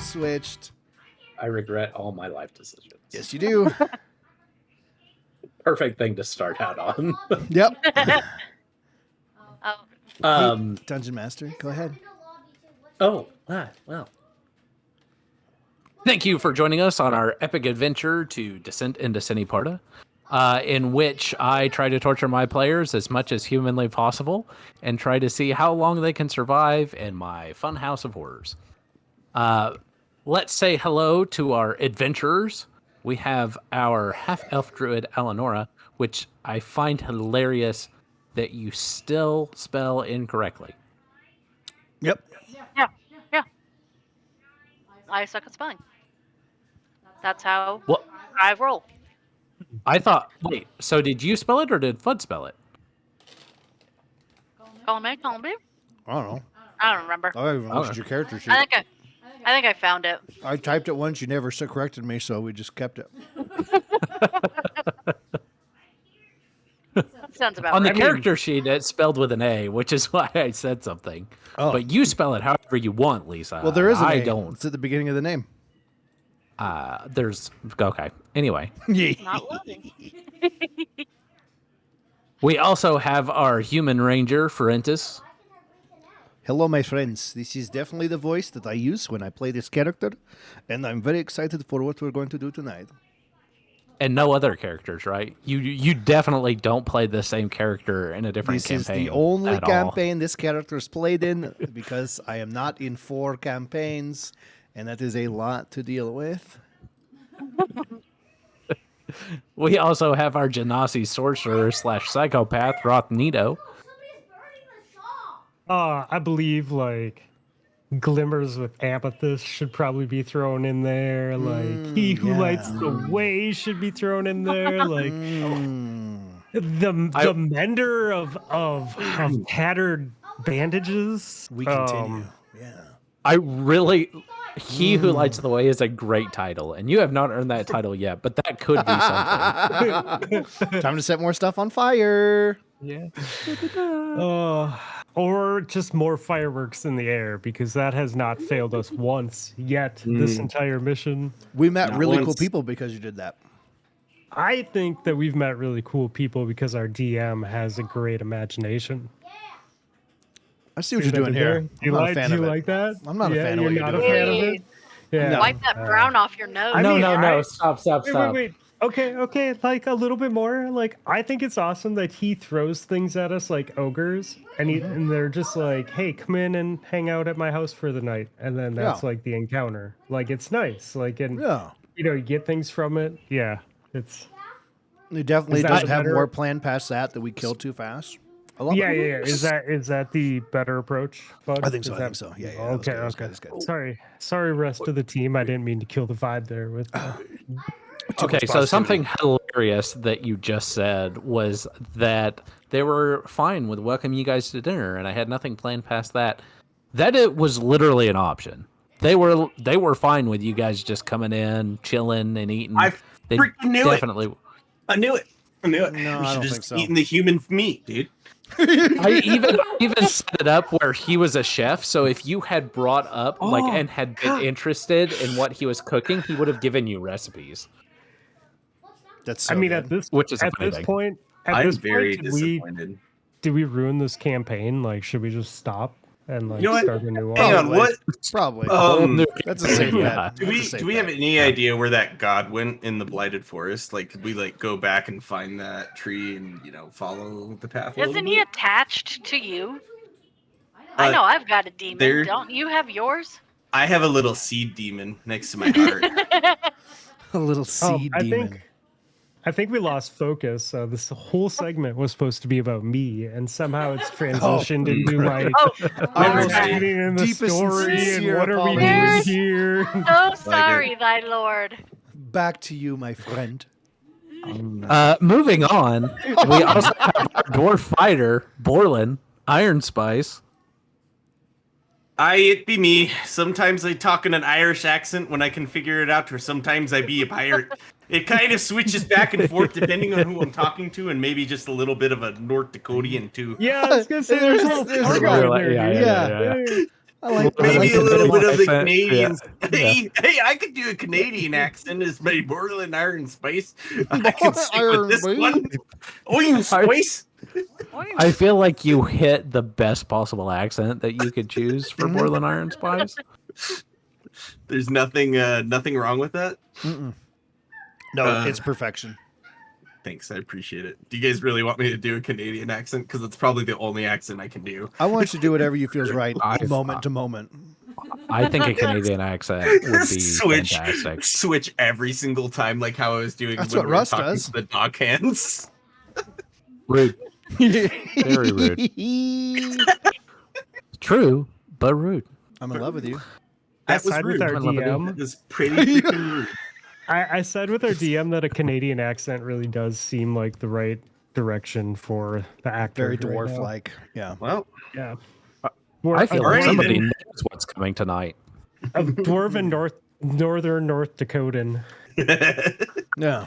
switched. I regret all my life decisions. Yes, you do. Perfect thing to start out on. Yep. Oh, Dungeon Master, go ahead. Well. Thank you for joining us on our epic adventure to Descent into Scinparta, in which I try to torture my players as much as humanly possible and try to see how long they can survive in my fun house of horrors. Let's say hello to our adventurers. We have our half-elf druid, Eleonora, which I find hilarious that you still spell incorrectly. Yep. yeah. I suck at spelling. That's how What? I roll. I thought, wait, so did you spell it or did Fudd spell it? Call me. I don't know. I don't remember. I haven't looked at your character sheet. I think I found it. I typed it once. You never corrected me, so we just kept it. That sounds about On right. the character sheet, it's spelled with an A, which is why I said something. Oh. But you spell it however you want, Lisa. Well, there is an I A. don't. It's at the beginning of the name. There's okay. Anyway, Not looking. we also have our human ranger, Ferentis. Hello, my friends. This is definitely the voice that I use when I play this character, and I'm very excited for what we're going to do tonight. And no other characters, right? You definitely don't play the same character in a different This campaign. is the only at all. campaign this character is played in because I am not in 4 campaigns, and that is a lot to deal with. We also have our Genasi sorcerer / psychopath, Rothnito. I believe like glimmers with amethyst should probably be thrown in there. Like he who lights the way should be thrown in there. Like the mender of tattered bandages. We continue. I really, he who lights the way is a great title, and you have not earned that title yet, but that could be something. Time to set more stuff on fire. Yeah. Or just more fireworks in the air, because that has not failed us once yet this entire mission. We met Not really once. cool people because you did that. I think that we've met really cool people because our DM has a great imagination. I see what you're doing here. Do you like that? I'm not a fan of You're what you're not doing. a fan of it? Yeah. Wipe that brown off your nose. No, stop. Wait. Okay. Like a little bit more. Like I think it's awesome that he throws things at us like ogres, and they're just like, "Hey, come in and hang out at my house for the night," and then that's like the encounter. Like it's nice. Like you get things from it. Yeah, it's. We definitely Is that doesn't have better? more planned past that we killed too fast. I love Yeah. it. Is that the better approach, Bud? I think so. Is I that- think so. Yeah. Okay. That's good. Sorry, rest of the team. I didn't mean to kill the vibe there with. Okay, so something hilarious that you just said was that they were fine with welcoming you guys to dinner, and I had nothing planned past that. That it was literally an option. They were fine with you guys just coming in, chilling, and eating. I freaking knew it. Definitely. I knew it. No, we I should don't just think so. eaten the human meat, dude. I even set it up where he was a chef, so if you had brought up and had been interested in what he was cooking, he would have given you recipes. That's so I mean, good. at this Which is at this amazing. point, I'm this very point, disappointed. did we ruin this campaign? Like, should we just stop and like You know what? start a new one? Hang on, what? Probably. Um, That's a safe Yeah. bet. Do That's a we safe do we have bet. any idea where that god went in the blighted forest? Like, did we go back and find that tree and follow the path? Isn't he attached to you? I know I've got a demon. there- Don't you have yours? I have a little seed demon next to my heart. A little seed demon. I think we lost focus. This whole segment was supposed to be about me, and somehow it's transitioned into like Our reading in the deepest story and sincere what are we doing apologies. here? So sorry, thy lord. Back to you, my friend. Moving on, we also have our dwarf fighter, Borlin, Iron Spice. It be me. Sometimes I talk in an Irish accent when I can figure it out, or sometimes I be a pirate. It kind of switches back and forth depending on who I'm talking to, and maybe just a little bit of a North Dakotian too. Yeah, I was gonna say there's a little There's part a of lot. there, Yeah, dude. yeah, yeah. Maybe a little bit of the accent. Canadians. Yeah. Hey, I could do a Canadian accent as my Borland Iron Spice. I could stick Iron with this Spice. one. Iron Spice. I feel like you hit the best possible accent that you could choose for Borland Iron Spice. There's nothing wrong with that. Mm-mm. No, it's perfection. Thanks, I appreciate it. Do you guys really want me to do a Canadian accent? Because it's probably the only accent I can do. I want you to do whatever you feels right, moment to moment. I think a Canadian accent would be fantastic. Switch every single time, like how I was doing. That's when what we were Russ talking does. to the dog hands. Rude. Very rude. True, but rude. I'm in love with you. I That was side rude. with our I love it. DM. That was pretty freaking rude. I said with our DM that a Canadian accent really does seem like the right direction for the actor. Very right now. dwarf-like. Yeah. Well, Yeah. I feel like Alrighty somebody then. knows what's coming tonight. A dwarven northern North Dakotan. Yeah.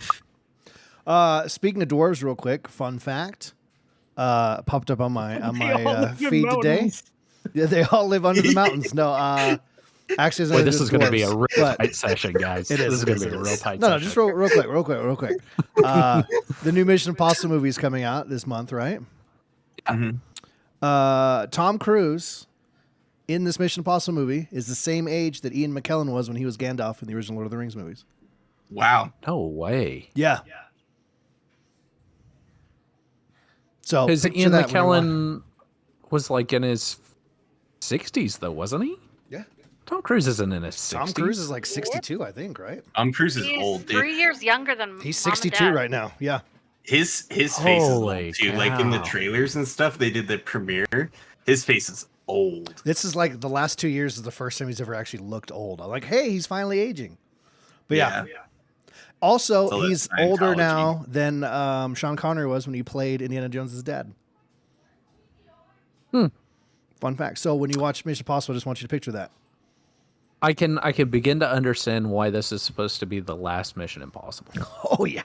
Speaking of dwarves, real quick, fun fact. Popped up on my They all live in feed today. mountains. Yeah, they all live under the mountains. No, actually, Boy, this is going to be a dwarves, real but- tight session, guys. It is. This is it going is, to be it a real is. tight No, session. just real quick. The new Mission Impossible movie is coming out this month, right? Mhm. Tom Cruise in this Mission Impossible movie is the same age that Ian McKellen was when he was Gandalf in the original Lord of the Rings movies. Wow. No way. Yeah. So Because picture Ian that when you're McKellen was like in his 60s, though, wasn't he? Yeah. Tom Cruise isn't in his 60s. Tom Cruise is like 62, I think, right? Tom Cruise is He's old, dude. 3 years younger than He's Mom and 62 Dad. right now. Yeah. His face is Holy old too. Like in the cow. trailers and stuff, they did the premiere. His face is old. This is like the last 2 years is the first time he's ever actually looked old. I'm like, hey, he's finally aging. But yeah. Also, So that's he's older Scientology. now than Sean Connery was when he played Indiana Jones' dad. Fun fact. So when you watch Mission Impossible, I just want you to picture that. I can begin to understand why this is supposed to be the last Mission Impossible. Oh, yeah.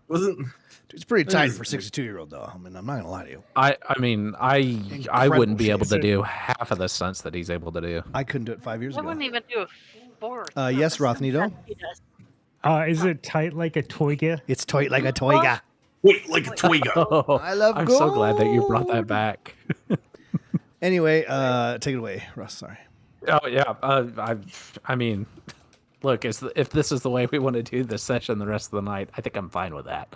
Wasn't It's pretty tight is- for a 62-year-old, though. I mean, I'm not going to lie to you. I mean, I Incredible wouldn't be able to shape. do half of the stunts that he's able to do. I couldn't do it 5 years I ago. wouldn't even do a fourth. Yes, Rothnito? He does. Is it tight like a toiga? It's tight like a toiga. wait like a toiga. Oh, I love I'm so glad that you brought that gold. back. Anyway, take it away, Russ. Sorry. Oh yeah, I mean, look, if this is the way we want to do this session the rest of the night, I think I'm fine with that.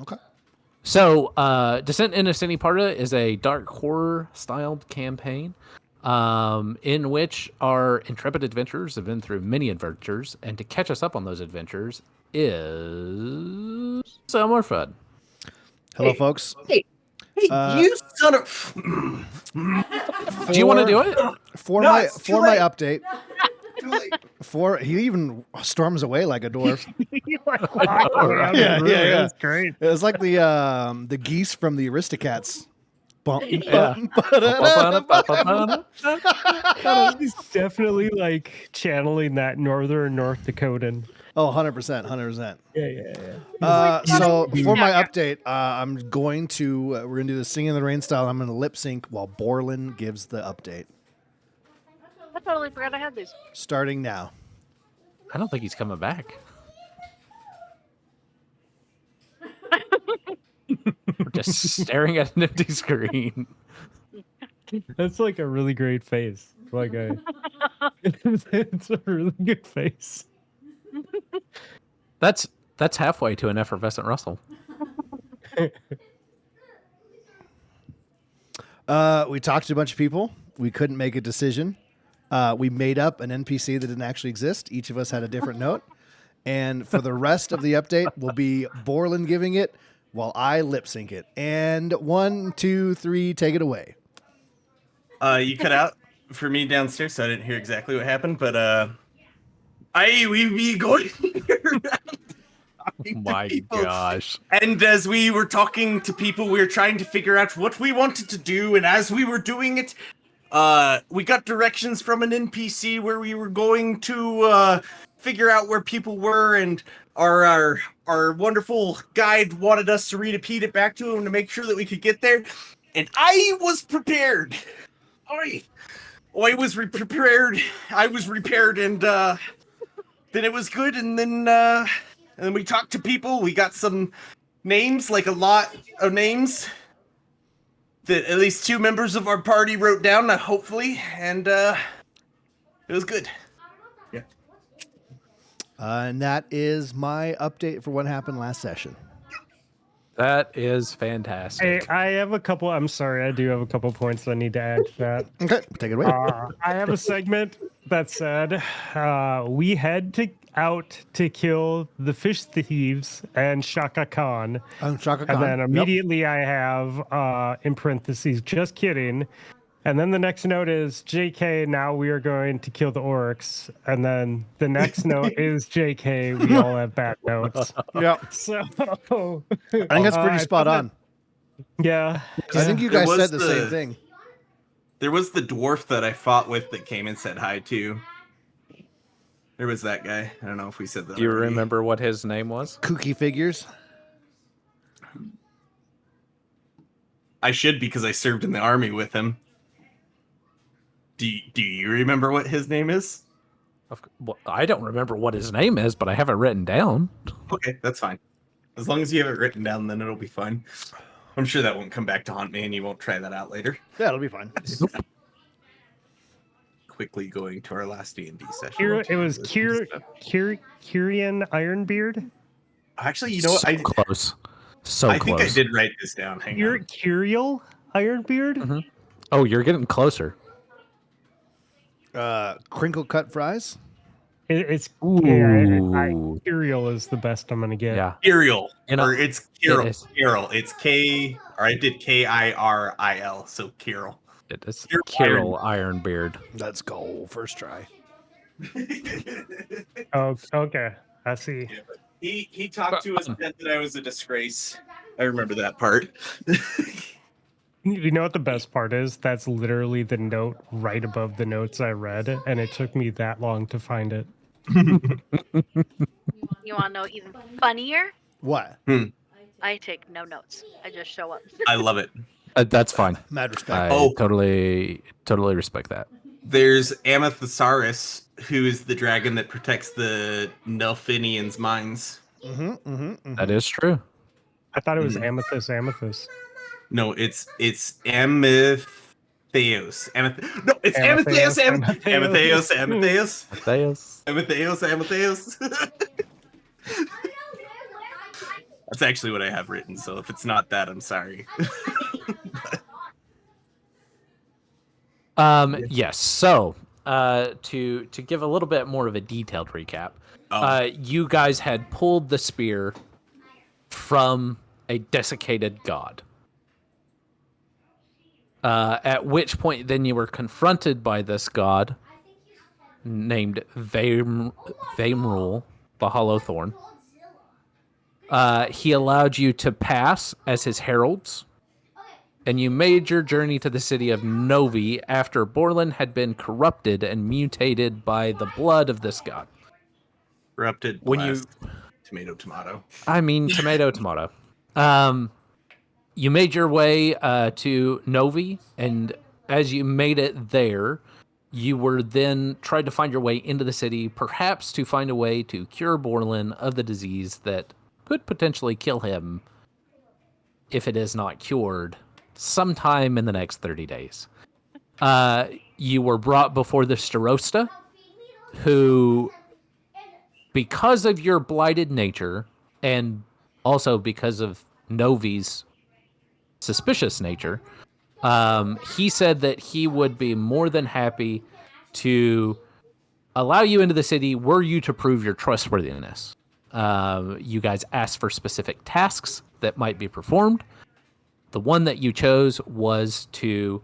Okay. So, Descent into Scinparta is a dark horror styled campaign, in which our intrepid adventurers have been through many adventures, and to catch us up on those adventures is Elmmerfudd. Hello, folks. Hey, you son of. Do you want to do it? For No, my it's too for my late. update, he even storms away like a dwarf. Yeah, yeah. That's great. It was like the geese from the Aristocats. Bump, Yeah. He's definitely like channeling that northern North Dakotan. Oh, 100%, 100%. Yeah. So for my update, I'm going to we're gonna do the Singing in the Rain style. I'm gonna lip sync while Borland gives the update. I totally forgot I had these. Starting now. I don't think he's coming back. We're just staring at an empty screen. That's like a really great face. Like it's a really good face. That's halfway to an effervescent Russell. We talked to a bunch of people. We couldn't make a decision. We made up an NPC that didn't actually exist. Each of us had a different note. And for the rest of the update, will be Borland giving it while I lip sync it. And 1, 2, 3, take it away. You cut out for me downstairs, so I didn't hear exactly what happened. But we be going. Oh my gosh. And as we were talking to people, we were trying to figure out what we wanted to do. And as we were doing it, we got directions from an NPC where we were going to figure out where people were. And our wonderful guide wanted us to repeat it back to him to make sure that we could get there. And I was prepared. I was prepared. I was repaired, and then it was good. And then we talked to people. We got some names, like a lot of names that at least 2 members of our party wrote down, hopefully, and it was good. Yeah. And that is my update for what happened last session. That is fantastic. I have a couple. I'm sorry, I do have a couple points I need to add to that. Okay, take it away. I have a segment that said we head out to kill the fish thieves and Shaka Khan. Shaka Khan. And then immediately I have in parentheses, just kidding. And then the next note is JK, now we are going to kill the orcs. And then the next note is JK, we all have bad notes. Yeah. So I think that's pretty spot on. Yeah. I think you guys said the same thing. There was the dwarf that I fought with that came and said hi to. There was that guy. I don't know if we said that. Do you already. remember what his name was? Kooky figures. I should, because I served in the army with him. Do you remember what his name is? Well, I don't remember what his name is, but I have it written down. Okay, that's fine. As long as you have it written down, then it'll be fine. I'm sure that won't come back to haunt me, and you won't try that out later. Yeah, it'll be fine. Quickly going to our last D&D session. It was Kyrian Ironbeard. Actually, you know what? Close. So I close. think I did write this down. Hang on. Kyriel Ironbeard? Mm-hmm. Oh, you're getting closer. Crinkle cut fries. It's Kyriel is the best I'm gonna get. Yeah. Kirill. Or It it's Kirill. is. Kirill. It's K, or I did Kiril, so Kirill. It is Kirill Kirill Ironbeard. Let's go. First try. Oh, okay. I see. He talked to us and said that I was a disgrace. I remember that part. You know what the best part is? That's literally the note right above the notes I read, and it took me that long to find it. You want to know even funnier? What? I take no notes. I just show up. I love it. That's fine. Mad respect. I totally respect that. There's Amethysaurus, who is the dragon that protects the Nelfinians' mines. That is true. I thought it was Amethyst. No, it's Amethyos. No, it's Amethyos. Amethyos. That's actually what I have written, so if it's not that, I'm sorry. Yes. So, to give a little bit more of a detailed recap, you guys had pulled the spear from a desiccated god. At which point, then you were confronted by this god named Vaimrul, the Hollow Thorn. He allowed you to pass as his heralds, and you made your journey to the city of Novi after Borland had been corrupted and mutated by the blood of this god. Corrupted. When tomato. I mean, tomato. You made your way to Novi, and as you made it there, you were then tried to find your way into the city, perhaps to find a way to cure Borland of the disease that could potentially kill him if it is not cured sometime in the next 30 days. You were brought before the Starosta, who, because of your blighted nature, and also because of Novi's suspicious nature, he said that he would be more than happy to allow you into the city were you to prove your trustworthiness. You guys asked for specific tasks that might be performed. The one that you chose was to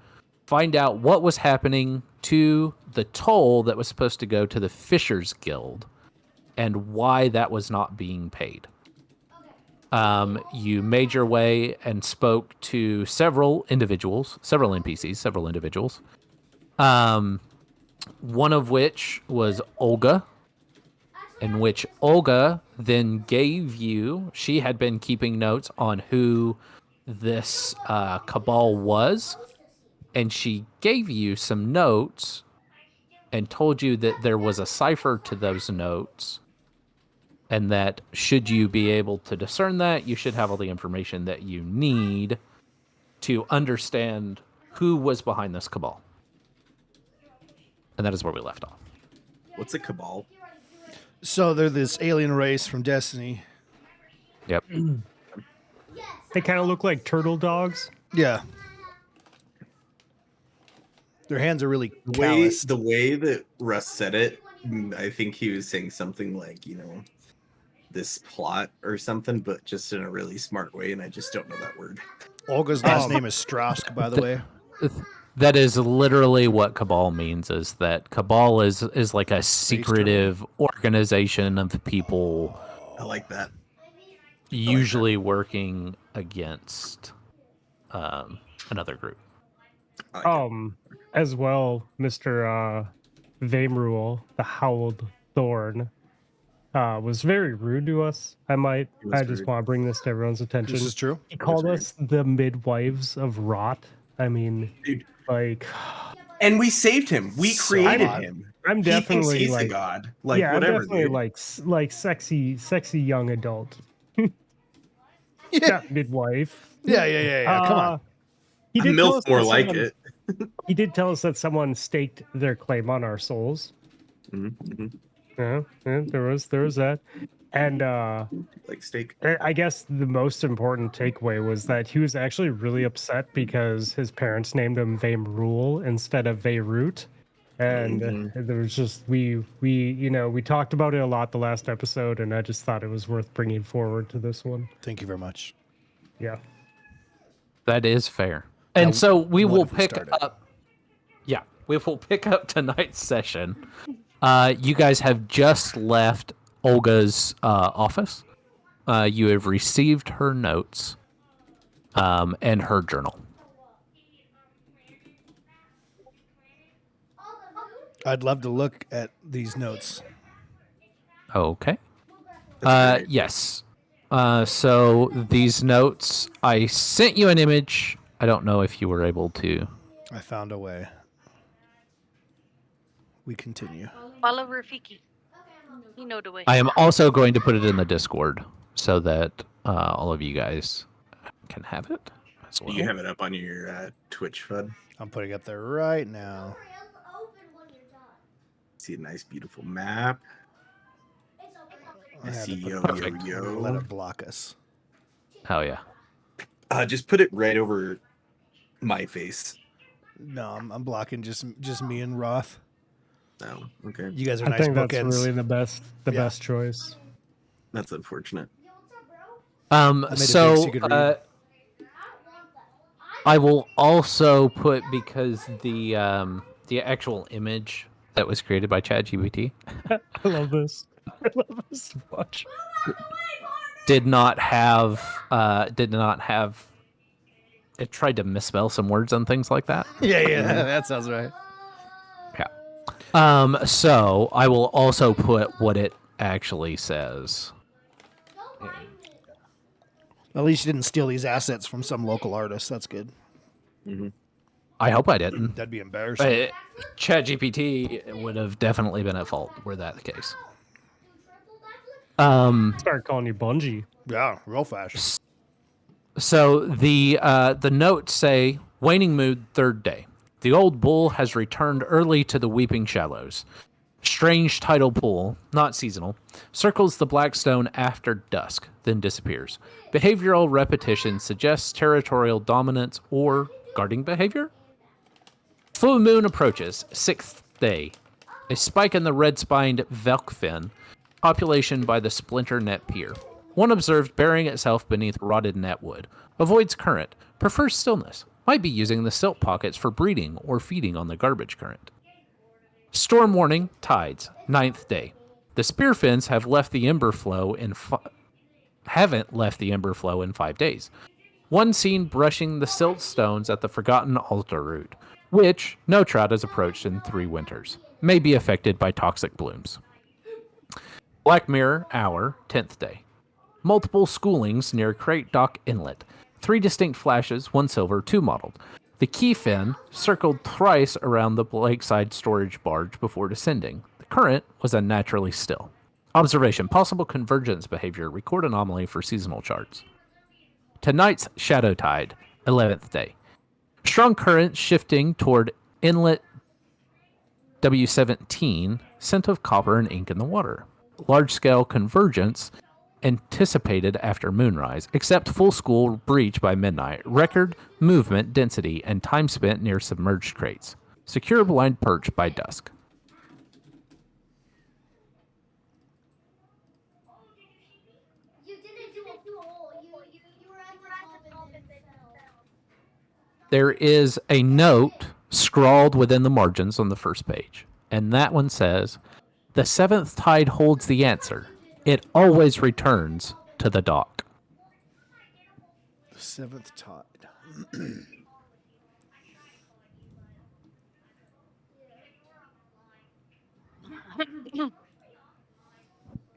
find out what was happening to the toll that was supposed to go to the Fishers Guild and why that was not being paid. You made your way and spoke to several NPCs. One of which was Olga, in which Olga then gave you, she had been keeping notes on who this cabal was, and she gave you some notes and told you that there was a cipher to those notes, and that should you be able to discern that, you should have all the information that you need to understand who was behind this cabal. And that is where we left off. What's a cabal? So they're this alien race from Destiny. Yep. They kind of look like turtle dogs. Yeah. Their hands are really The calloused. way that Russ said it, I think he was saying something like, this plot or something, but just in a really smart way, and I just don't know that word. Olga's last name is Strausk, by the way. That is literally what cabal means, is that cabal is like a secretive organization of people I like that. usually working against another group. I like it. As well, Mr. Vamruel, the Howled Thorn, was very rude to us. He was I just rude. want to bring this to everyone's attention. This is true. He called rude. us the midwives of rot. I mean, Dude. like, And we saved him. We So created odd. him. I'm He thinks definitely he's like, a god. Like, yeah, whatever. I'm definitely dude. like sexy young adult. Yeah, Not midwife. yeah. Come on. He A did tell MILF us more that like someone- it. He did tell us that someone staked their claim on our souls. Mhm. Yeah, there was that, and Like steak. I guess the most important takeaway was that he was actually really upset because his parents named him Vamrule instead of Vayroot. And there was just we talked about it a lot the last episode, and I just thought it was worth bringing forward to this one. Thank you very much. Yeah. That is fair. And so we what will if we pick started? up. Yeah, we will pick up tonight's session. You guys have just left Olga's office. You have received her notes and her journal. I'd love to look at these notes. Okay. That's great. Yes. So these notes, I sent you an image. I don't know if you were able to. I found a way. We continue. Follow Rafiki. You know the way. I am also going to put it in the Discord so that all of you guys can have it as well. Do you have it up on your Twitch FUD? I'm putting it up there right now. See a nice, beautiful map. I I had see to yo, put Perfect. yo, Let yo. it block us. Oh, yeah. Just put it right over my face. No, I'm blocking just me and Roth. No, okay. You guys are I nice think that's bookends. really the Yeah. best choice. That's unfortunate. made a big So secret read. I will also put, because the actual image that was created by ChatGPT I love this. I love this so much. did not have it tried to misspell some words and things like that. Yeah, that sounds right. Yeah. So I will also put what it actually says. At least you didn't steal these assets from some local artist. That's good. I hope I didn't. That'd be embarrassing. But ChatGPT would have definitely been at fault were that the case. Start calling you Bungie. Yeah, real fast. So the notes say, waning mood, third day. The old bull has returned early to the Weeping Shallows. Strange tidal pool, not seasonal, circles the Blackstone after dusk, then disappears. Behavioral repetition suggests territorial dominance or guarding behavior? Full moon approaches, sixth day. A spike in the red-spined Velkfin, population by the Splinter Net Pier. One observed burying itself beneath rotted netwood. Avoids current. Prefers stillness. Might be using the silt pockets for breeding or feeding on the garbage current. Storm warning, tides, ninth day. The spearfins have left the Emberflow haven't left the Emberflow in 5 days. One seen brushing the silt stones at the forgotten altar root, which no trout has approached in 3 winters. May be affected by toxic blooms. Black Mirror, hour, 10th day. Multiple schoolings near Crate Dock Inlet. 3 distinct flashes, 1 silver, 2 mottled. The key fin circled thrice around the lakeside storage barge before descending. The current was unnaturally still. Observation. Possible convergence behavior. Record anomaly for seasonal charts. Tonight's shadow tide, 11th day. Strong current shifting toward inlet W17, scent of copper and ink in the water. Large-scale convergence anticipated after moonrise, except full school breach by midnight. Record movement, density, and time spent near submerged crates. Secure blind perch by dusk. There is a note scrawled within the margins on the first page, and that one says, "The seventh tide holds the answer. It always returns to the dock." The seventh tide.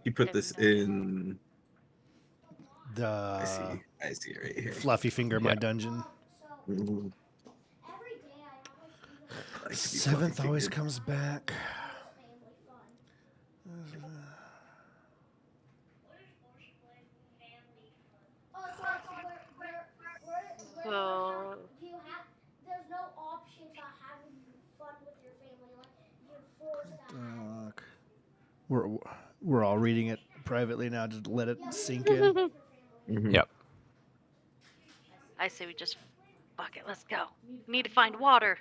You put this in. The I see it right here. fluffy finger my dungeon. Mhm. Seventh always comes back. So, There's no option to having fun with your family. Like you're forced to Doc. We're all reading it privately now. Just let it sink in. Mhm. Yep. I say we just fuck it. Let's go. We need to find water.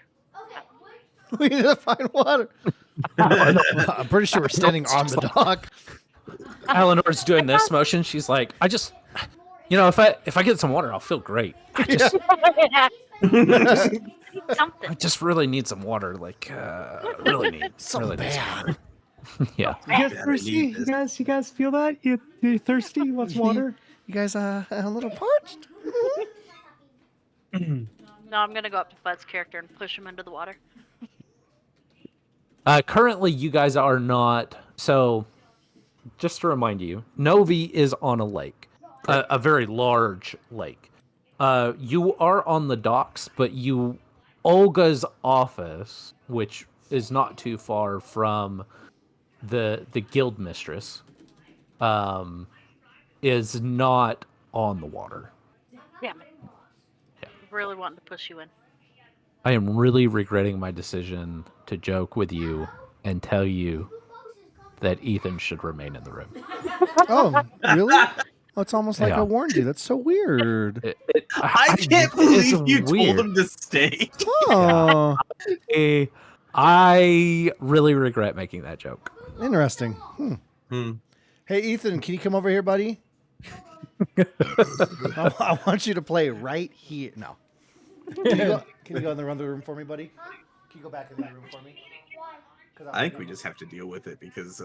We need to find water. I'm pretty sure we're standing on the dock. Eleanor's doing this motion. She's like, if I get some water, I'll feel great. Something. I just really need some water. Really need So bad. Yeah. You guys Yeah, I thirsty? need You this. guys feel that? You thirsty? What's water? You guys a little parched? No, I'm gonna go up to Bud's character and push him into the water. Currently, you guys are not. So, just to remind you, Novi is on a lake, a very large lake. You are on the docks, but Olga's office, which is not too far from the guild mistress, is not on the water. Damn it. Really wanting to push you in. I am really regretting my decision to joke with you and tell you that Ethan should remain in the room. Oh, really? Oh, it's almost like Yeah. I warned you. That's so weird. I can't believe you told him to stay. Oh, I really regret making that joke. interesting. Hmm. Hey, Ethan, can you come over here, buddy? I want you to play right here. No. Can you go in the other room for me, buddy? Can you go back in that room for me? I think we just have to deal with it because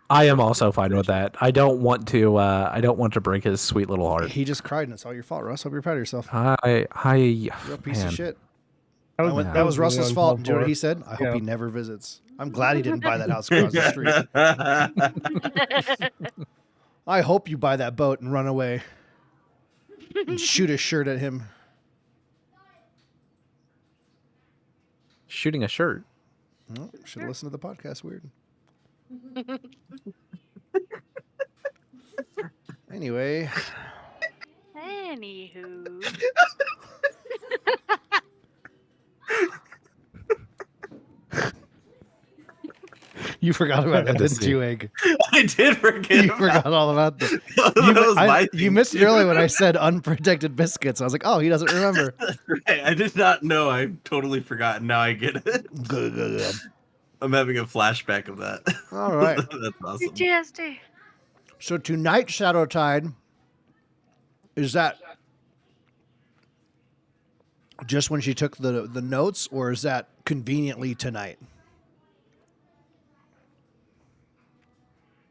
I am also fine with that. I don't want to break his sweet little heart. He just cried, and it's all your fault, Russ. Hope you're proud of yourself. You're You're a piece of shit. That was Russell's fault. Do you know what he said? I hope he never visits. I'm glad he didn't buy that house across the street. I hope you buy that boat and run away and shoot a shirt at him. Shooting a shirt. Oh, should have listened to the podcast. Weird. Anyway. Anywho. You forgot about that, didn't you, Egg? I did forget. You forgot all about that. That was my You thing, missed it too. earlier when I said unprotected biscuits. I was like, oh, he doesn't remember. Right, I did not know. I totally forgot. Now I get it. Good. I'm having a flashback of that. All right. That's awesome. PTSD. So tonight, Shadow Tide, is that just when she took the notes, or is that conveniently tonight?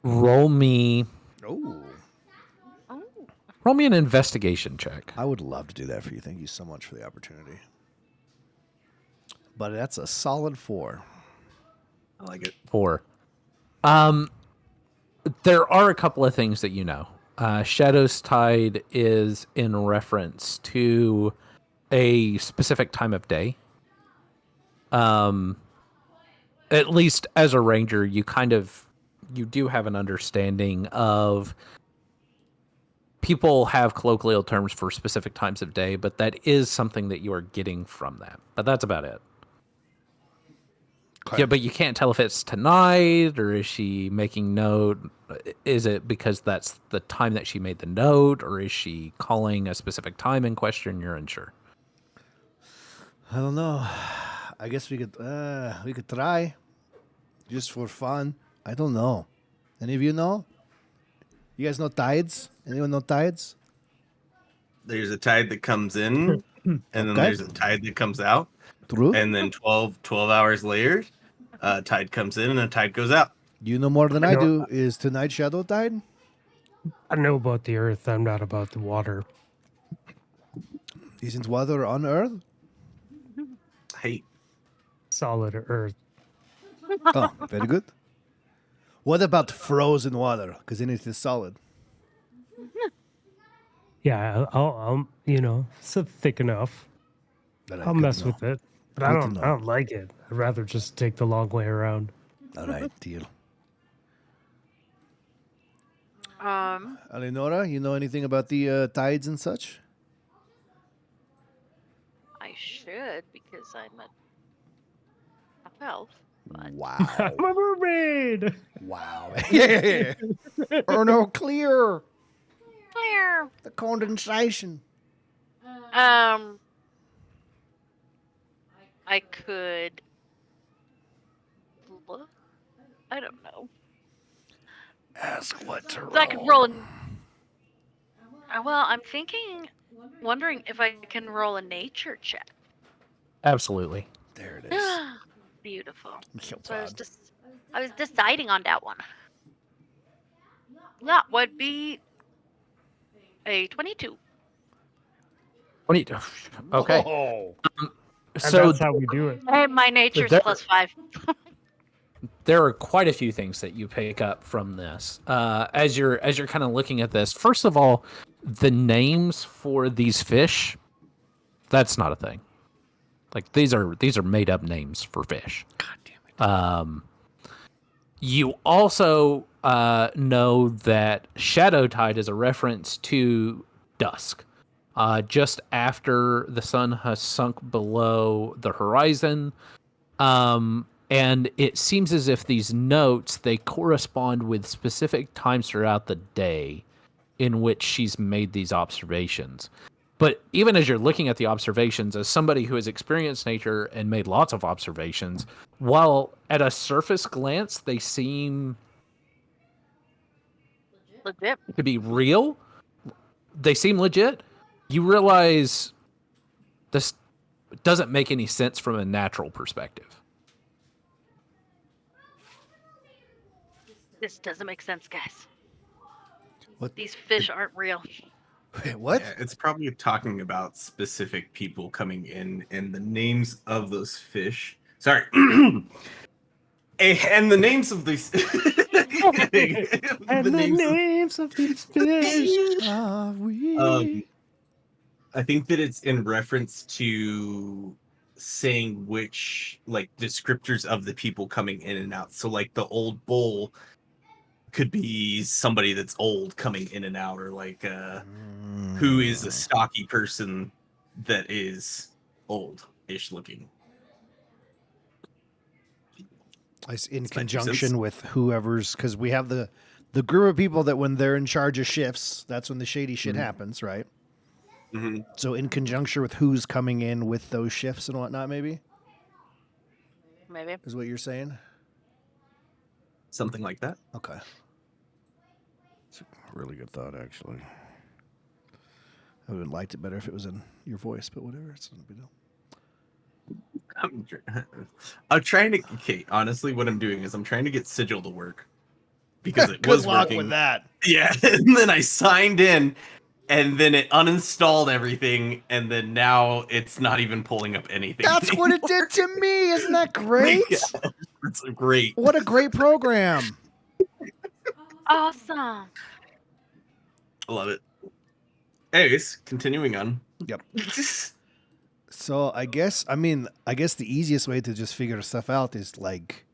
Roll me Oh, an investigation check. I would love to do that for you. Thank you so much for the opportunity. But that's a solid 4. I like it. 4. There are a couple of things that you know. Shadow's Tide is in reference to a specific time of day. At least as a ranger, you do have an understanding of people have colloquial terms for specific times of day, but that is something that you are getting from that. But that's about it. Okay. Yeah, but you can't tell if it's tonight or is she making note. Is it because that's the time that she made the note, or is she calling a specific time in question? You're unsure. I don't know. I guess we could try, just for fun. I don't know. Any of you know? You guys know tides? Anyone know tides? There's a tide that comes in, and then Okay. there's a tide that comes out, True. and then 12 hours later, tide comes in and a tide goes out. You know more than I I know- do. Is tonight shadow tide? I know about the earth. I'm not about the water. Isn't water on Earth? Hey, Solid earth. Oh, very good. What about frozen water? Because then it is solid. Yeah, I'll it's thick enough. All right, I'll good mess to know. with it, but Good I to don't. know. I don't like it. I'd rather just take the long way around. All right, deal. Eleonora, you know anything about the tides and such? I should because I'm a half elf. But Wow. I'm a mermaid. Wow. Yeah. Or no, clear. clear. The condensation. I could look. I don't know. Ask what to roll. So I could roll. Well, I'm wondering if I can roll a nature check. Absolutely. There it is. Beautiful. So So proud. I was deciding on that one. That would be a 22. 22. Okay. Oh. And So that's how we do it. And my nature's there- +5. there are quite a few things that you pick up from this as you're kind of looking at this. First of all, the names for these fish, that's not a thing. Like these are made up names for fish. God damn it. You also know that shadow tide is a reference to dusk, just after the sun has sunk below the horizon. And it seems as if these notes, they correspond with specific times throughout the day in which she's made these observations. But even as you're looking at the observations, as somebody who has experienced nature and made lots of observations, while at a surface glance they seem Legit. to be real, they seem legit, you realize this doesn't make any sense from a natural perspective. This doesn't make sense, guys. What? These fish aren't real. Wait, what? yeah, it's probably talking about specific people coming in and the names of those fish. Sorry. And the names of these. And the names of these fish. Are we? I think that it's in reference to saying which like descriptors of the people coming in and out. So like the old bull could be somebody that's old coming in and out, or like who is a stocky person that is old-ish looking. In Does that make sense? conjunction with whoever's, because we have the group of people that when they're in charge of shifts, that's when the shady shit happens, right? Mm-hmm. So in conjunction with who's coming in with those shifts and whatnot, maybe Maybe. is what you're saying. Something like that. Okay. It's a really good thought, actually. I would have liked it better if it was in your voice, but whatever. It's not a big deal. I'm trying to. Okay, honestly, what I'm doing is I'm trying to get Sigil to work because it Good was luck working. with that. Yeah, and then I signed in, and then it uninstalled everything, and then now it's not even pulling up anything. That's what it did to me. Isn't that great? It's great. What a great program. Awesome. I love it. Anyways, continuing on. Yep. So I guess the easiest way to just figure stuff out is like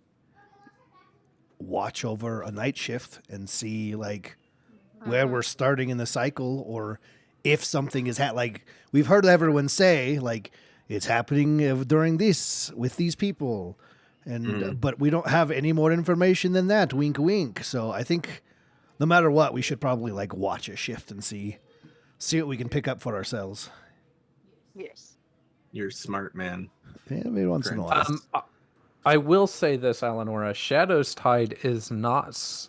watch over a night shift and see like where we're starting in the cycle, or if something is like we've heard everyone say like it's happening during this with these people, and but we don't have any more information than that. Wink, wink. So I think no matter what, we should probably like watch a shift and see what we can pick up for ourselves. Yes. You're smart, man. Yeah, maybe once in a while. I will say this, Eleonora. Shadow's Tide is not.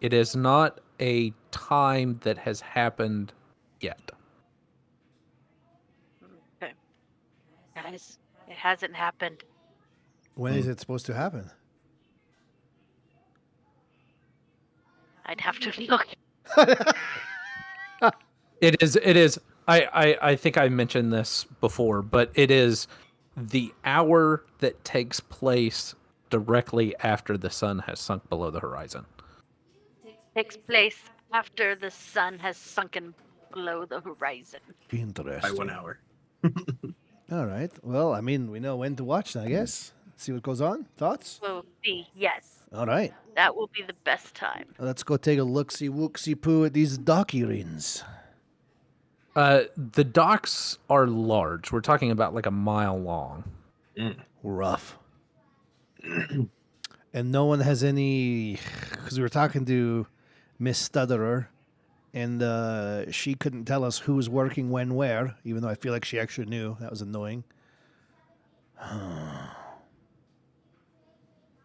It is not a time that has happened yet. Okay. Guys, it hasn't happened. When is it supposed to happen? I'd have to look. It is. I think I mentioned this before, but it is the hour that takes place directly after the sun has sunk below the horizon. Takes place after the sun has sunken below the horizon. Interesting. By 1 hour. All right. Well, I mean, we know when to watch, I guess. See what goes on. Thoughts? Will be, yes. All right. That will be the best time. Let's go take a look-see-wook-see-poo at these dock earrings. The docks are large. We're talking about like a mile long. Rough. And no one has any... Because we were talking to Miss Stutterer, and she couldn't tell us who was working when, where, even though I feel like she actually knew. That was annoying.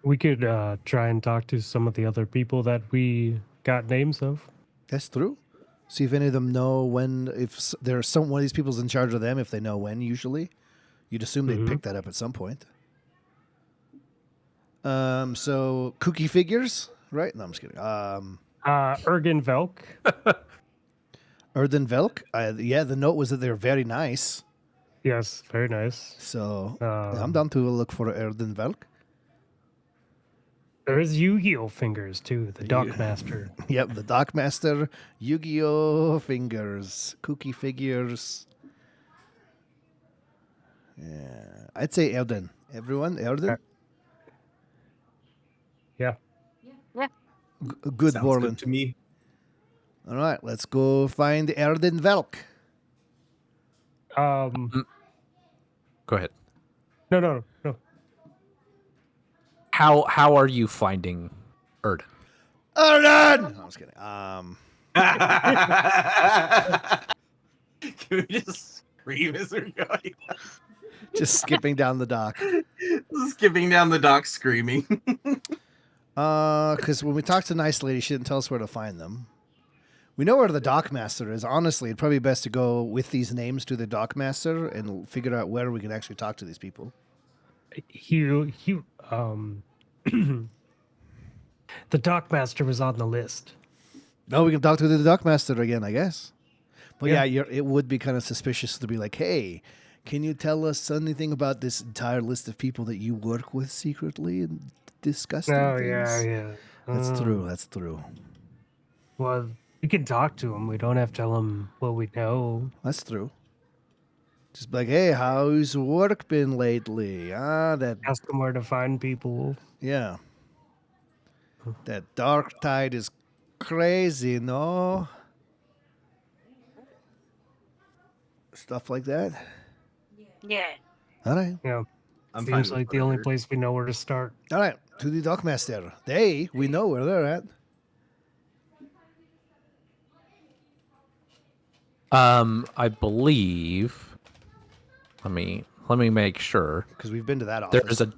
We could try and talk to some of the other people that we got names of. That's true. See if any of them know when, if there's one of these people's in charge of them, if they know when, usually. You'd assume they'd pick that up at some point. So, kooky figures, right? No, I'm just kidding. Ergen Velk. Erden Velk. Yeah, the note was that they're very nice. Yes, very nice. So, I'm down to look for Erden Velk. There is Yu-Gi-Oh fingers too, the Dockmaster. Yep, the Dockmaster, Yu-Gi-Oh fingers, kooky figures. Yeah, I'd say Erden. Everyone, Erden? Yeah. Yeah. Good, Sounds Borland. good to me. All right, let's go find Erden Velk. Go ahead. No. How are you finding Erden? Erden! No, I'm just kidding. Can we just scream as we're going? Just skipping down the dock. Skipping down the dock screaming. Because when we talked to Nice Lady, she didn't tell us where to find them. We know where the Dockmaster is. Honestly, it'd probably be best to go with these names to the Dockmaster and figure out where we can actually talk to these people. The Dockmaster was on the list. No, we can talk to the Dockmaster again, I guess. But yeah, it would be kind of suspicious to be like, hey, can you tell us anything about this entire list of people that you work with secretly and disgusting things? Yeah. That's true. Well, we can talk to him. We don't have to tell him what we know. That's true. Just be like, hey, how's work been lately? Ask him where to find people. Yeah. That dark tide is crazy, no? Stuff like that. Yeah. All right. Yeah. I'm fine Seems with like the only whatever. place we know where to start. All right. To the Dockmaster. We know where they're at. I believe. Let me make sure. Because we've been to that office. There's a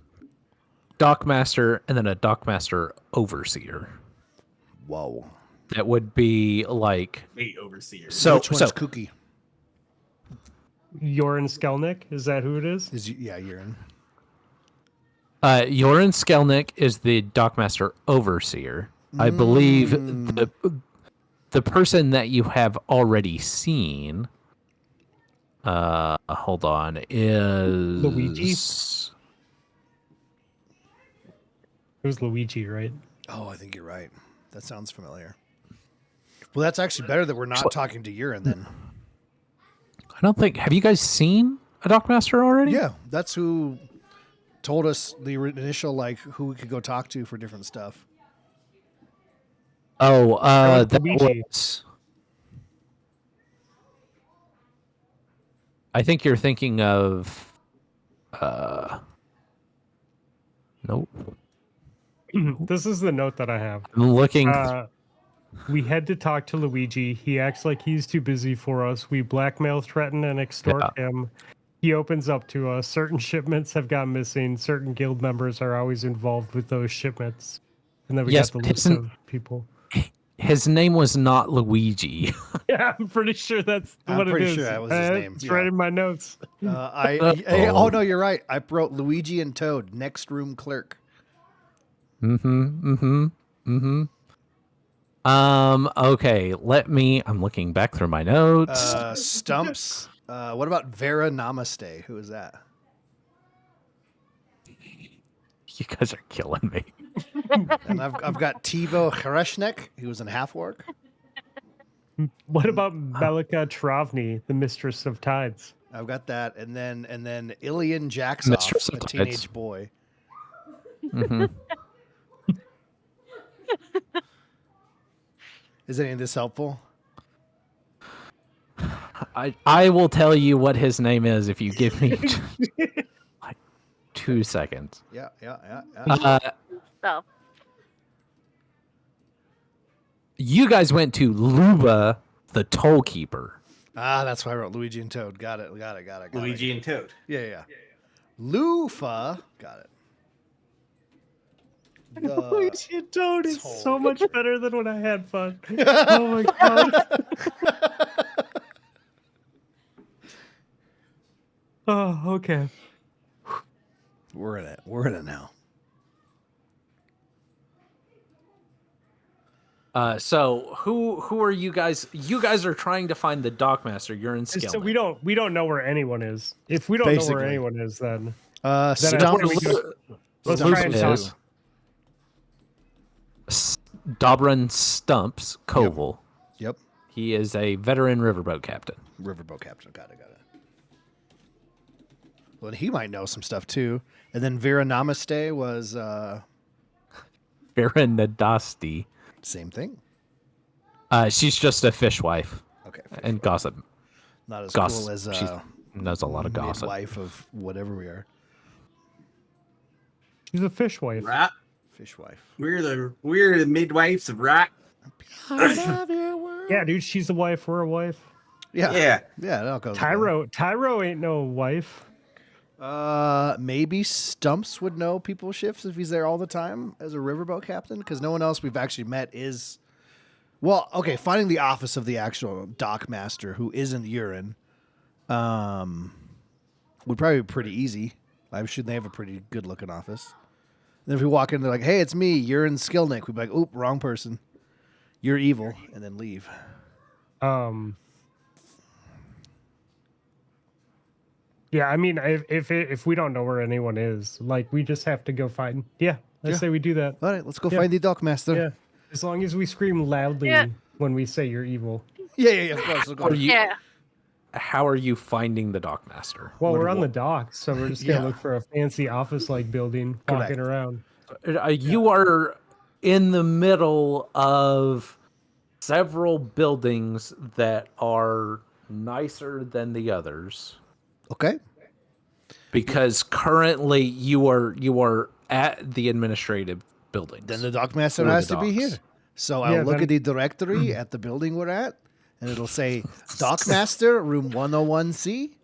Dockmaster and then a Dockmaster Overseer. Whoa. That would be like. Eight overseers. So Which one's Cookie? Joran Skelnick, is that who it is? Yeah, you're in. Joran Skelnick is the Dockmaster Overseer. I believe the person that you have already seen. Hold on. Is Luigi? It was Luigi, right? Oh, I think you're right. That sounds familiar. Well, that's actually better that we're not talking to Urine then. I don't think. Have you guys seen a dockmaster already? Yeah, that's who told us the initial like who we could go talk to for different stuff. Oh, was that Luigi. was. I think you're thinking of. Nope. This is the note that I have. I'm looking. We had to talk to Luigi. He acts like he's too busy for us. We blackmail, threaten, and extort him. He opens up to us. Certain shipments have gone missing. Certain guild members are always involved with those shipments. And then we Yes, got the but list of people. His name was not Luigi. Yeah, I'm pretty sure that's I'm what pretty it is. sure that was his name, It's yeah. right in my notes. Oh no, you're right. I wrote Luigi and Toad, next room clerk. Okay, I'm looking back through my notes. Stumps. What about Vera Namaste? Who is that? You guys are killing me. And I've got Tivo Hreshnek, who was in Half Orc. What about Belika Travni, the mistress of tides? I've got that, and then Ilian Mistress Jacksoff, of a Tides. teenage boy. Is any of this helpful? I will tell you what his name is if you give me like 2 seconds. Yeah. So, You guys went to Luba, the toll keeper. That's why I wrote Luigi and Toad. Got it. Luigi and Toad. Yeah. Lufa. Got it. Luigi and Toad is so much better than when I had fun. Oh my god. Oh, okay. We're in it now. So who are you guys? You guys are trying to find the dockmaster. You're in Skillman. So we don't know where anyone is. If we don't know Basically. where anyone is, then Stumps. let's Stumps try and is talk. who? Dobrin Stumps Koval. Yep. He is a veteran riverboat captain. Riverboat captain. Got it. Well, he might know some stuff too. And then Vera Namaste was Vera Nadasti. same thing. She's just a fishwife Okay. and gossip. Not as Gossip. cool as She knows a lot of gossip. midwife of whatever we are. She's a fishwife. Right? Fishwife. We're the midwives of right. Yeah, dude, she's a wife. We're a wife. Yeah. That all goes together. Tyro ain't no wife. Maybe Stumps would know people shifts if he's there all the time as a riverboat captain, because no one else we've actually met is. Well, okay, finding the office of the actual dock master who isn't Urine, would probably be pretty easy. I'm sure they have a pretty good looking office. Then if we walk in, they're like, "Hey, it's me, Urine Skillnick." We'd be like, "Oop, wrong person. You're evil," and then leave. Yeah, I mean, if we don't know where anyone is, like, we just have to go find. Yeah, I say we do that. All right, let's go Yeah. find the dock master. Yeah, as long as we scream loudly Yeah. when we say you're evil. Yeah. Of course. Of course. yeah. How are you finding the dockmaster? Well, we're on the dock, so we're just gonna Yeah. look for a fancy office-like building, Correct. walking around. You are in the middle of several buildings that are nicer than the others. Okay. Because currently you are at the administrative buildings. Then the dock master Or the has to be docks. here. So Yeah, I'll look then- at the directory at the building we're at, and it'll say dock master, room 101C.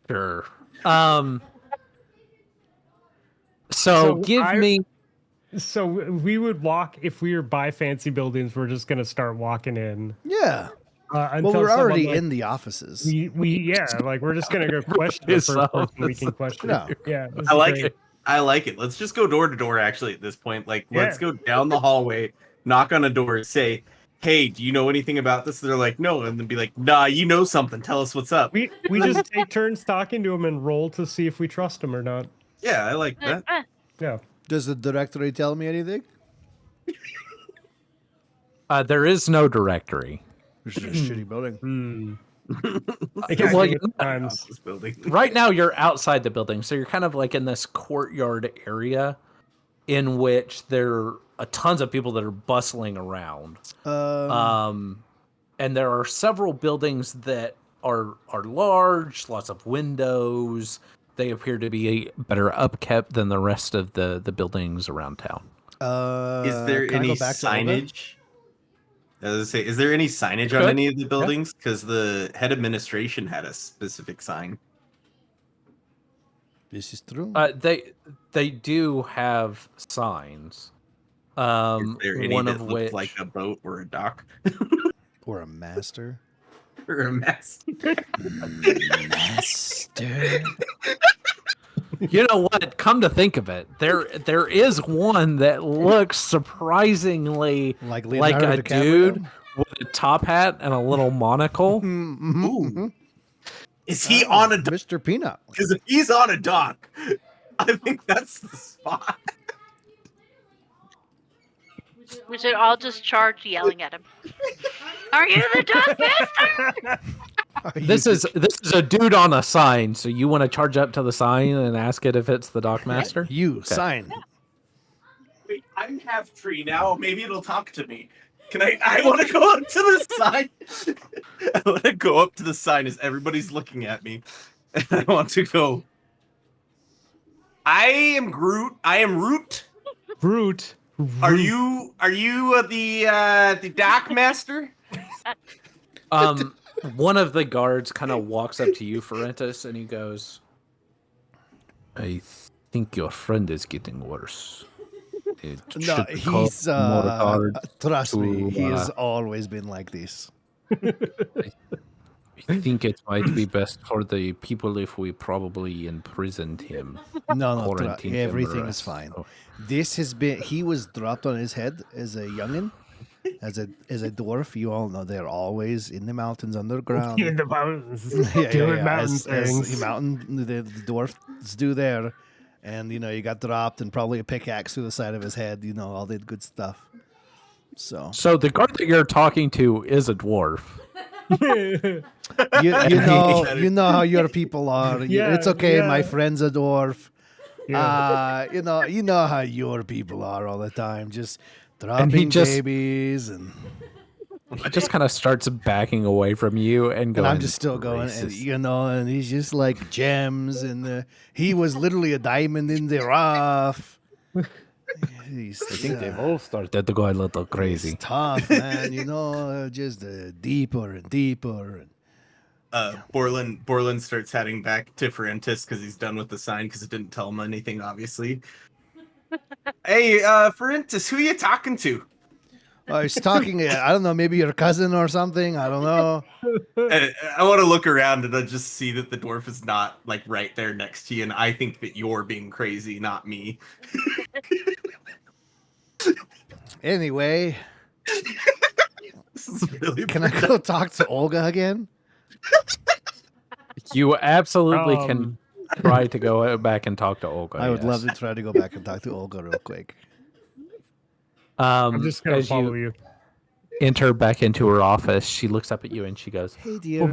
Sure. So Give I- me. So we would walk if we were by fancy buildings. We're just gonna start walking in. Yeah. Until Well, we're someone, already like, in the offices. Like we're just gonna go question the This first person we office. can question. No. Yeah, this I is like great. it. I like it. Let's just go door to door. Actually, at this point, like, let's Yeah. go down the hallway, knock on a door, say, "Hey, do you know anything about this?" They're like, "No," and then be like, "Nah, you know something. Tell us what's up." We just take turns talking to him and roll to see if we trust him or not. Yeah, I like that. Yeah. Does the directory tell me anything? There is no directory. This is a shitty building. Occasionally Well, with times. This building. right now you're outside the building, so you're kind of like in this courtyard area in which there are tons of people that are bustling around. And there are several buildings that are large, lots of windows. They appear to be better upkept than the rest of the buildings around town. Is there can I any go back to Olga? signage? As I say, is there any signage on Good. any of the buildings? Because the head administration had a specific sign. This is true. They do have signs. Is there any One that of looks which like a boat or a dock Or a master. or a mast? Master. you know what? Come to think of it, there is one that looks surprisingly Like like Leonardo a DiCaprio? dude with a top hat and a little monocle. Ooh. Is he on a dock? Mr. Peanut? Because if he's on a dock, I think that's the spot. We should all just charge yelling at him. Are you the dog master? This is a dude on a sign. So you want to charge up to the sign and ask it if it's the dock master? You sign. Wait, I'm half tree now. Maybe it'll talk to me. Can I want to go up to the sign. I want to go up to the sign as everybody's looking at me. And I want to go. I am Groot. I am Root. Root. Are you the dock master? One of the guards kind of walks up to you, Ferentis, and he goes, "I think your friend is getting worse. No, he's trust me, he has always been like this. I think it might be best for the people if we probably imprisoned him. No, Quarantine him everything or is fine. so. This has been. He was dropped on his head as a youngin, as a dwarf. You all know they're always in the mountains underground. In the mountains. Yeah, Doing mountain as things. the dwarfs do there. And you got dropped and probably a pickaxe through the side of his head. All the good stuff. So the guard that you're talking to is a dwarf. you know how your people are. Yeah, It's okay. yeah. My friend's a dwarf. Yeah. You know how your people are all the time, just dropping babies and He just kind of starts backing away from you and going. And I'm just still going, and and he's just like gems, and he was literally a diamond in the rough. I think they've all started to go a little crazy. He's tough, man. Just deeper and deeper. Borland starts heading back to Ferentis because he's done with the sign because it didn't tell him anything, obviously. Hey, Ferentis, who are you talking to? He's talking. I don't know, maybe your cousin or something. I don't know. I want to look around and I just see that the dwarf is not like right there next to you, and I think that you're being crazy, not me. Anyway, This is really can I go talk to Olga again? You absolutely can try to go back and talk to Olga. I would yes. love to try to go back and talk to Olga real quick. I'm just gonna as follow you. enter back into her office, she looks up at you and she goes, Hey, dear.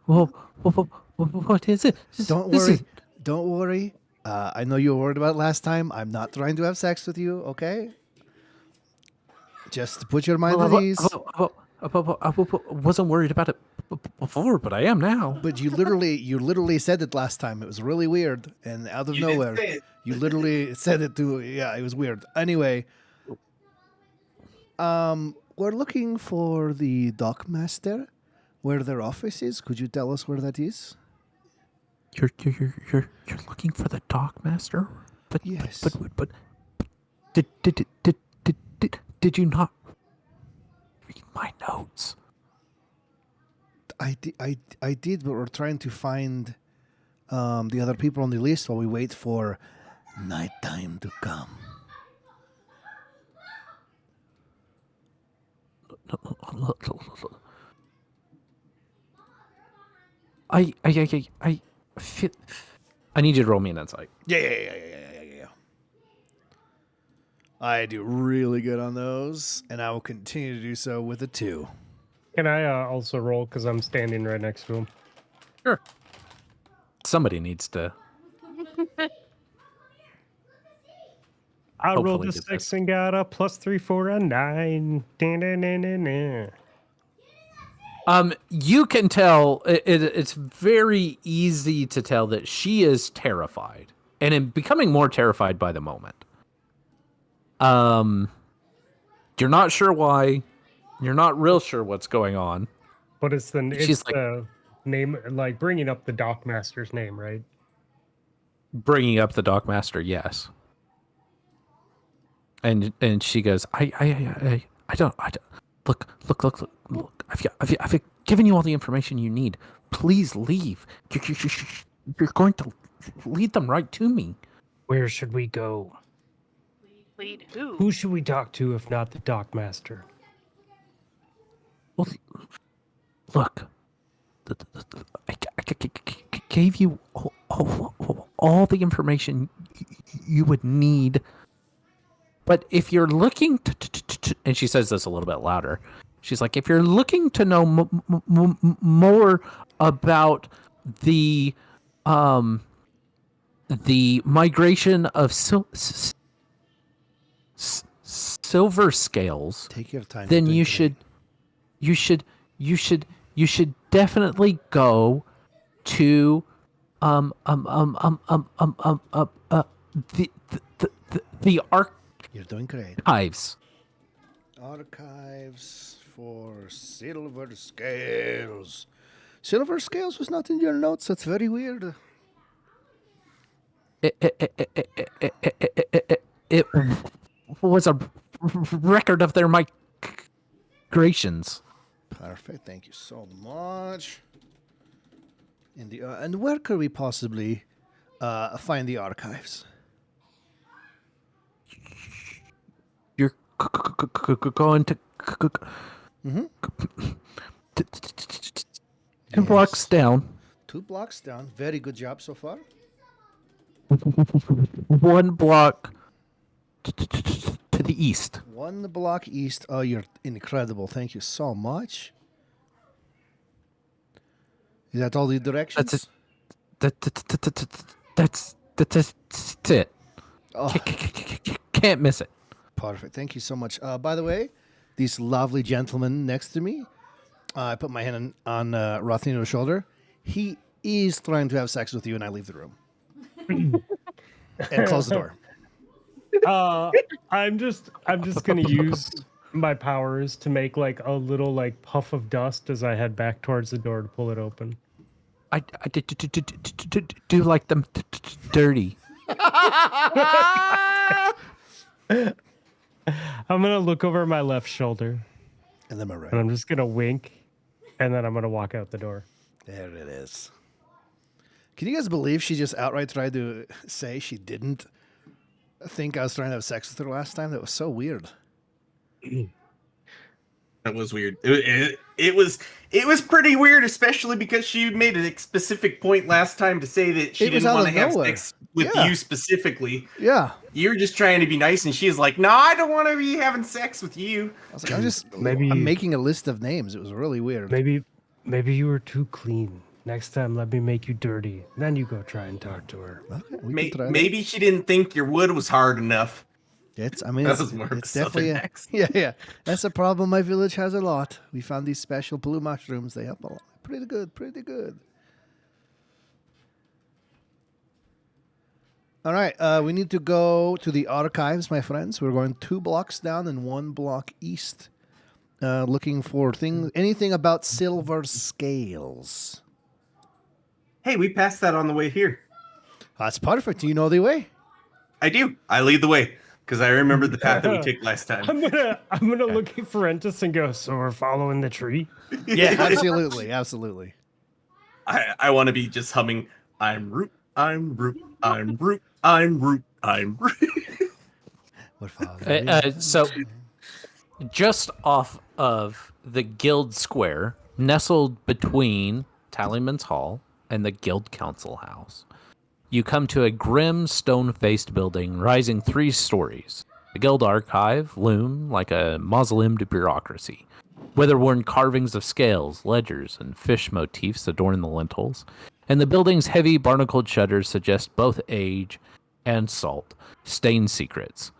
What is it? Don't worry. Don't worry. I know you were worried about it last time. I'm not trying to have sex with you, okay? Just put your mind at ease. I wasn't worried about it before, but I am now. But you literally said it last time. It was really weird, and out of You did nowhere, say it. you literally said it to. Yeah, it was weird. Anyway, we're looking for the dockmaster, where their office is. Could you tell us where that is? You're looking for the dock master? But Yes. but did you not read my notes? I did, but we're trying to find the other people on the list while we wait for nighttime to come. I need you to roll me an insight. Yeah. I do really good on those, and I will continue to do so with a 2. Can I also roll because I'm standing right next to him? Sure. Somebody needs to. I rolled Hopefully a do 6 this. and got a +3 for a 9. Da-da-da-da-da. You can tell it's very easy to tell that she is terrified, and in becoming more terrified by the moment. You're not sure why. You're not real sure what's going on. But it's She's like the name, like bringing up the Dockmaster's name, right? bringing up the Dockmaster, yes. And she goes, I don't look. I've given you all the information you need. Please leave. You're going to lead them right to me. Where should we go? Lead who? Who should we talk to if not the Dockmaster? Well, look, I gave you all the information you would need. But if you're looking to, and she says this a little bit louder, she's like, if you're looking to know more about the migration of silver scales, Take your time. then You're doing you should definitely go to the You're doing great. archives. Archives for silver scales. Silver scales was not in your notes. That's very weird. It was a record of their migrations. Perfect. Thank you so much. And where could we possibly find the archives? You're going to two blocks down. 2 blocks down. Very good job so far. 1 block to the east. 1 block east. Oh, you're incredible. Thank you so much. Is that all the directions? That's it. Oh, Can't miss it. perfect. Thank you so much. By the way, these lovely gentlemen next to me, I put my hand on Rothnino's shoulder. He is trying to have sex with you, and I leave the room. And close the door. I'm just gonna use my powers to make like a little like puff of dust as I head back towards the door to pull it open. I do like them dirty. I'm gonna look over my left shoulder And then my right. and I'm just gonna wink, and then I'm gonna walk out the door. There it is. Can you guys believe she just outright tried to say she didn't think I was trying to have sex with her last time? That was so weird. That was weird. It was pretty weird, especially because she made a specific point last time to say that she It was didn't out want of to have nowhere. sex with Yeah. you specifically. Yeah. You're just trying to be nice, and she's like, "No, I don't want to be having sex with you." I was like, I'm Maybe- making a list of names. It was really weird. Maybe you were too clean. Next time, let me make you dirty. Then you go try and talk to her. Okay, we can try that. Maybe she didn't think your wood was hard enough. It's, I mean, That it's, was more of a it's definitely southern a, accent. yeah. That's a problem my village has a lot. We found these special blue mushrooms. They help a lot. Pretty good. Pretty good. All right, we need to go to the archives, my friends. We're going 2 blocks down and 1 block east, looking for anything about silver scales. Hey, we passed that on the way here. That's perfect. Do you know the way? I do. I lead the way because I remember the path that we took last time. I'm gonna look at Ferentis and go. So we're following the tree. Yeah, absolutely, absolutely. I want to be just humming. I'm Root. I'm Root. I'm Root. I'm Root. I'm Root. What father? So, just off of the Guild Square, nestled between Tallyman's Hall and the Guild Council House, you come to a grim stone-faced building rising 3 stories. The Guild Archive loom like a mausoleum to bureaucracy. Weather-worn carvings of scales, ledgers, and fish motifs adorn the lintels, and the building's heavy barnacled shutters suggest both age and salt, stained secrets.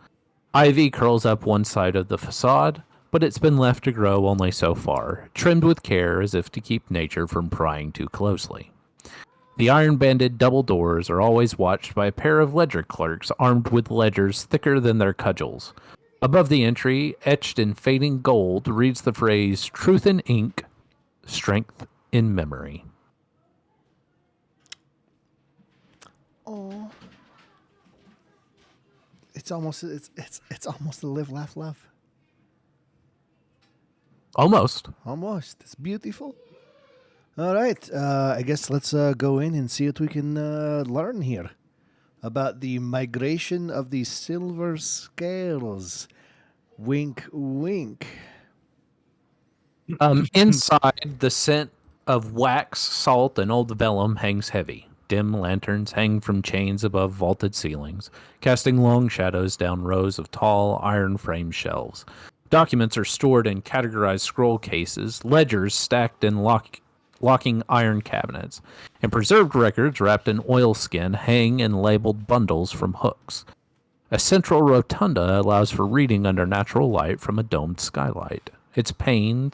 Ivy curls up one side of the facade, but it's been left to grow only so far, trimmed with care as if to keep nature from prying too closely. The iron-banded double doors are always watched by a pair of ledger clerks armed with ledgers thicker than their cudgels. Above the entry, etched in fading gold, reads the phrase, "Truth in ink, strength in memory." Oh, it's almost a live, laugh, love. Almost. Almost. It's beautiful. All right. I guess let's go in and see what we can learn here about the migration of the silver scales. Wink, wink. Inside, the scent of wax, salt, and old vellum hangs heavy. Dim lanterns hang from chains above vaulted ceilings, casting long shadows down rows of tall, iron-framed shelves. Documents are stored in categorized scroll cases, ledgers stacked in locking iron cabinets, and preserved records wrapped in oilskin hang in labeled bundles from hooks. A central rotunda allows for reading under natural light from a domed skylight. Its panes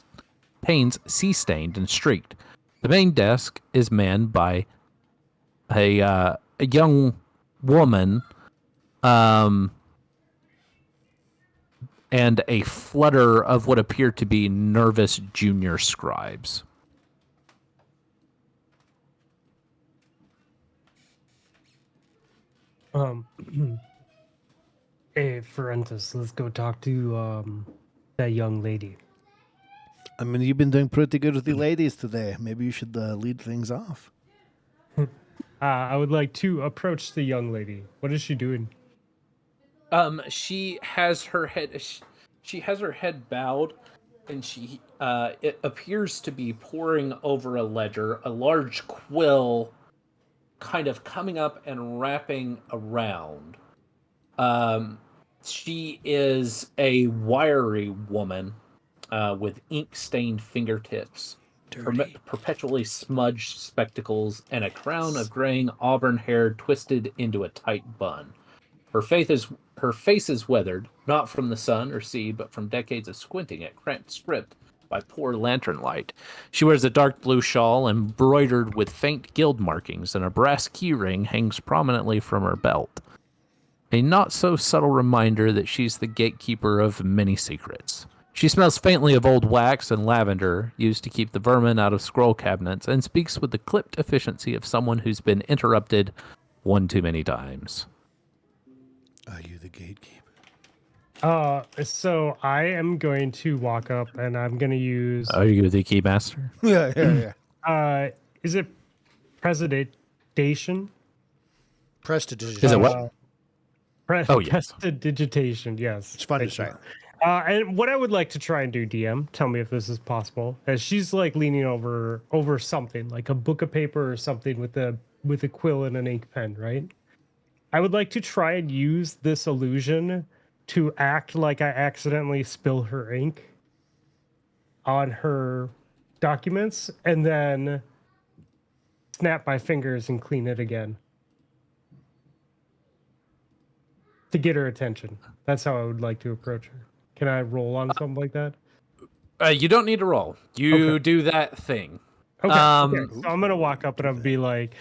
sea-stained and streaked. The main desk is manned by a young woman and a flutter of what appear to be nervous junior scribes. Hey, Ferentis, let's go talk to that young lady. I mean, you've been doing pretty good with the ladies today. Maybe you should lead things off. I would like to approach the young lady. What is she doing? She has her head. She has her head bowed, and she it appears to be poring over a ledger, a large quill, kind of coming up and wrapping around. She is a wiry woman with ink-stained fingertips, perpetually smudged spectacles, and a crown of graying auburn hair twisted into a tight bun. Her face is weathered, not from the sun or sea, but from decades of squinting at cramped script by poor lantern light. She wears a dark blue shawl embroidered with faint gild markings, and a brass keyring hangs prominently from her belt. A not-so-subtle reminder that she's the gatekeeper of many secrets. She smells faintly of old wax and lavender, used to keep the vermin out of scroll cabinets, and speaks with the clipped efficiency of someone who's been interrupted one too many times. Are you the gatekeeper? So I am going to walk up and I'm going to use... Are you the keymaster? Yeah. Is it prestidigitation? Prestidigitation. Is it what? Oh, yes. Prestidigitation, yes. It's fun to Thank you. say. And what I would like to try and do, DM, tell me if this is possible, as she's like leaning over something, like a book of paper or something with a quill and an ink pen, right? I would like to try and use this illusion to act like I accidentally spill her ink on her documents and then snap my fingers and clean it again to get her attention. That's how I would like to approach her. Can I roll on something like that? You don't need to roll. You Okay. do that thing. Okay. So I'm gonna walk up and I'll be like,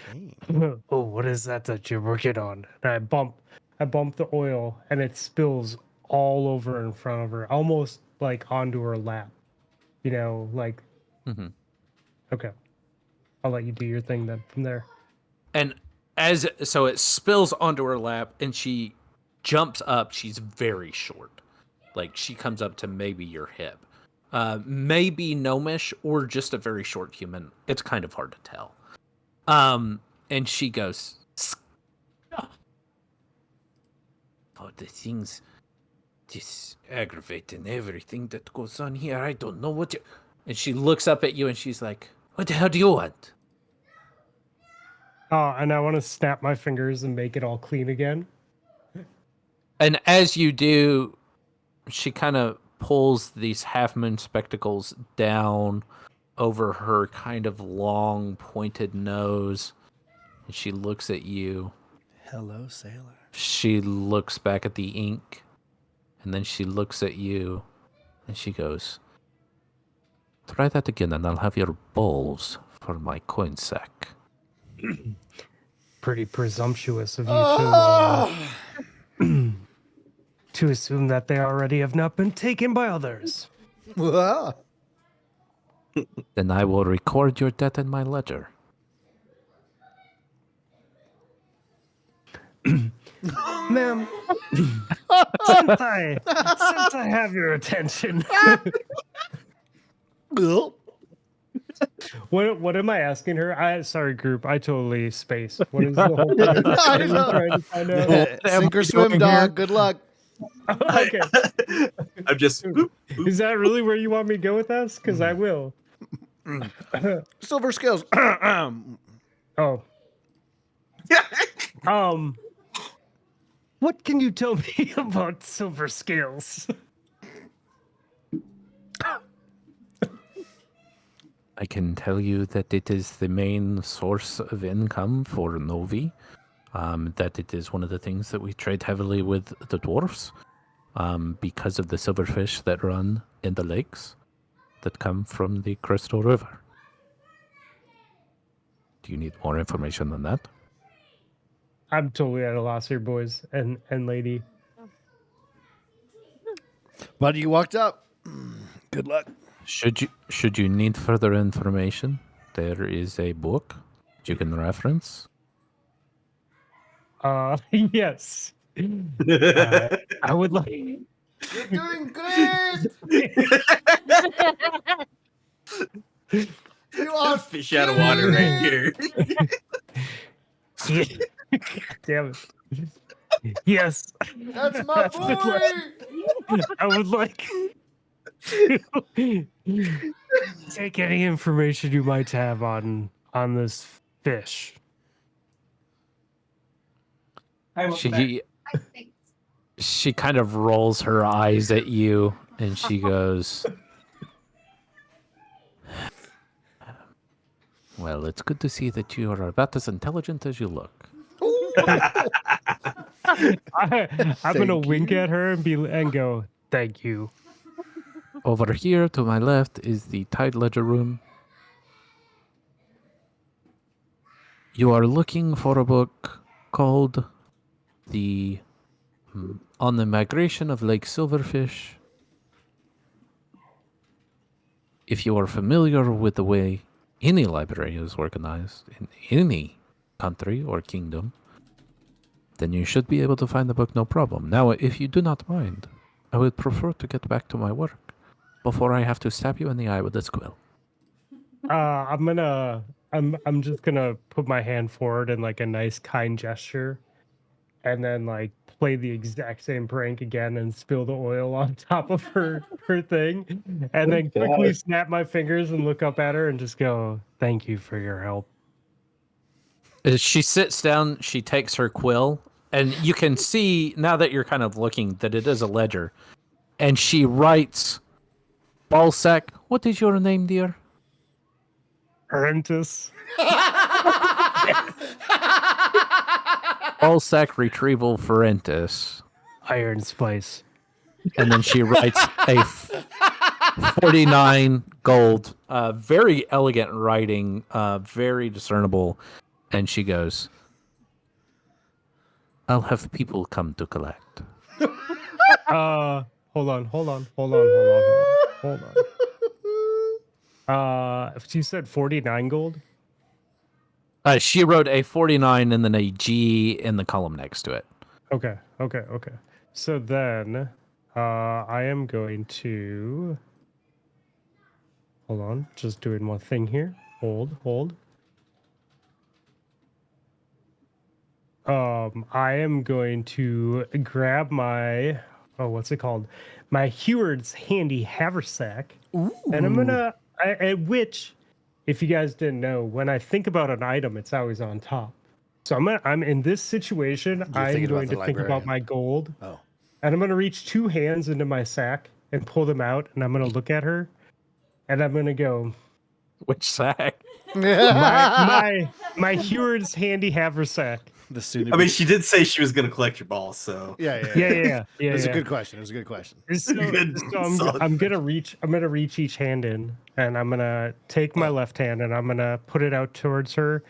"Oh, what is that you're working on?" And I bump the oil, and it spills all over in front of her, almost like onto her lap. You know, like. Mm-hmm. Okay. I'll let you do your thing then from there. And so it spills onto her lap, and she jumps up. She's very short. Like, she comes up to maybe your hip. Maybe gnomish or just a very short human. It's kind of hard to tell. And she goes, "Oh, the things, this aggravating everything that goes on here. I don't know what you..." And she looks up at you and she's like, "What the hell do you want?" And I want to snap my fingers and make it all clean again. And as you do, she kind of pulls these half moon spectacles down over her kind of long pointed nose, and she looks at you. Hello, sailor. She looks back at the ink, and then she looks at you, and she goes, "Try that again, and I'll have your balls for my coin sack." Pretty presumptuous of you Oh! to assume that they already have not been taken by others. Wow. Then I will record your debt in my ledger. Ma'am, since I have your attention, what am I asking her? Sorry, group, I totally spaced. What is the whole thing? What are you trying to find out? Sink or swim, dog. Good luck. Okay. I'm just. Boop, boop. Is that really where you want me to go with this? Because I will. Silver scales. Oh. What can you tell me about silver scales? I can tell you that it is the main source of income for Novi. That it is one of the things that we trade heavily with the dwarfs, because of the silverfish that run in the lakes that come from the Crystal River. Do you need more information than that? I'm totally at a loss here, boys and lady. Buddy, you walked up. Good luck. Should you need further information, there is a book you can reference. Yes. I would like. You're doing great. You are Fish out of water right here. Damn it. Yes. That's my boy. I would like to take any information you might have on this fish. She kind of rolls her eyes at you, and she goes, "Well, it's good to see that you are about as intelligent as you look." I'm gonna wink at her and go, "Thank you." Over here to my left is the Tide Ledger room. You are looking for a book called the On the Migration of Lake Silverfish. If you are familiar with the way any library is organized in any country or kingdom, then you should be able to find the book no problem. Now, if you do not mind, I would prefer to get back to my work before I have to stab you in the eye with this quill. I'm just gonna put my hand forward in like a nice kind gesture, and then like play the exact same prank again and spill the oil on top of her thing, and then quickly snap my fingers and look up at her and just go, "Thank you for your help." As she sits down, she takes her quill, and you can see now that you're kind of looking that it is a ledger, and she writes, "Ballsack, what is your name, dear?" Apprentice. Ballsack Retrieval Ferentis. Iron Spice. And then she writes a 49 gold. Very elegant writing, very discernible. And she goes, "I'll have people come to collect." Hold on. She said 49 gold. She wrote a 49 and then a G in the column next to it. Okay. So then, I am going to hold on. Just doing one thing here. Hold. I am going to grab my what's it called? My Heward's handy haversack, and I'm gonna. Which, if you guys didn't know, when I think about an item, it's always on top. So I'm in this situation. I'm thinking going about to the think about librarian. my gold, Oh. and I'm going to reach two hands into my sack and pull them out, and I'm gonna look at her, and I'm gonna go, Which sack? my Huron's handy haversack. The soon. I mean, she did say she was gonna collect your balls, so Yeah. It was a Yeah. good question. It was a good question. So, Good, I'm solid gonna reach each hand in, and I'm gonna take my left hand and I'm gonna put it out towards her,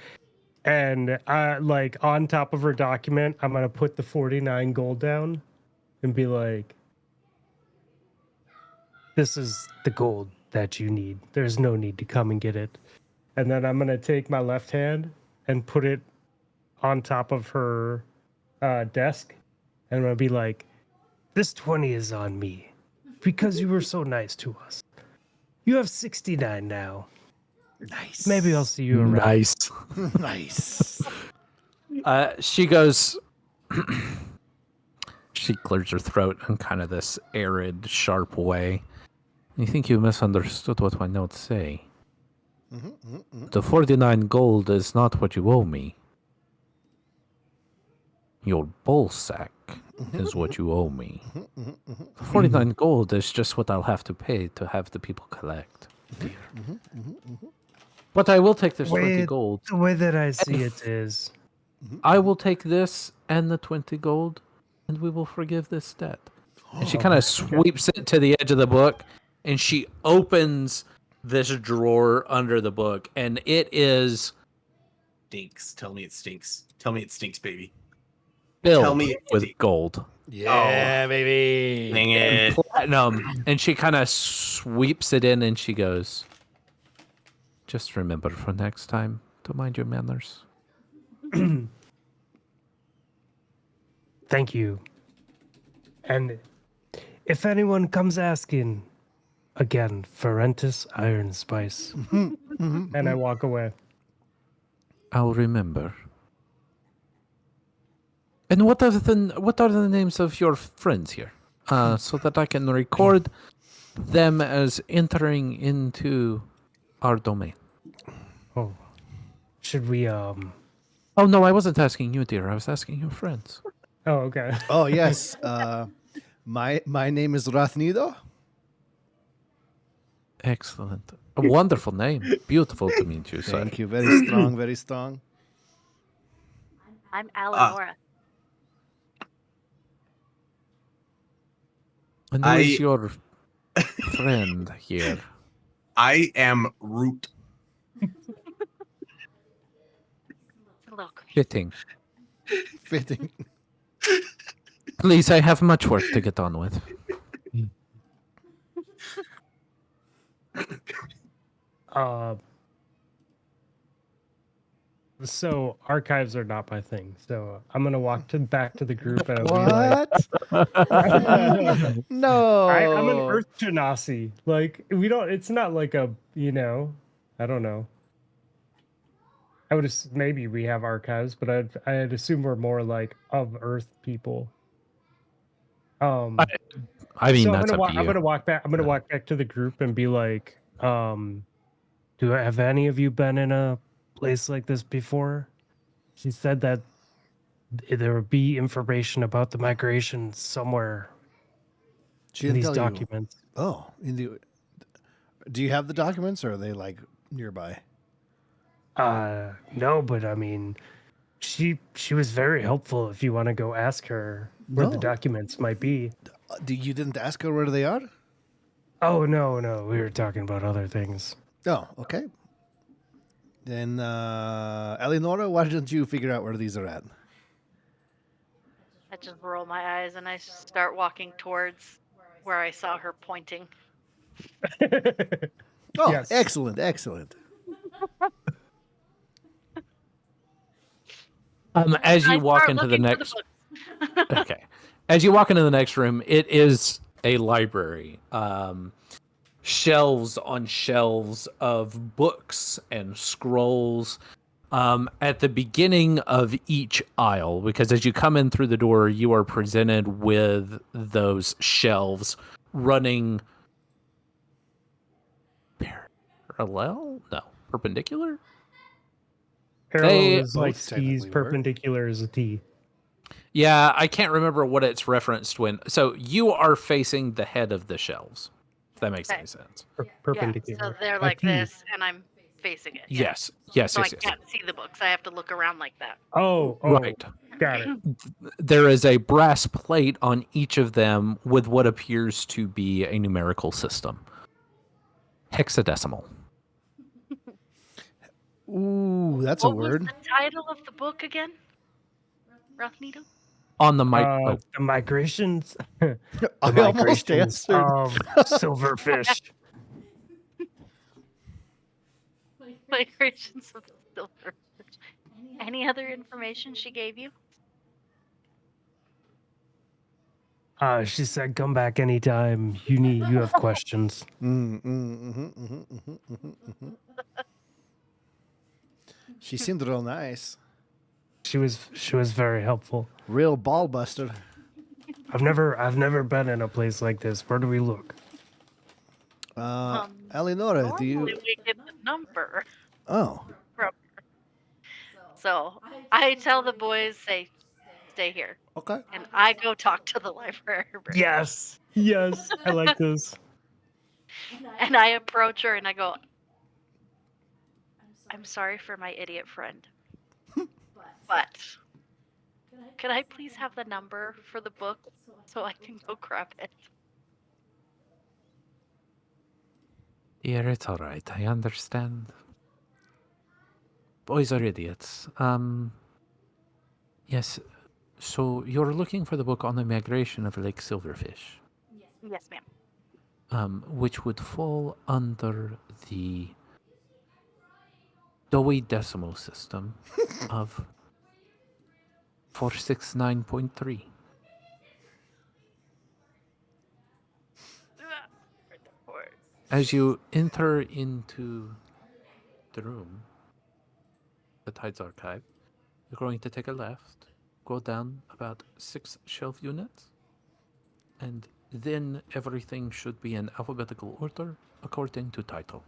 and like on top of her document, I'm gonna put the 49 gold down, and be like, "This is the gold that you need. There's no need to come and get it." And then I'm gonna take my left hand and put it on top of her desk, and I'm gonna be like, "This 20 is on me because you were so nice to us. You have 69 now. Nice. Maybe I'll see you around." Nice. Nice. She goes. She clears her throat in kind of this arid, sharp way. You think you misunderstood what my notes say? The 49 gold is not what you owe me. Your ball sack is what you owe me. The 49 gold is just what I'll have to pay to have the people collect. Dear. But I will take this 20 gold. The way that I see it is, I will take this and the 20 gold, and we will forgive this debt. And she kind of sweeps it to the edge of the book, and she opens this drawer under the book, and it is stinks. Tell me it stinks. Tell me it stinks, baby. filled Tell me it with stinks. gold. Yeah, baby. Dang And it. platinum. And she kind of sweeps it in, and she goes, just remember for next time to mind your manners. thank you. And if anyone comes asking, again, Ferentis Iron Spice. And I walk away. I'll remember. And what are the names of your friends here? So that I can record them as entering into our domain. Oh, should we, Oh no, I wasn't asking you, dear. I was asking your friends. Oh, okay. Oh yes. My name is Rathnido. Excellent. A wonderful name. Beautiful to meet you, sir. Thank you. Very strong. Very strong. I'm Eleonora. And who is your friend here? I am Root. Look, Fitting. Fitting. Please, I have much work to get on with. So archives are not my thing. So I'm gonna walk back to the group and I'll be like, What? No. I'm an Earth Genasi. Like we don't. It's not like a I don't know. I would maybe we have archives, but I'd assume we're more like of Earth people. I mean, so that's up to I'm you. gonna walk back. I'm gonna walk back to the group and be like, have any of you been in a place like this before? She said that there would be information about the migration somewhere She in didn't these tell you. documents. Oh, do you have the documents, or are they like nearby? No, but I mean, she was very helpful. If you want to go ask her where the No. documents might be. You didn't ask her where they are? Oh no, we were talking about other things. Oh, okay. Then, Eleonora, why don't you figure out where these are at? I just roll my eyes and I start walking towards where I saw her pointing. Oh, Yes. excellent, excellent. As you I walk start into the looking for next, books. okay, as you walk into the next room, it is a library. Shelves on shelves of books and scrolls. At the beginning of each aisle, because as you come in through the door, you are presented with those shelves running parallel? No, perpendicular? Parallel They is like both C's, technically work. perpendicular is a T. Yeah, I can't remember what it's referenced when. So you are facing the head of the shelves. If that makes Okay. any sense. Yeah, Perpendicular. so they're A like T. this, and I'm facing it. Yeah. Yes. Yes. So I Yes. Yes. can't see the books. I have to look around like that. Oh, Right. got it. There is a brass plate on each of them with what appears to be a numerical system. Hexadecimal. Ooh, that's a What was word. the title of the book again? Rothneedle? On the mic. Oh, The migrations. The I almost migrations answered. of silverfish. Migrations of the Silverfish. Any other information she gave you? She said, "Come back anytime you have questions." She seemed real nice. She was very helpful. Real ball buster. I've never been in a place like this. Where do we look? Eleonora, do Normally you? we get the number Oh, from her. So I tell the boys, say, stay here. okay. And I go talk to the librarian. Yes, yes, I like this. And I approach her and I go, I'm sorry for my idiot friend. But could I please have the number for the book so I can go grab it? yeah, it's all right. I understand. Boys are idiots. Yes. So you're looking for the book on the migration of Lake Silverfish, Yes, ma'am. which would fall under the Dewey Decimal System of 469.3. As you enter into the room, the Tides Archive, you're going to take a left, go down about 6 shelf units, and then everything should be in alphabetical order according to title.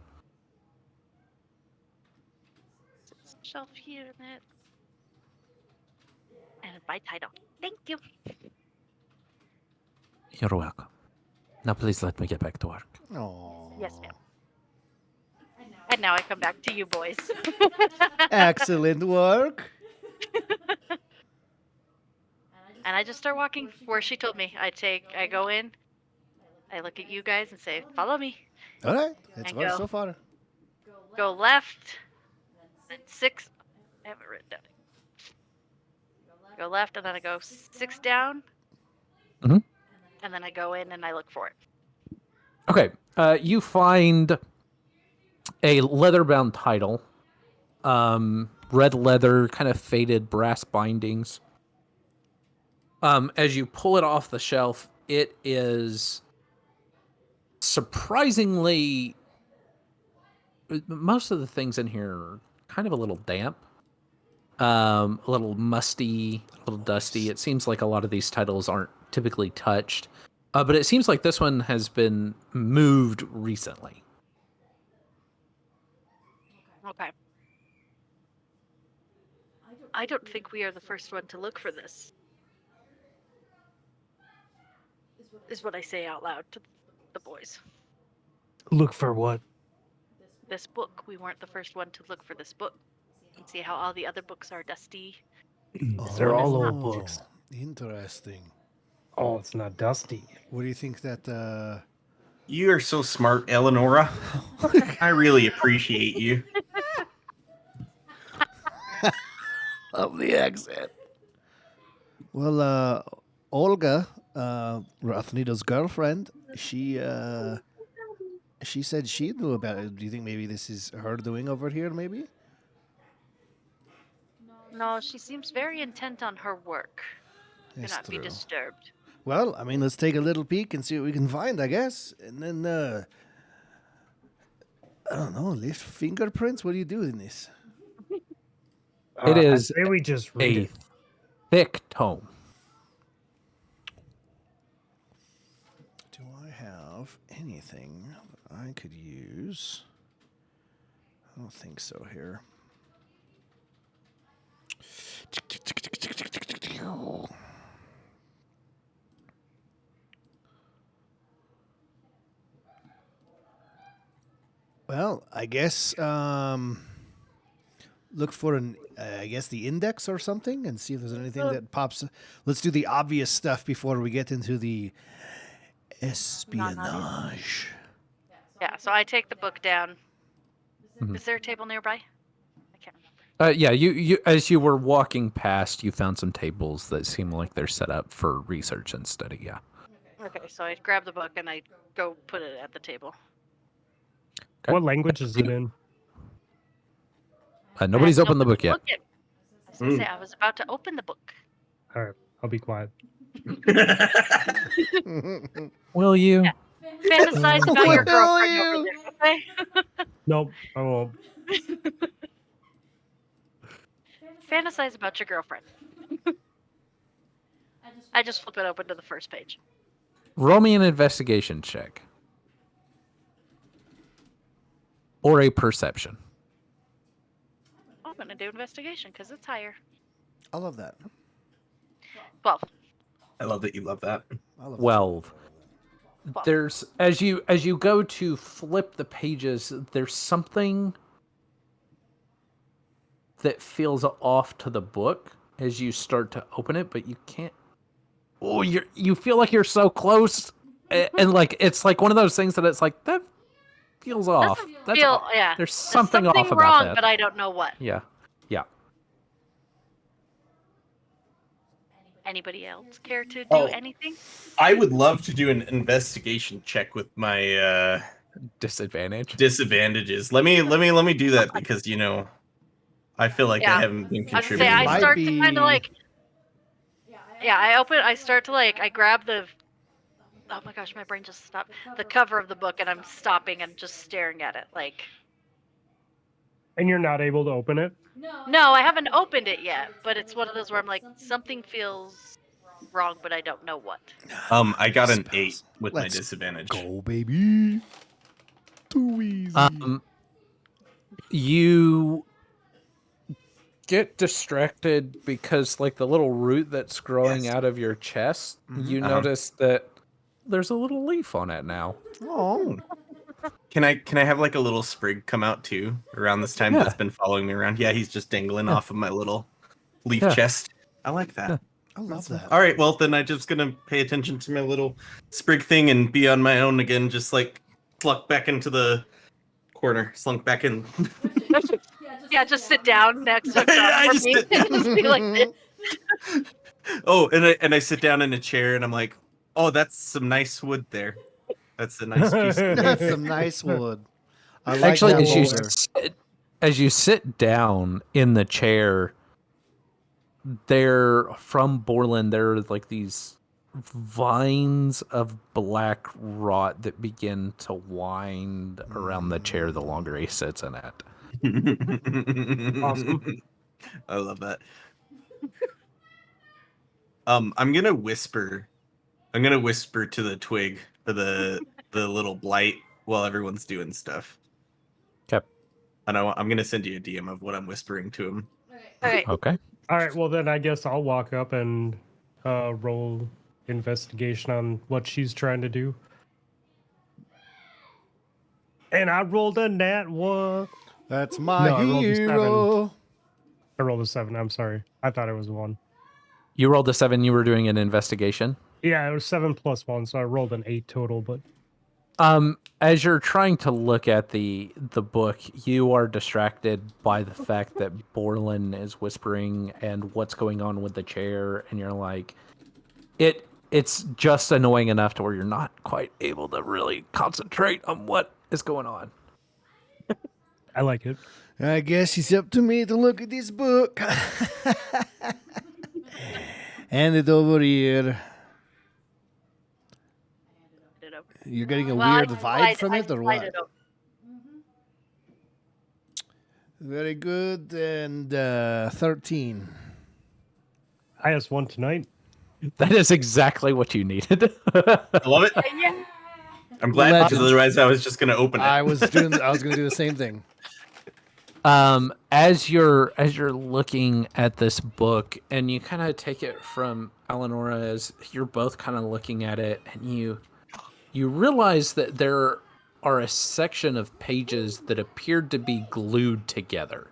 Shelf unit. And by title. Thank you. You're welcome. Now please let me get back to work. Oh. Yes, ma'am. And now I come back to you boys. Excellent work. And I just start walking where she told me. I go in, I look at you guys and say, follow me. All right. It's And worked go. so far. Go left, then 6. I have it written down. Go left, and then I go 6 down. Mhm. And then I go in and I look for it. Okay, you find a leather-bound title, red leather, kind of faded brass bindings. As you pull it off the shelf, it is surprisingly. Most of the things in here are kind of a little damp, a little musty, a little dusty. It seems like a lot of these titles aren't typically touched, but it seems like this one has been moved recently. Okay. I don't think we are the first one to look for this. Is what I say out loud to the boys. Look for what? This book. We weren't the first one to look for this book. And see how all the other books are dusty. They're all one is old books. Interesting. Oh, it's not dusty. What do you think that? You are so smart, Eleonora. I really appreciate you. Of the accent. Well, Olga, Rathnita's girlfriend, she said she knew about it. Do you think maybe this is her doing over here? Maybe. No, she seems very intent on her work. That's Cannot be true. disturbed. Well, I mean, let's take a little peek and see what we can find, I guess. And then, I don't know, lift fingerprints? What do you do in this? It is I say we just read a it. thick tome. Do I have anything that I could use? I don't think so here. Well, I guess look for I guess the index or something, and see if there's anything that pops. Let's do the obvious stuff before we get into the espionage. Yeah, so I take the book down. Mhm. Is there a table nearby? I can't remember. Yeah, you as you were walking past, you found some tables that seem like they're set up for research and study. Yeah. Okay, so I grab the book and I go put it at the table. Okay. What language is it in? Nobody's I hadn't opened the book yet. I was gonna say, I was about to open the book. All right, I'll be quiet. Will you? Yeah. Fantasize about your Will girlfriend you? over there, okay? Nope, I won't. Fantasize about your girlfriend. I just flip it open to the first page. Roll me an investigation check. Or a perception. I'm gonna do investigation because it's higher. I love that. 12. I love that you love that. I love 12. Well. There's as you go to flip the pages, there's something that feels off to the book as you start to open it, but you can't. Oh, you feel like you're so close, and like it's like one of those things that it's like that feels off. Doesn't That's feel, off. yeah. There's something something off about wrong, that. but I don't know what. Yeah. Anybody else care to do Oh. anything? I would love to do an investigation check with my Disadvantage. disadvantages. Let me do that because I feel like Yeah. I haven't been I was gonna say, contributing. I Might start be- to kind of like. Yeah, I start to like, I grab the. Oh my gosh, my brain just stopped. The cover of the book, and I'm stopping and just staring at it. Like, And you're not able to open it? no, I haven't opened it yet, but it's one of those where I'm like, something feels wrong, but I don't know what. I got an Spells. 8 with my Let's disadvantage. Go, baby. Too easy. You get distracted because like the little root that's growing Yes. out of your chest, you Uh-huh. notice that there's a little leaf on it now. Oh. Can I have like a little sprig come out too around this time Yeah. that's been following me around? Yeah, he's just dangling Yeah. off of my little leaf Yeah. chest. I like that. Yeah. I love that. All right, well then I'm just gonna pay attention to my little sprig thing and be on my own again, just like slunk back into the corner, slunk back in. Yeah, just sit down next to I for just me sit and just be like this. Oh, and I sit down in a chair and I'm like, oh, that's some nice wood there. That's a nice piece. That's some nice wood. I like Actually, that as you sit down in the chair, there from Borland, there are like these vines of black rot that begin to wind around the chair the longer he sits in it. Awesome. I love that. I'm gonna whisper to the twig for the little blight while everyone's doing stuff. Okay. And I'm gonna send you a DM of what I'm whispering to him. Okay. Okay. All right, well then I guess I'll walk up and roll investigation on what she's trying to do. And I rolled a nat 1. That's my No, I rolled a 7. hero. I rolled a 7. I'm sorry. I thought it was 1. You rolled a 7. You were doing an investigation. Yeah, it was 7 plus 1, so I rolled an 8 total. But As you're trying to look at the book, you are distracted by the fact that Borland is whispering and what's going on with the chair, and you're like, it's just annoying enough to where you're not quite able to really concentrate on what is going on. I like it. I guess it's up to me to look at this book. Hand it over here. You're getting a weird vibe from it, or what? Very good. And 13. Highest one tonight. That is exactly what you needed. I love it. Yeah. I'm glad because Legend. otherwise I was just gonna open it. I was going to do the same thing. As you're looking at this book, and you kind of take it from Eleonora as you're both kind of looking at it, and you realize that there are a section of pages that appeared to be glued together.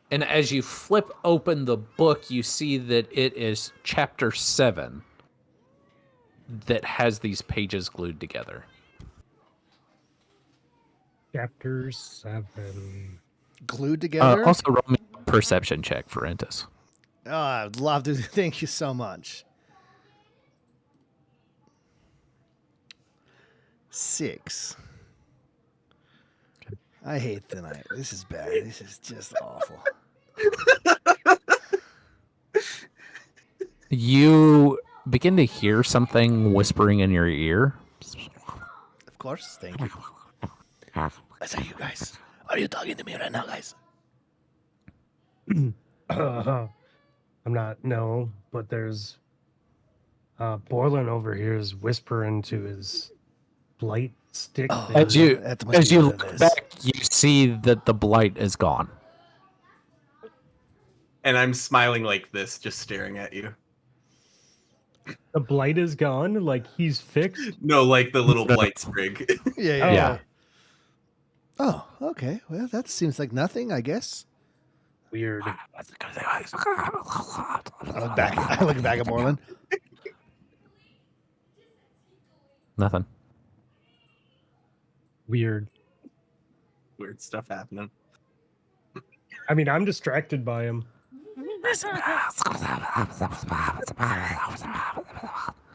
And as you flip open the book, you see that it is chapter 7 that has these pages glued together. Chapter 7. Glued together. Also, roll me a perception check for Entis. Oh, I'd love to. Thank you so much. 6. I hate tonight. This is bad. This is just awful. You begin to hear something whispering in your ear. Of course. Thank you. Is that you guys? Are you talking to me right now, guys? I'm not, no, but there's Borland over here is whispering to his blight stick. Oh, thing. As you look back, you see that the blight is gone. And I'm smiling like this, just staring at you. The blight is gone? Like he's fixed? No, like the little blight sprig. Yeah. Oh, okay. Well, that seems like nothing, I guess. Weird. I look back at Borland. Nothing. Weird. Weird stuff happening. I mean, I'm distracted by him.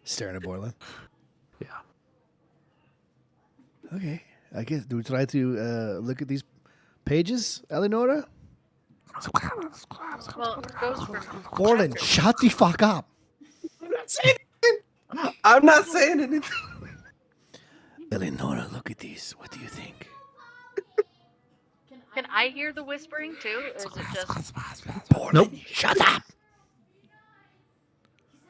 Staring at Borland. Yeah. Okay. I guess, do we try to look at these pages, Eleonora? Well, it goes from Borland, chapter- shut the fuck up. I'm not saying anything. Eleonora, look at these. What do you think? Can I hear the whispering too? Or is it just Borland, shut up.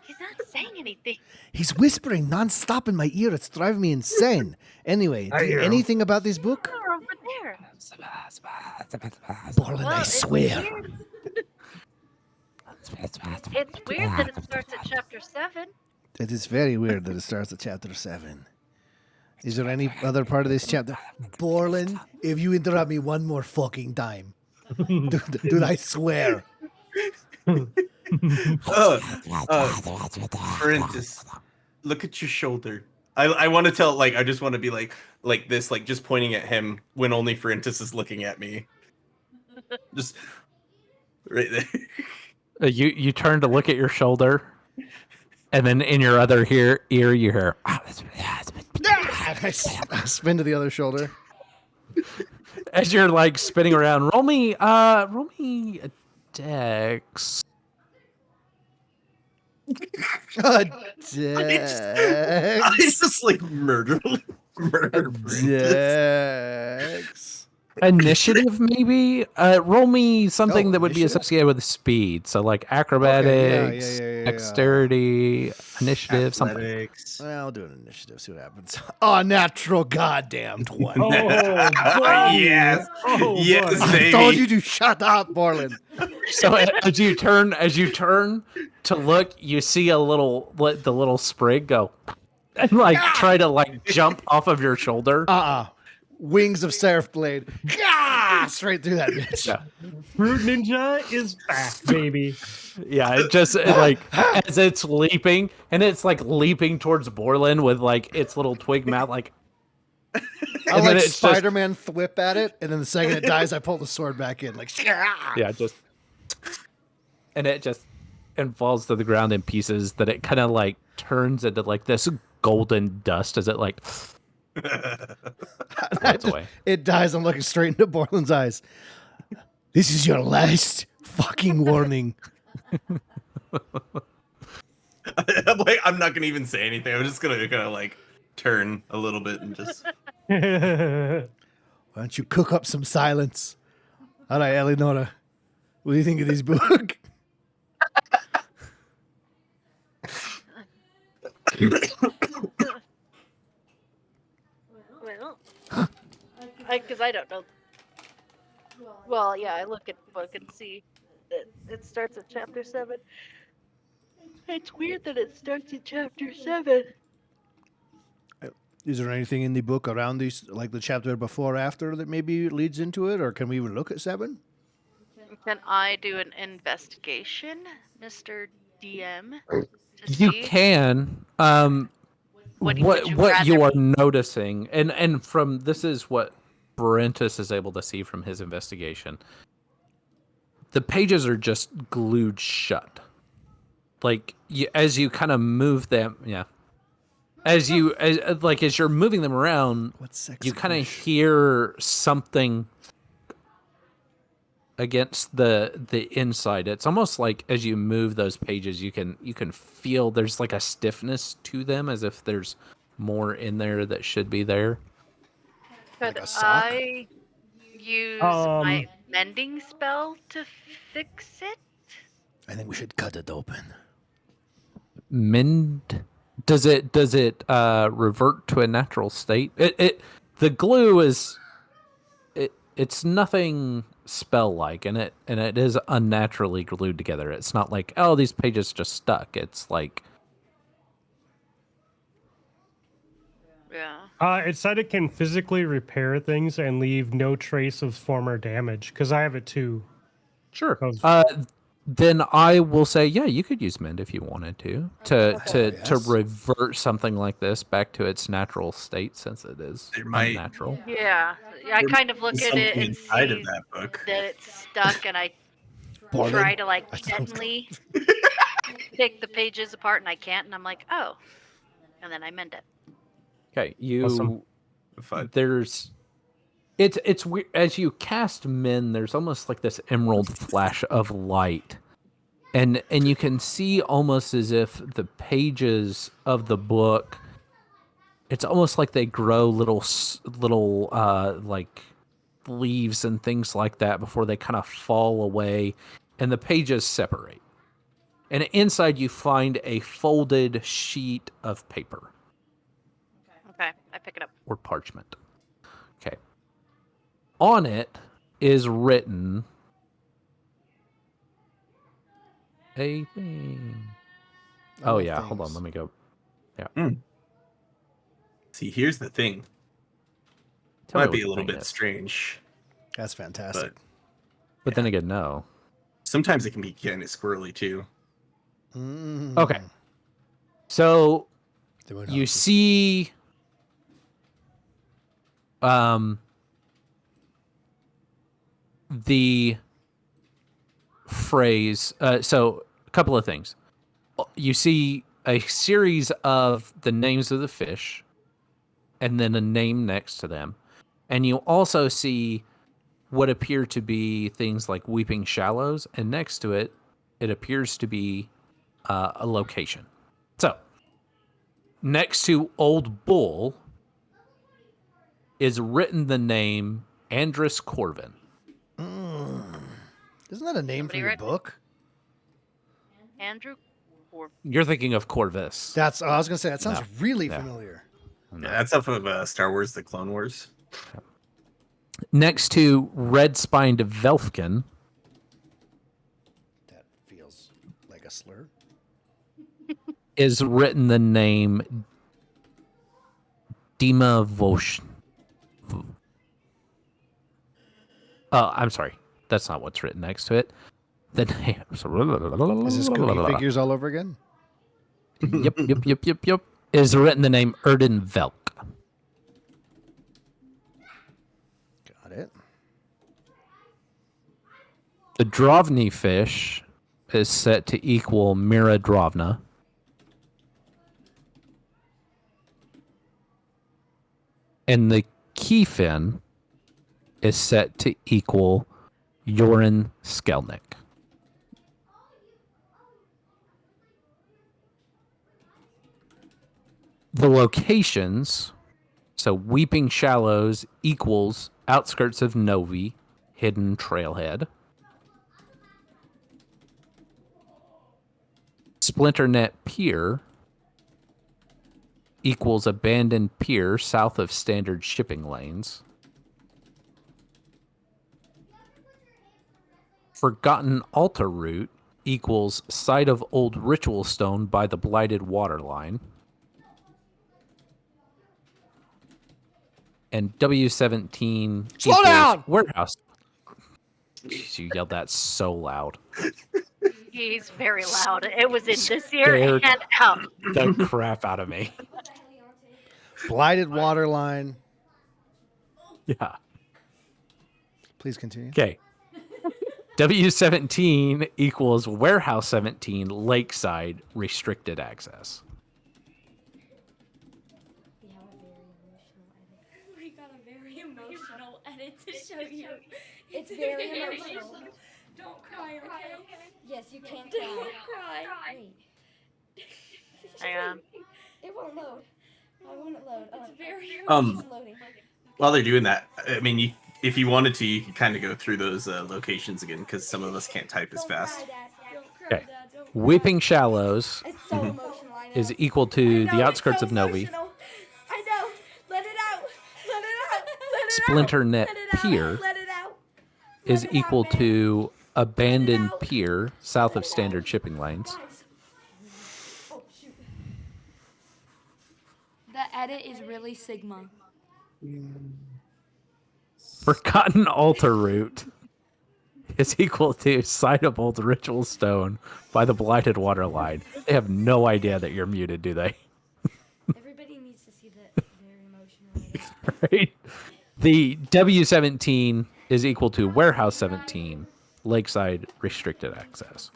he's not saying anything? He's whispering nonstop in my ear. It's driving me insane. Anyway, I do you hear him. anything about this book? Or over there. Borland, I It's swear. weird. It's weird that it starts at chapter 7. It is very weird that it starts at chapter 7. Is there any other part of this chapter? Borland, if you interrupt me one more fucking time, dude, I swear. Perintis, look at your shoulder. I want to tell, like, I just want to be like this, like, just pointing at him when only Perintis is looking at me. Just right there. You turn to look at your shoulder, and then in your other ear you hear. I spin to the other shoulder. As you're like spinning around, roll me a dex. Dex. I just like murder Perintis. Dex. Initiative, maybe. Roll me something Oh, that would be initiative? associated with speed. So like acrobatics, yeah. dexterity, initiative, something. Athletics. Well, I'll do an initiative, see what happens. Oh, natural goddamn 20. Oh, Yes. Oh, Yes, boy. I told baby. you to shut up, Borland. So as you turn to look, you see the little sprig go and like try to like jump off of your shoulder. Wings of Seraph Blade. Gah! Straight through that bitch. Yeah. Fruit Ninja is back, baby. Yeah, like as it's leaping, and it's like leaping towards Borland with like its little twig mouth, like. I And then like it's just- Spider-Man thwip at it, and then the second it dies, I pull the sword back in. Like, Yeah, and it just and falls to the ground in pieces. That it kind of like turns into like this golden dust as it like floats away. It dies. I'm looking straight into Borland's eyes. This is your last fucking warning. I'm not gonna even say anything. I'm just gonna kind of like turn a little bit and just. Why don't you cook up some silence? All right, Eleonora. What do you think of this book? Well, because I don't know. Well, yeah, I look at the book and see that it starts at chapter 7. It's weird that it starts at chapter 7. Is there anything in the book around these, like the chapter before or after, that maybe leads into it, or can we even look at 7? Can I do an investigation, Mr. DM, to You see can. would What you what you rather are noticing, and from this is what Brentus is able to see from his investigation. The pages are just glued shut. Like as you kind of move them, yeah. As you're moving them around, What's sex? you kind of hear something against the inside. It's almost like as you move those pages, you can feel there's like a stiffness to them, as if there's more in there that should be there. could Like a sock? I use my mending spell to fix it? I think we should cut it open. Mend? Does it revert to a natural state? The glue is it's nothing spell like, and it is unnaturally glued together. It's not like, oh, these pages just stuck. It's like, Yeah. It said it can physically repair things and leave no trace of former damage. Because I have it too. sure. Of- Then I will say, yeah, you could use mend if you wanted to yes. revert something like this back to its natural state, since it is There might- unnatural. Yeah. I kind of look There's at it something and inside see of that book. that it's stuck, and I Borland? try to like That sounds gently pick the pages apart, and I can't, and I'm like, oh, and then I mend it. Okay, you. Awesome. Fun. There's it's weird as you cast men. There's almost like this emerald flash of light, and you can see almost as if the pages of the book. It's almost like they grow little like leaves and things like that before they kind of fall away, and the pages separate. And inside you find a folded sheet of paper. Okay, I pick it up. Or parchment. Okay. On it is written a thing. I Oh love yeah, hold on, things. let me go. See, here's the thing. Tell me Might be what a the little thing bit is. strange, That's fantastic. But then again, no. sometimes it can be kind of squirrely too. Okay. So Doing you awesome. see the phrase so a couple of things. You see a series of the names of the fish and then a name next to them, and you also see what appear to be things like Weeping Shallows, and next to it appears to be a location. So next to Old Bull is written the name Andrus Corvin. Isn't that a name Somebody for your write- book? Andrew, or You're thinking of Corvus. That's. I was gonna say that sounds No. really No. familiar. Yeah, that's off of Star Wars: The Clone Wars. Next to Red-Spined Velfkin That feels like a slur. is written the name Dima Vosh. Oh, I'm sorry. That's not what's written next to it. The name. Is this Googie figures all over again? Yep. Is written the name Erden Velk. Got it. The Drovny fish is set to equal Mira Drovna. And the keyfin is set to equal Yorin Skelnick. The locations, so Weeping Shallows equals outskirts of Novi, hidden trailhead. Splinternet Pier equals abandoned pier south of standard shipping lanes. Forgotten Altar Route equals site of old ritual stone by the blighted waterline. And W17 Slow equals down! warehouse. Jeez, you yelled that so loud. He's very loud. It was in this ear Scared and out. the crap out of me. Blighted water line. Yeah. Please continue. Okay. W17 equals warehouse 17 lakeside restricted access. We got a very emotional edit to show you. It's very emotional. Don't cry, okay? Yes, you can Don't cry. cry. Wait. Hang on. It won't load. Why won't it load? It's very It's loading. While they're doing that, I mean, if you wanted to, you could kind of go through those locations again, because some of us can't type as Don't fast. cry, Dad. Don't cry, Okay. Dad. Don't cry. Weeping Shallows It's so emotional. I know. is equal I to know, the outskirts it's so of Novi. emotional. I know. Let it out. Let it out. Let it Splinter out. Net Let it out. Pier Let it out. is Let it out, equal man. to abandoned out. pier south of standard shipping lanes. Guys. Oh, shoot. The edit is really Sigma. Forgotten altar route is equal to citable ritual stone by the blighted water line. They have no idea that you're muted, do they? Everybody needs to see the very emotional edit. Right? The W17 is equal to warehouse 17, lakeside restricted access.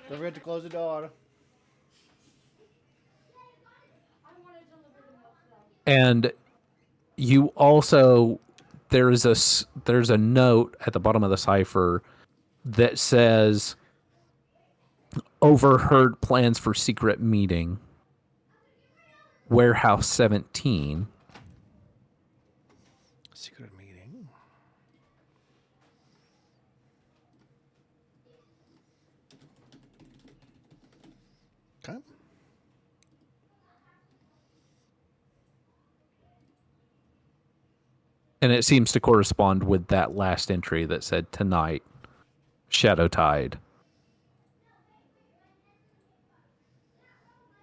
Don't forget to close the door. And you also there's a note at the bottom of the cipher that says overheard plans for secret meeting. Warehouse 17. Secret meeting. Okay. And it seems to correspond with that last entry that said tonight, Shadow Tide.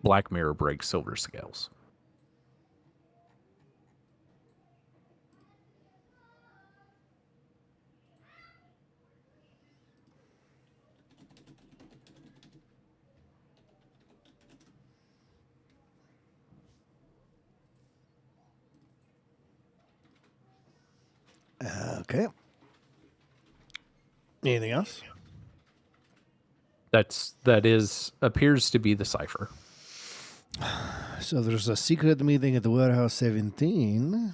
Black Mirror breaks silver scales. Okay. Anything else? That appears to be the cipher. So there's a secret meeting at the warehouse 17.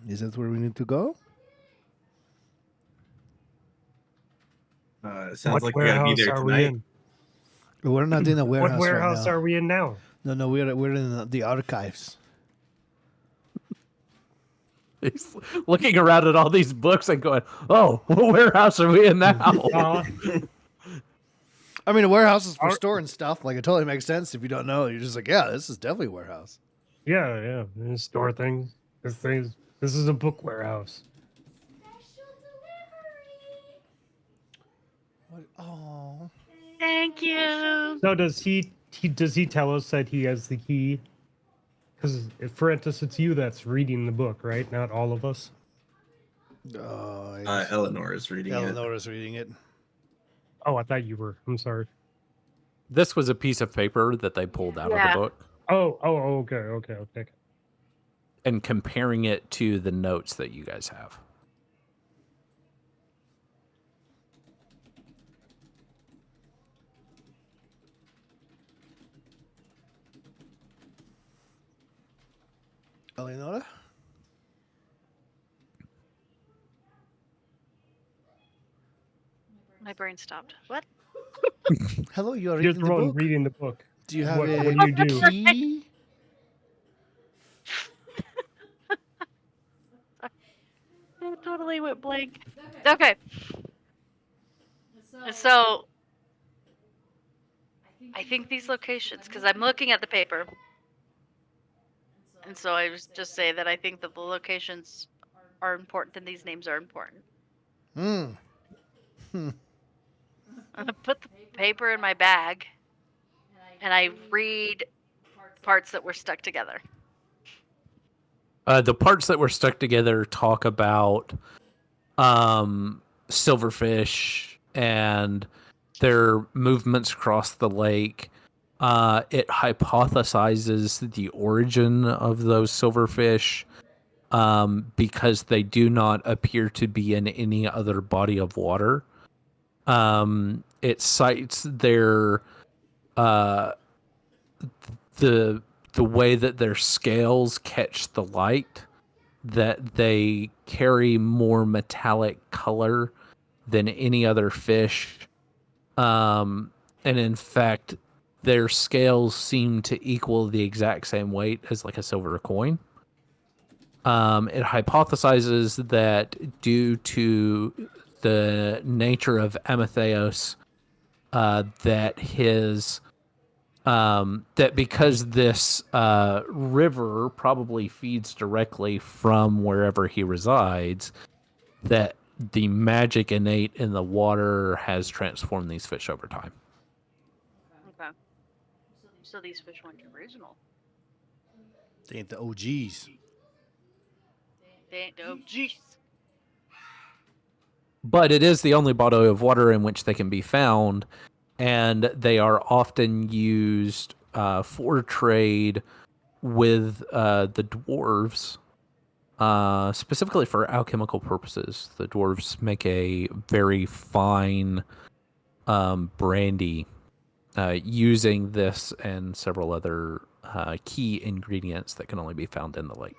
Is that where we need to go? It sounds What like we gotta be warehouse there are we tonight. in? We're not in the warehouse. What warehouse right now. are we in now? No, we're in the archives. He's looking around at all these books and going, "Oh, what warehouse are we in now?" I mean, a warehouse is for storing stuff. Like, it totally makes sense if you don't know. You're just like, yeah, this is definitely a warehouse. Yeah. You store things. This is a book warehouse. Special delivery. What? Oh. Thank you. So does he tell us that he has the key? Because Francis, it's you that's reading the book, right? Not all of us. Eleanor is reading it. Eleanor's reading it. Oh, I thought you were. I'm sorry. This was a piece of paper that they pulled out of Yeah. the book Oh, okay. and comparing it to the notes that you guys have. Eleonora? My brain stopped. What? Hello, you are You're reading the the one book? reading the book. Do you have What a do you do? key? I totally went blank. Okay. So I think these locations, because I'm looking at the paper, and so I was just say that I think that the locations are important and these names are important. Hmm. I'm gonna put the paper in my bag and I read parts that were stuck together. The parts that were stuck together talk about silverfish and their movements across the lake. It hypothesizes the origin of those silverfish because they do not appear to be in any other body of water. It cites their the way that their scales catch the light, that they carry more metallic color than any other fish. And in fact, their scales seem to equal the exact same weight as like a silver coin. It hypothesizes that due to the nature of Amatheos, that his that because this river probably feeds directly from wherever he resides, that the magic innate in the water has transformed these fish over time. Okay. So these fish weren't original. They ain't the OGs. They ain't no jeez. But it is the only body of water in which they can be found, and they are often used for trade with the dwarves, specifically for alchemical purposes. The dwarves make a very fine brandy using this and several other key ingredients that can only be found in the lake.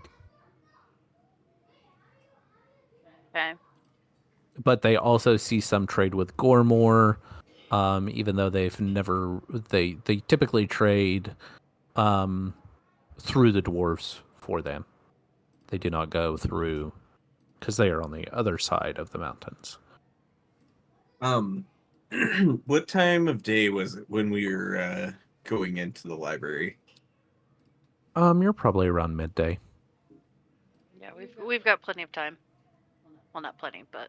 Okay. But they also see some trade with Gormore, even though they've never they typically trade through the dwarves for them. They do not go through because they are on the other side of the mountains. What time of day was it when we were going into the library? You're probably around midday. Yeah, we've got plenty of time. Well, not plenty, but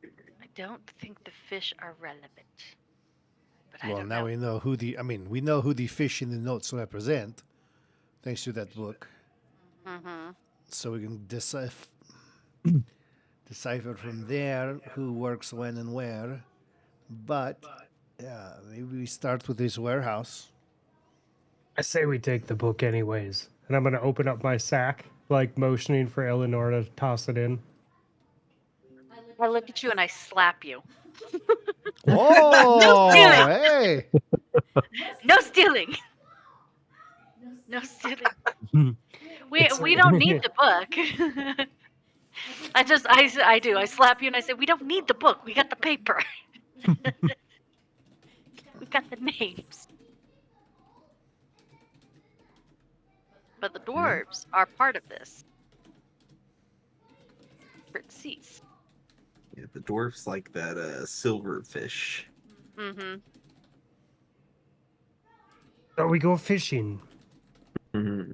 I don't think the fish are relevant. But I Well, don't now know. we know who we know who the fish in the notes represent, thanks to that book. Mm-hmm. So we can decipher from there who works when and where. But yeah, maybe we start with this warehouse. I say we take the book anyways. And I'm going to open up my sack, like motioning for Eleanor to toss it in. I look at you and I slap you. Oh, stealing! hey! No stealing. No stealing. We don't need the book. I do. I slap you and I say, we don't need the book. We got the paper. We got the names. But the dwarves are part of this. Fritz sees. Yeah, the dwarfs like that silverfish. Mm-hmm. So we go fishing. Mm-hmm.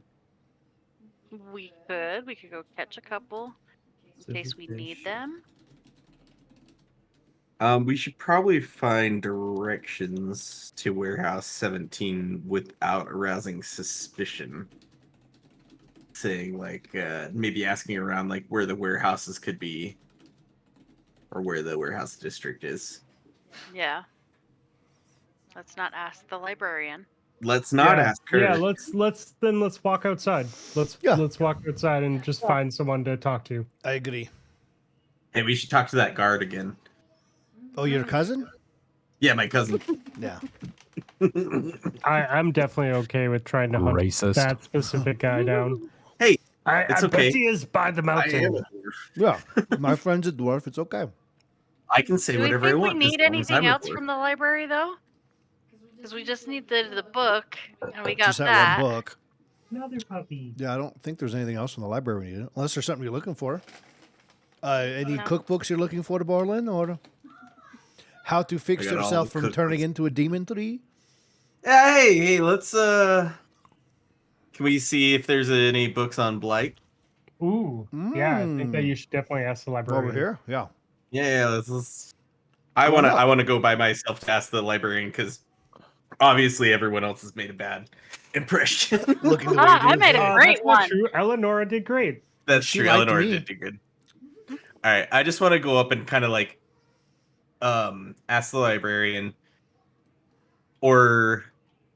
We could go catch a couple in case we need them. We should probably find directions to Warehouse 17 without arousing suspicion. Saying like maybe asking around like where the warehouses could be or where the warehouse district is. Yeah. Let's not ask the librarian. Let's not ask her. Yeah, let's walk outside. Let's walk outside and just find someone to talk to. I agree. Hey, we should talk to that guard again. Oh, your cousin? Yeah, my cousin. Yeah. I'm definitely okay with trying to hunt Racist. that specific guy down. Hey, I it's bet okay. he is by the I am mountain. a dwarf. Yeah. My friend's a dwarf. It's okay. I can say Do we whatever I think we want. need as long as anything I'm a else dwarf. from the library, though? Because we just need the book, and we got Just that that. one book. Another puppy. Yeah, I don't think there's anything else from the library we need, unless there's something you're looking for. Any No. cookbooks you're looking for to Borland, or how to fix I got all yourself the from turning cookbooks. into a demon tree? Yeah, hey, let's can we see if there's any books on Blight? Ooh. Yeah, I think that you should definitely ask the librarian. Over here? Yeah. Yeah, let's I Why want to not? I want to go by myself to ask the librarian because Obviously, everyone else has made a bad impression. Looking the way you I do. made a Hey, great That's not one. true. Eleonora did great. That's She true. liked Eleanor me. did do good. All right, I just want to go up and kind of like ask the librarian, or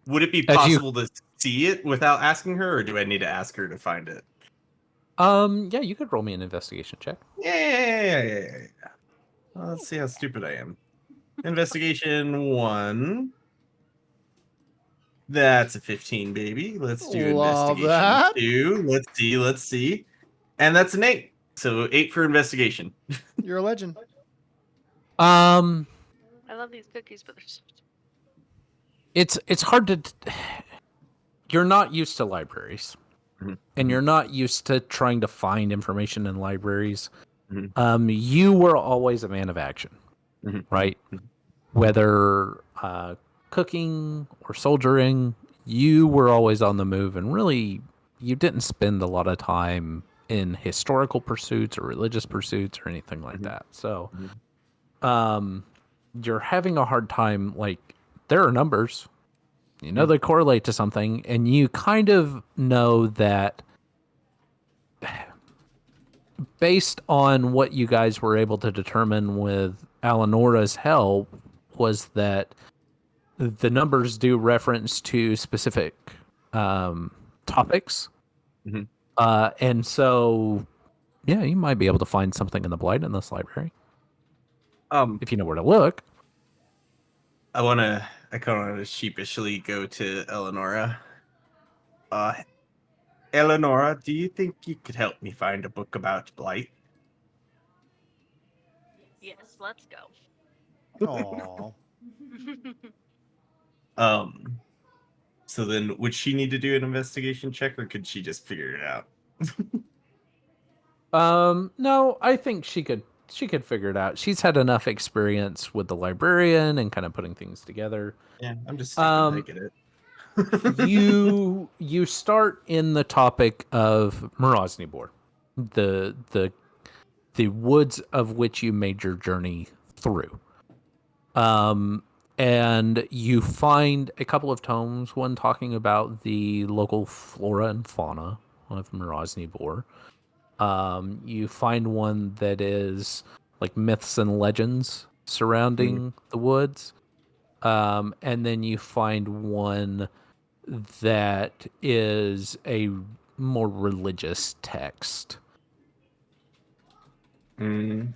would it be As you, possible to see it without asking her, or do I need to ask her to find it? yeah, you could roll me an investigation check. Yeah. Well, let's see how stupid I am. Investigation 1. That's a 15, baby. Let's do Love investigation that. 2. Let's see. And that's an 8. So 8 for investigation. You're a legend. Um, I love these cookies, but they're so... it's hard to. You're not used to libraries, Mhm. and you're not used to trying to find information in libraries. Mhm. You were always a man of action, Mhm. right? Mhm. Whether cooking or soldiering, you were always on the move, and really, you didn't spend a lot of time in historical pursuits or religious pursuits or anything like Mhm. that. So, Mhm. you're having a hard time. Like, there are numbers, you know, Mhm. they correlate to something, and you kind of know that based on what you guys were able to determine with Alenora's help was that the numbers do reference to specific topics. Mhm. And so, yeah, you might be able to find something in the Blight in this library if you know where to look. I kind of want to sheepishly go to Eleonora. Eleonora, do you think you could help me find a book about Blight? Yes, let's go. Aww. So then would she need to do an investigation check, or could she just figure it out? No, I think she could figure it out. She's had enough experience with the librarian and kind of putting things together. Yeah, I'm just stupid. I get it. You start in the topic of Moroznibor, the woods of which you made your journey through. And you find a couple of tomes, one talking about the local flora and fauna of Moroznibor. You find one that is like myths and legends surrounding the woods. And then you find one that is a more religious text. Mm,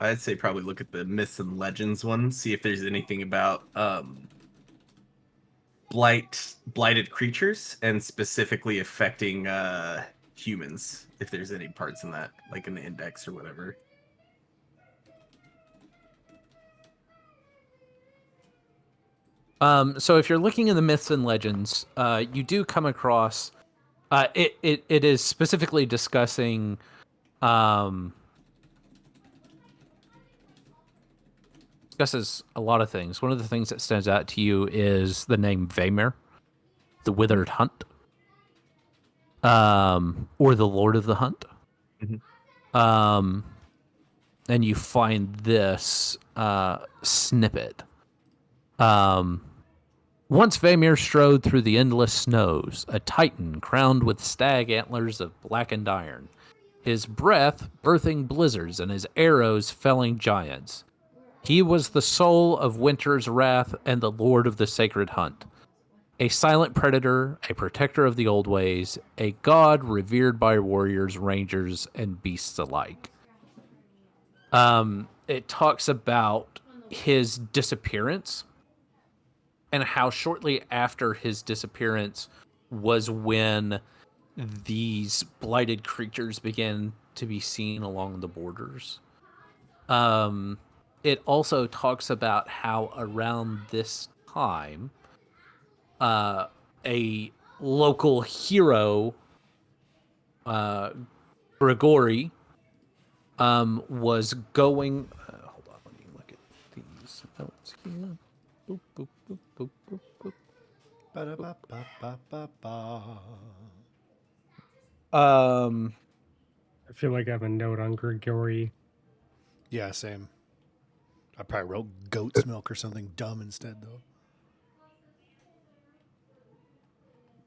I'd say probably look at the myths and legends one, see if there's anything about blighted creatures, and specifically affecting humans, if there's any parts in that, like in the index or whatever. So if you're looking in the myths and legends, you do come across it is specifically discussing discusses a lot of things. One of the things that stands out to you is the name Vaemir, the Withered Hunt, or the Lord of the Hunt. Mhm. And you find this snippet. Once Vaemir strode through the endless snows, a titan crowned with stag antlers of blackened iron, his breath birthing blizzards and his arrows felling giants. He was the soul of winter's wrath and the lord of the sacred hunt. A silent predator, a protector of the old ways, a god revered by warriors, rangers, and beasts alike. It talks about his disappearance and how shortly after his disappearance was when these blighted creatures began to be seen along the borders. It also talks about how around this time, a local hero, Grigori, was going. Hold on, let me look at these notes here. Boop, boop, boop, boop, boop, boop. Ba-da-ba-ba-ba-ba. I feel like I have a note on Grigori. Yeah, same. I probably wrote goat's milk or something dumb instead, though.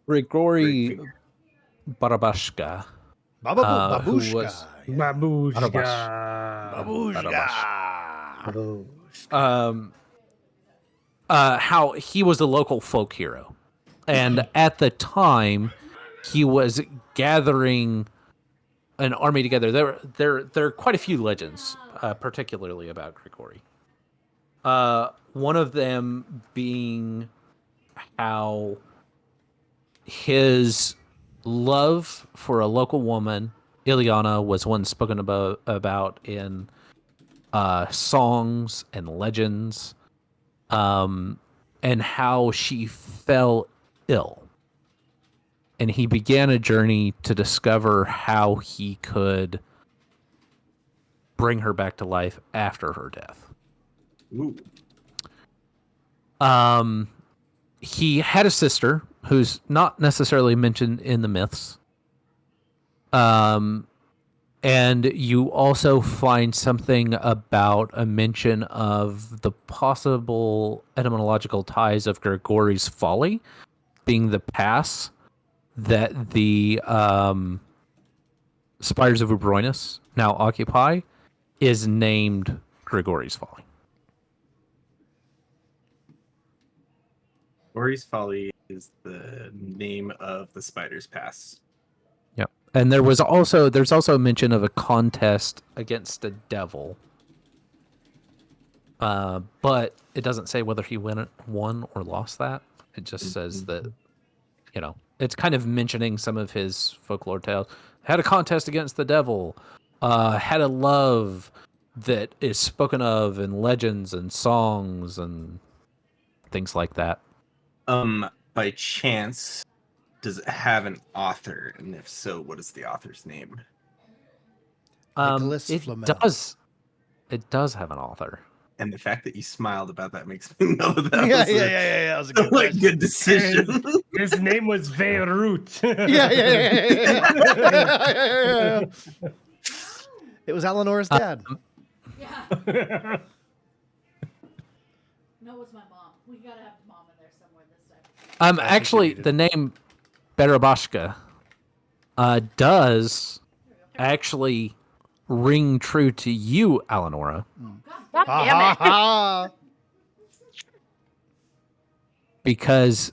Grigory Barabashka. Who was Babushka. how he was a local folk hero, and at the time he was gathering an army together. There are quite a few legends, particularly about Grigory. One of them being how his love for a local woman, Ileana, was once spoken about in songs and legends, and how she fell ill. And he began a journey to discover how he could bring her back to life after her death. Ooh. He had a sister who's not necessarily mentioned in the myths. And you also find something about a mention of the possible etymological ties of Grigory's folly being the pass that the Spires of Ubroinus now occupy is named Grigory's Folly. Grigory's Folly is the name of the Spider's Pass. Yep. And there's also a mention of a contest against a devil. But it doesn't say whether he won or lost that. It just says that, it's kind of mentioning some of his folklore tales. Had a contest against the devil. Had a love that is spoken of in legends and songs and things like that. By chance, does it have an author? And if so, what is the author's name? Nicholas It Flamel. It does have an author. And the fact that you smiled about that makes me know that Yeah, was that was a good question. good decision. His name was Beirut. Yeah. It was Eleanor's dad. Yeah. No, it's my mom. We gotta have mom in there somewhere this time. Actually, the name Barabashka does actually ring true to you, Eleonora. God damn it. Because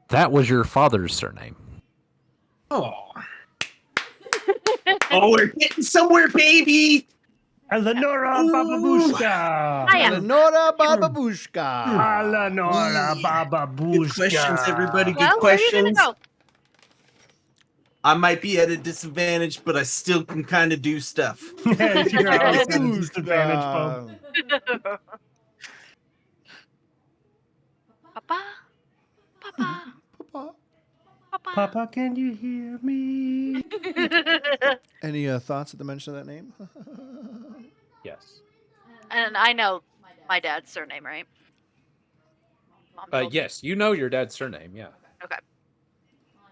that was your father's surname. Oh, we're getting somewhere, baby. Eleonora Bababushka. I am. Eleonora Bababushka. Eleonora Bababushka. Good questions, everybody. Good Well, where are you gonna questions. go? I might be at a disadvantage, but I still can kind of do stuff. Yeah, you're always at a disadvantage, Bo. Papa? Papa? Papa. Papa? Papa, can you hear me? Any thoughts at the mention of that name? Yes. And I know my dad's surname, right? Mom told me. Yes, you know your dad's surname, yeah. Okay.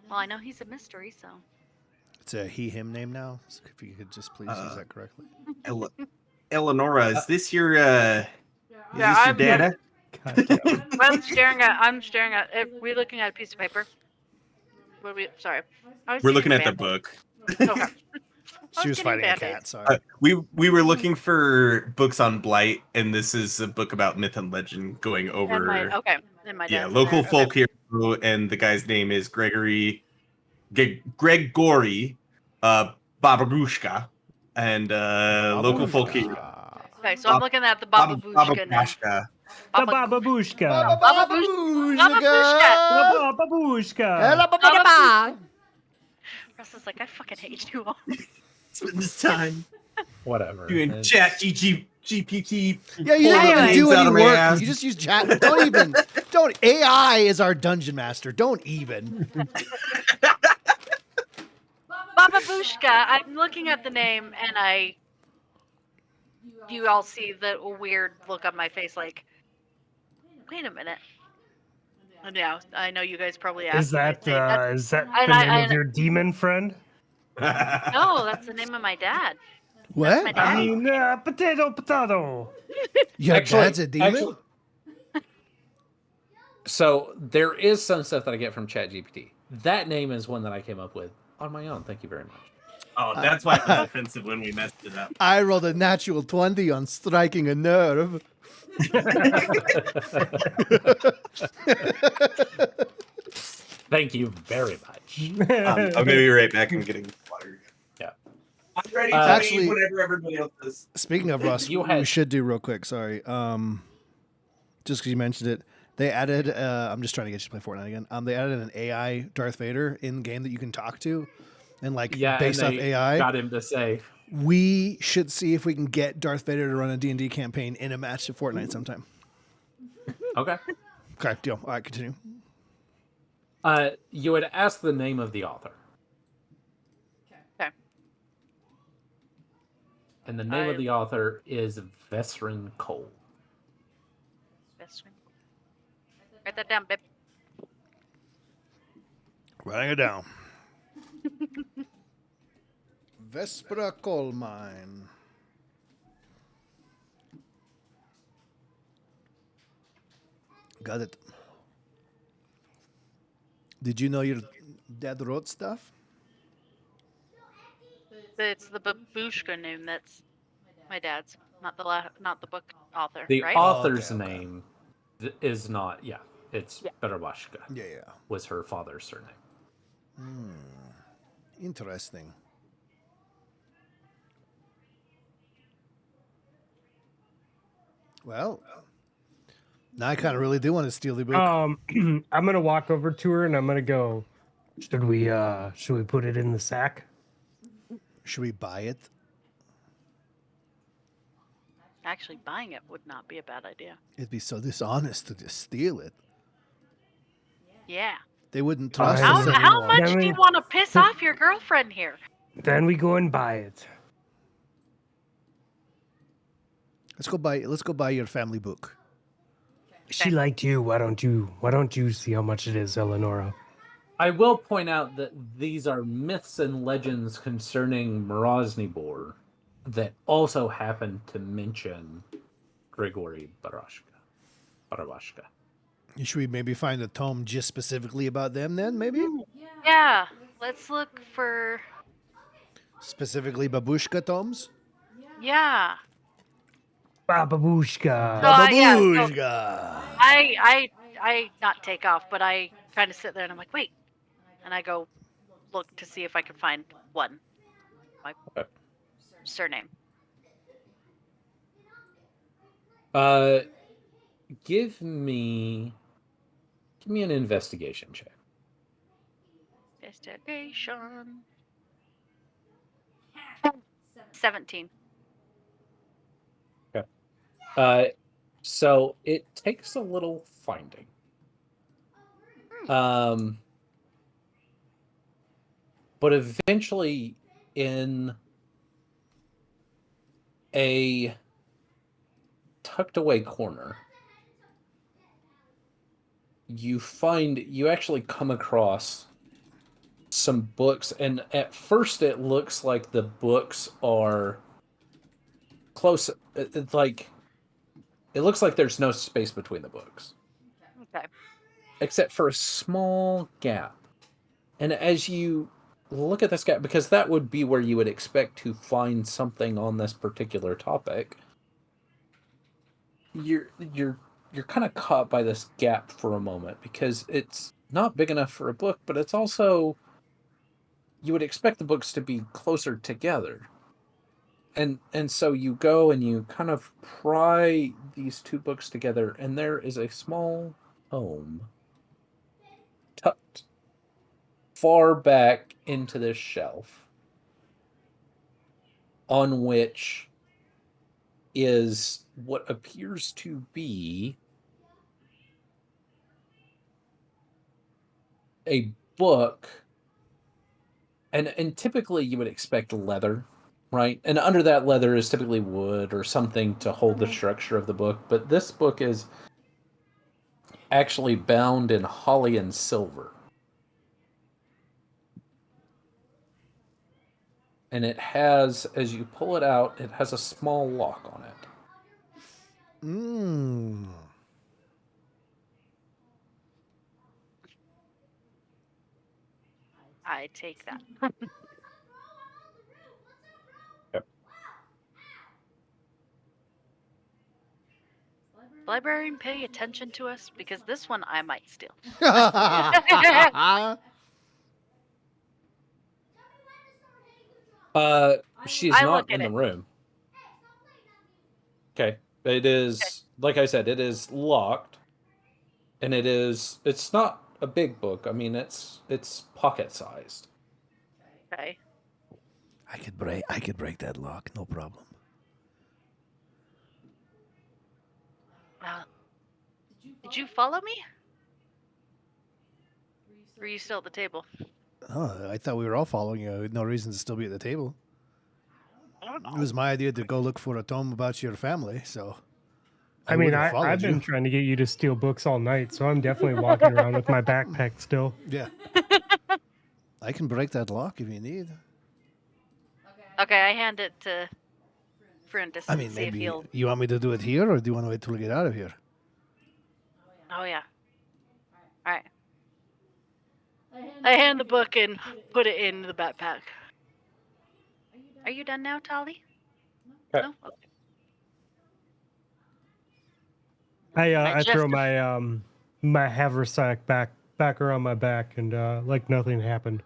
Well, I know he's a mystery, so. It's a he/him name now. So if you could just please use that correctly. Eleonora, is this your Yeah, data? I'm staring at. We're looking at a piece of paper. What are we? Sorry. We're looking at the book. Okay. She was fighting a cat. Sorry. We were looking for books on blight, and this is a book about myth and legend going over. And my dad's in local there. folk hero, and the guy's name is Gregory Bababushka, and local folk hero. Okay, so I'm looking at the Bababushka now. Bababushka. The Bababushka. Bababushka. Bababushka. Russ is like, I fucking hate you all. Spend this time Whatever. doing chat GPT. Yeah, you pulling don't even names do out any of my work. ass. You just use chat. Don't. AI is our dungeon master. Don't even. Bababushka. I'm looking at the name, and you all see the weird look on my face, like, wait a minute. And yeah, I know you guys probably asked. Is that me to say that. is that I- the I- name I- of your demon friend? No, that's the name of my dad. What? my I dad. mean, potato. Your Actually- dad's a demon? actually- So there is some stuff that I get from ChatGPT. That name is one that I came up with on my own. Thank you very much. Oh, that's why it was offensive when we messed it up. I rolled a natural 20 on striking a nerve. Thank you very much. I'm gonna be right back. I'm getting water. Yeah. I'm ready to Actually- leave whenever everybody else is. Speaking of Russ, You we had- should do real quick. Sorry. Just because you mentioned it, they added. I'm just trying to get you to play Fortnite again. They added an AI Darth Vader in game that you can talk to, and like Yeah, based and off they AI, got him to say, we should see if we can get Darth Vader to run a D&D campaign in a match of Fortnite sometime. okay. Okay, deal. All right, continue. You would ask the name of the author. Okay. And the name of the author is Vesrin Cole. Best friend. Write that down, babe. Writing it down. Vespera coal mine. Got it. Did you know your dad wrote stuff? It's the babushka name that's my dad's, not the book author, The right? author's okay. name is not, it's Yeah. Berabashka, Yeah. was her father's surname. Interesting. Well, now I kind of really do want to steal the book. I'm gonna walk over to her and I'm gonna go. Should we put it in the sack? Should we buy it? Actually, buying it would not be a bad idea. It'd be so dishonest to just steal it. Yeah. They wouldn't trust I- us How anymore. much Then do you we- want to piss off your girlfriend here? Then we go and buy it. Let's go buy your family book. She liked you. Why don't you see how much it is, Eleonora? I will point out that these are myths and legends concerning Moroznibor that also happen to mention Grigory Barabashka. Should we maybe find a tome just specifically about them then, maybe? Yeah. Let's look for. Specifically babushka tomes? Yeah. Bababushka. So, yeah, so Babushka! I not take off, but I kind of sit there and I'm like, wait, and I go look to see if I can find one. My Okay. surname. Give me an investigation check. Investigation. 17. So it takes a little finding. But eventually, in a tucked away corner, you actually come across some books, and at first it looks like the books are close. It's like it looks like there's no space between the books, Okay. except for a small gap. And as you look at this gap, because that would be where you would expect to find something on this particular topic, you're kind of caught by this gap for a moment, because it's not big enough for a book, but it's also, you would expect the books to be closer together. And so you go and you kind of pry these two books together, and there is a small tome tucked far back into this shelf, on which is what appears to be a book. And typically you would expect leather, right? And under that leather is typically wood or something to hold the structure of the book. But this book is actually bound in holly and silver. And it has, as you pull it out, it has a small lock on it. Mmm. I take that. Librarian, pay attention to us because this one I might steal. She's I not look in at the it. room. Okay. It is, like I said, it is locked. And it's not a big book. I mean, it's pocket sized. Okay. I could break that lock, no problem. Did you follow me? Or are you still at the table? Oh, I thought we were all following you. No reason to still be at the table. I don't It know. was my idea to go look for a tome about your family, so I mean, would have followed I've been you. trying to get you to steal books all night, so I'm definitely walking around with my backpack still. Yeah. I can break that lock if you need. Okay, I hand it to Friendus I and mean, see if maybe he'll. you want me to do it here, or do you want to wait till we get out of here? Oh yeah. All right. I hand the book and put it in the backpack. Are you done now, Tali? Okay. No. Okay. I just- throw my my haversack back around my back, and like nothing happened.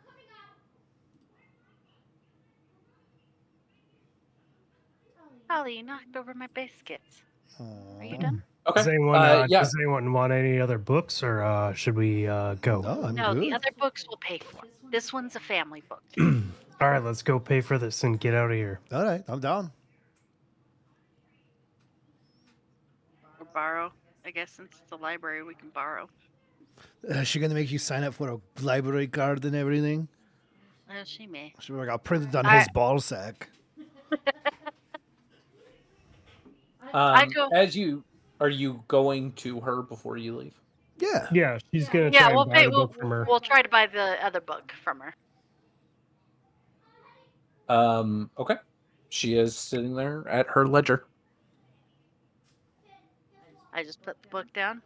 Tali, you knocked over my biscuits. Are you done? Okay. Yeah. Does anyone want any other books, or should we go? No, I'm No, good. the other books we'll pay for. This one's a family book. All right, let's go pay for this and get out of here. All right, I'm down. Or borrow. I guess since it's a library, we can borrow. Is she gonna make you sign up for a library card and everything? She may. She got printed on All his right. ball sack. I go. Are you going to her before you leave? Yeah. Yeah, she's gonna Yeah, try we'll and buy pay. the book from her. We'll try to buy the other book from her. Okay. She is sitting there at her ledger. I just put the book down.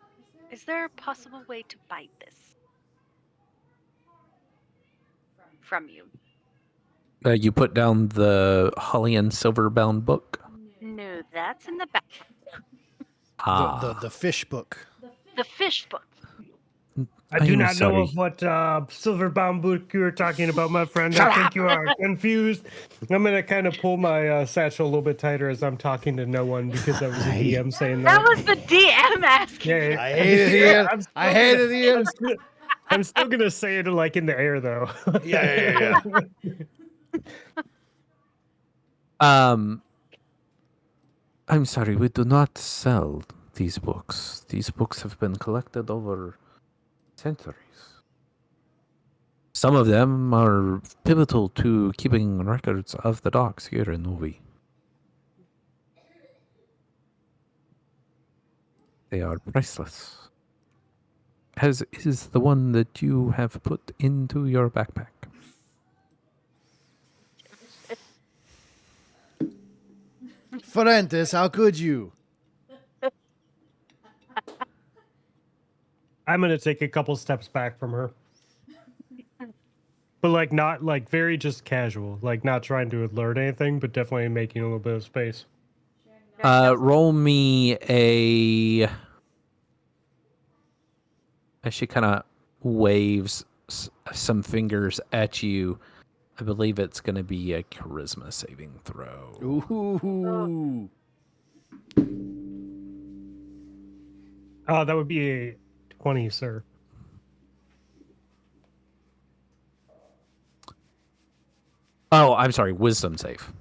Is there a possible way to buy this from you? You put down the holly and silver bound book. No, that's in the back. The fish book. The fish book. I do I'm not know sorry. of what silver-bound book you are talking about, my friend. I think you are confused. I'm gonna kind of pull my satchel a little bit tighter as I'm talking to no one because that was a DM saying that. That was the DM asking. Yeah, I hate it here. I'm still I hate gonna- it here. I'm still gonna say it like in the air though. Yeah. I'm sorry, we do not sell these books. These books have been collected over centuries. Some of them are pivotal to keeping records of the docks here in Novi. They are priceless. As is the one that you have put into your backpack. Fuentes, how could you? I'm gonna take a couple steps back from her. But like not like very just casual, like not trying to alert anything, but definitely making a little bit of space. Roll me a. As she kind of waves some fingers at you, I believe it's going to be a charisma saving throw. Ooh. That would be a 20, sir. Oh, I'm sorry, wisdom save.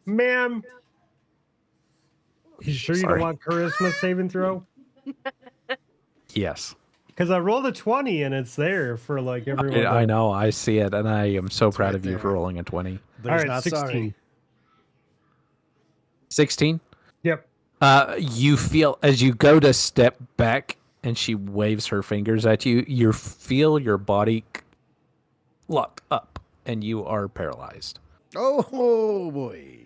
Ma'am, you sure you Sorry. don't want charisma saving throw? Yes. Because I rolled a 20 and it's there for like everyone. I know, I see it, and I am so proud right of you for there. rolling a 20. But All he's right, not 16. sorry. 16? Yep. You feel, as you go to step back, and she waves her fingers at you, you feel your body locked up, and you are paralyzed. Oh boy.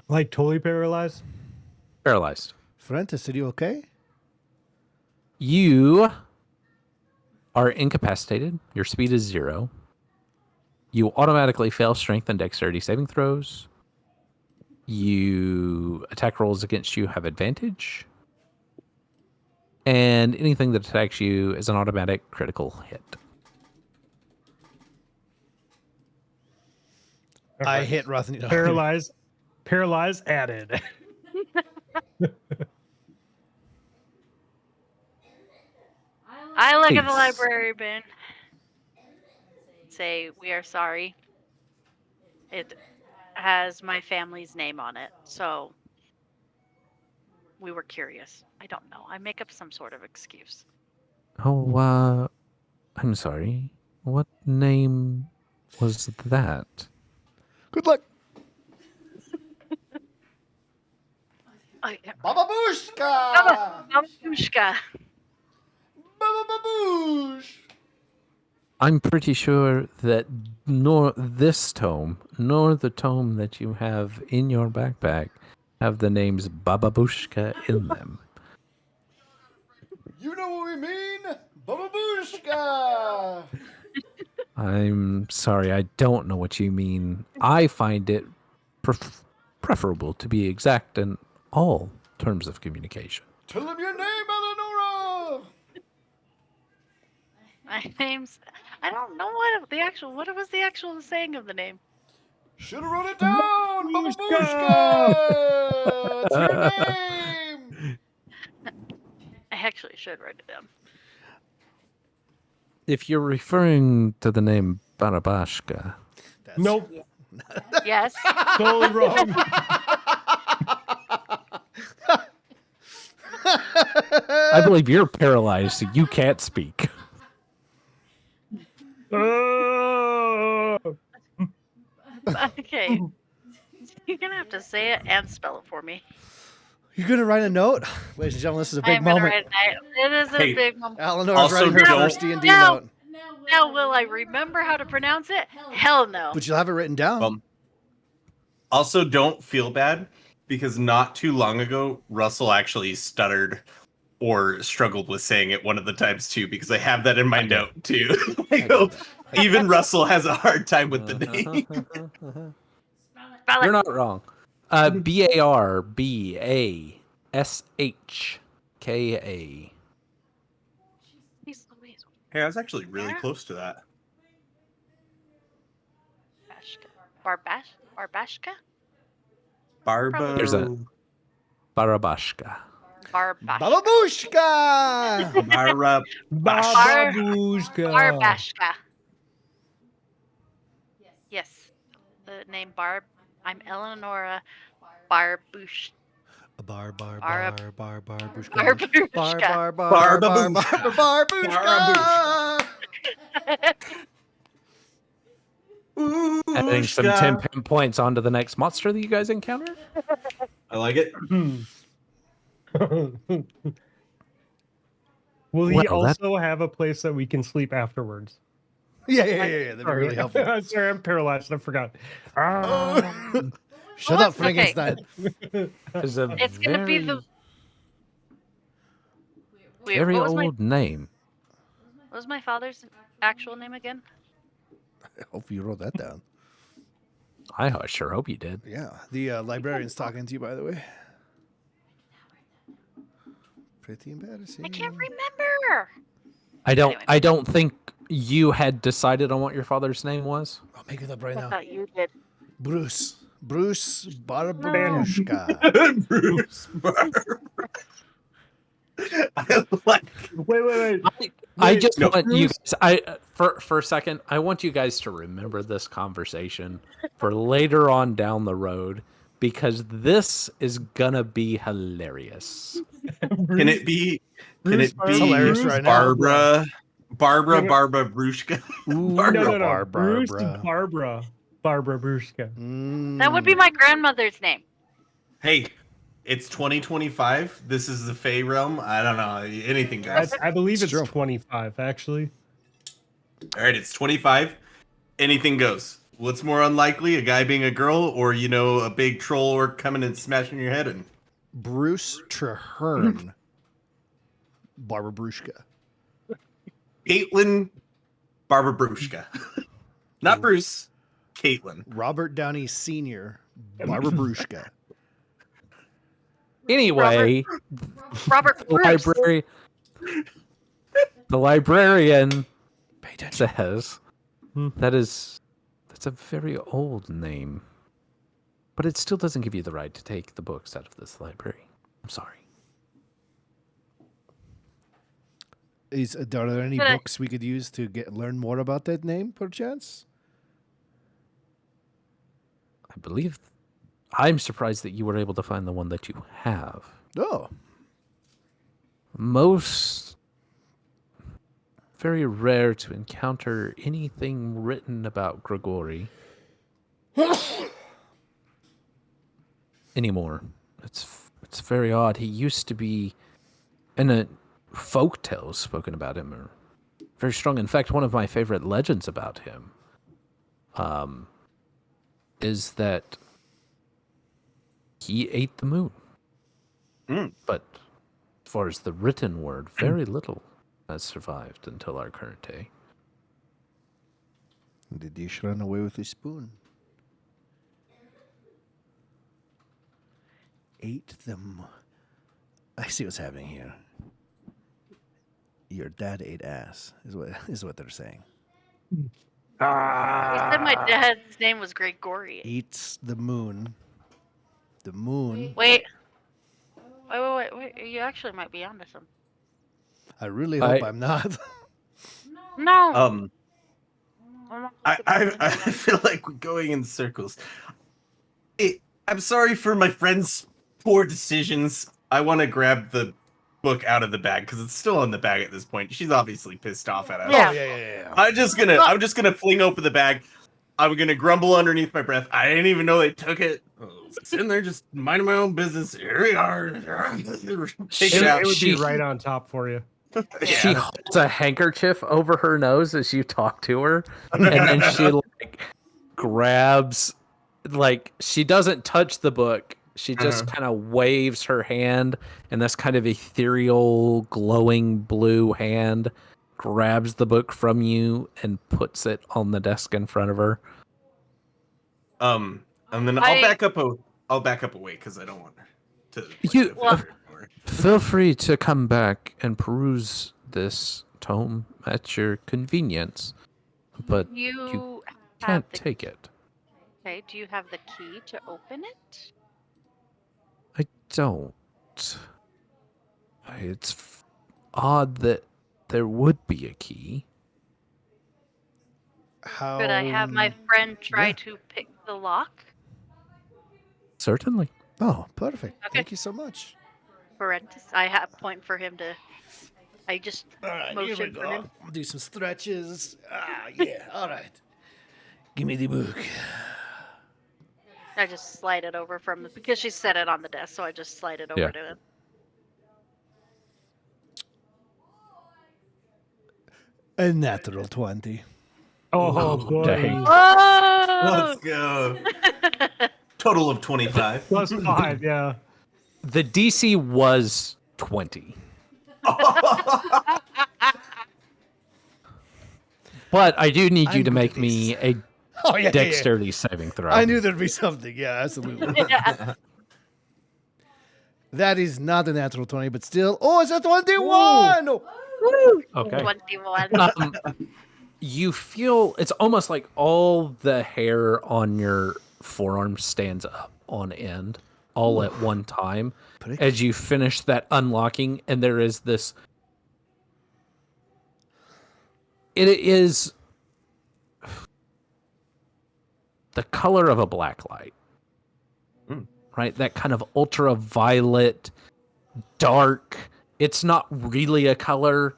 Like totally paralyzed? Paralyzed. Fuentes, are you okay? You are incapacitated. Your speed is 0. You automatically fail strength and dexterity saving throws. You attack rolls against you have advantage. And anything that attacks you is an automatic critical hit. I hit Rothney. Paralyze added. I look at the Peace. library bin. Say, we are sorry. It has my family's name on it, so we were curious. I don't know. I make up some sort of excuse. Oh, I'm sorry. What name was that? Good luck. Baba Booshka! Babushka. Baba Baboosh! I'm pretty sure that nor this tome, nor the tome that you have in your backpack have the names Bababushka in them. You know what we mean? Baba Booshka! I'm sorry, I don't know what you mean. I find it preferable to be exact in all terms of communication. Tell them your name, Eleonora! My name's. I don't know what was the actual saying of the name. Should have wrote it down! Baba Booshka! Booshka! It's your name! I actually should write it down. If you're referring to the name Barabashka, Nope. Yes. Totally wrong. I believe you're paralyzed, so you can't speak. Okay. You're gonna have to say it and spell it for me. You're gonna write a note, ladies and gentlemen. This is a I big am gonna moment. write it. It is a Hey, big moment. Eleanor's Also, writing her don't- first D&D No. note, Now, will I remember how to pronounce it? Hell no. but you'll have it written down. Also, don't feel bad because not too long ago, Russell actually stuttered or struggled with saying it one of the times too, because I have that in my note too. I go, even Russell has a hard time with the name. Spell You're it. not wrong. Barbashka. Jeez Louise. Hey, I was actually really close to that. Barbashka? Barba. There's a Barabashka. Barbashka. Baba Booshka! Barba. Babushka. Barbashka. Yes. The name Barb. I'm Eleonora Barbush. Bar Booshka. Barbushka. Booshka. Adding some 10 pin points onto the next monster that you guys encounter. I like it. Will he Well, that- also have a place that we can sleep afterwards? Yeah. That'd be really helpful. Sorry, I'm paralyzed. I forgot. Shut up, Okay. Frankenstein. Is a It's gonna be the. Wait, very what was old name. what was my father's actual name again? I hope you wrote that down. I sure hope you did. Yeah, the librarian's talking to you, by the way. Pretty embarrassing. I can't remember. I don't think you had decided on what your father's name was. I'll make it up right I now. thought you did. Bruce Barbabushka. Bruce Barber. I like. Wait. I just no, want you guys. For a second, I want you guys to remember this conversation for later on down the road because this is gonna be hilarious. Can it be? Can Bruce it Barber. be hilarious right now. Barbara Brushka? No. Bruce Barbara. Barbara Brushka. That would be my grandmother's name. Hey, it's 2025. This is the Fey realm. I don't know. Anything goes. I believe it's true. 25, actually. All right, it's 25. Anything goes. What's more unlikely, a guy being a girl, or a big troll orc coming and smashing your head in? Bruce Treherne. Barbabrushka. Caitlin Barbabrushka. Not Bruce. Caitlin. Robert Downey Sr. Barbabrushka. Anyway, Robert the Bruce. the librarian Pay attention. says that's a very old name, but it still doesn't give you the right to take the books out of this library. I'm sorry. Are there any But I- books we could use to learn more about that name, perchance? I believe I'm surprised that you were able to find the one that you have. Oh, Most very rare to encounter anything written about Grigori anymore. It's very odd. He used to be, and a folk tales spoken about him are very strong. In fact, one of my favorite legends about him is that he ate the moon. But as far as the written word, very little has survived until our current day. did you run away with a spoon? Ate them. I see what's happening here. Your dad ate ass, is what they're saying. You said my dad's name was Gregorian. Eats the moon. The moon. Wait. You actually might be onto something. I really hope I'm not. No. I feel like we're going in circles. I'm sorry for my friend's poor decisions. I want to grab the book out of the bag because it's still in the bag at this point. She's obviously pissed off at us. Yeah. Yeah. I'm just gonna fling open the bag. I'm gonna grumble underneath my breath. I didn't even know they took it. Sitting there just minding my own business. Here we are. Take it out. It would be right on top for you. She Yeah. holds a handkerchief over her nose as you talk to her, and then she grabs, she doesn't touch the book. She just kind of waves her hand, and this kind of ethereal, glowing blue hand grabs the book from you and puts it on the desk in front of her. And then I'll back up away because I don't want her to. Feel free to come back and peruse this tome at your convenience, but You can't have the take it. Okay, do you have the key to open it? I don't. It's odd that there would be a key. How Could I have my friend try to pick the lock? Certainly. Oh, perfect. Okay. Thank you so much. I have point for him to. I just All right, here we motion for him. go. Do some stretches. Yeah. All right. Give me the book. I just slide it over because she set it on the desk, so I just slide it over to him. A natural 20. Oh, boy. dang. Oh! Let's go. Total of 25. Plus 5, yeah. The DC was 20. But I do need you I'm to make good at me this. a dexterity saving throw. I knew there'd be something. Yeah, absolutely. Yeah. That is not a natural 20, but still. Oh, it's a 21! Oh. Woo! Okay. 21. You feel it's almost like all the hair on your forearm stands up on end all at one time as you finish that unlocking, and there is this. It is the color of a black light, right? That kind of ultraviolet, dark. It's not really a color.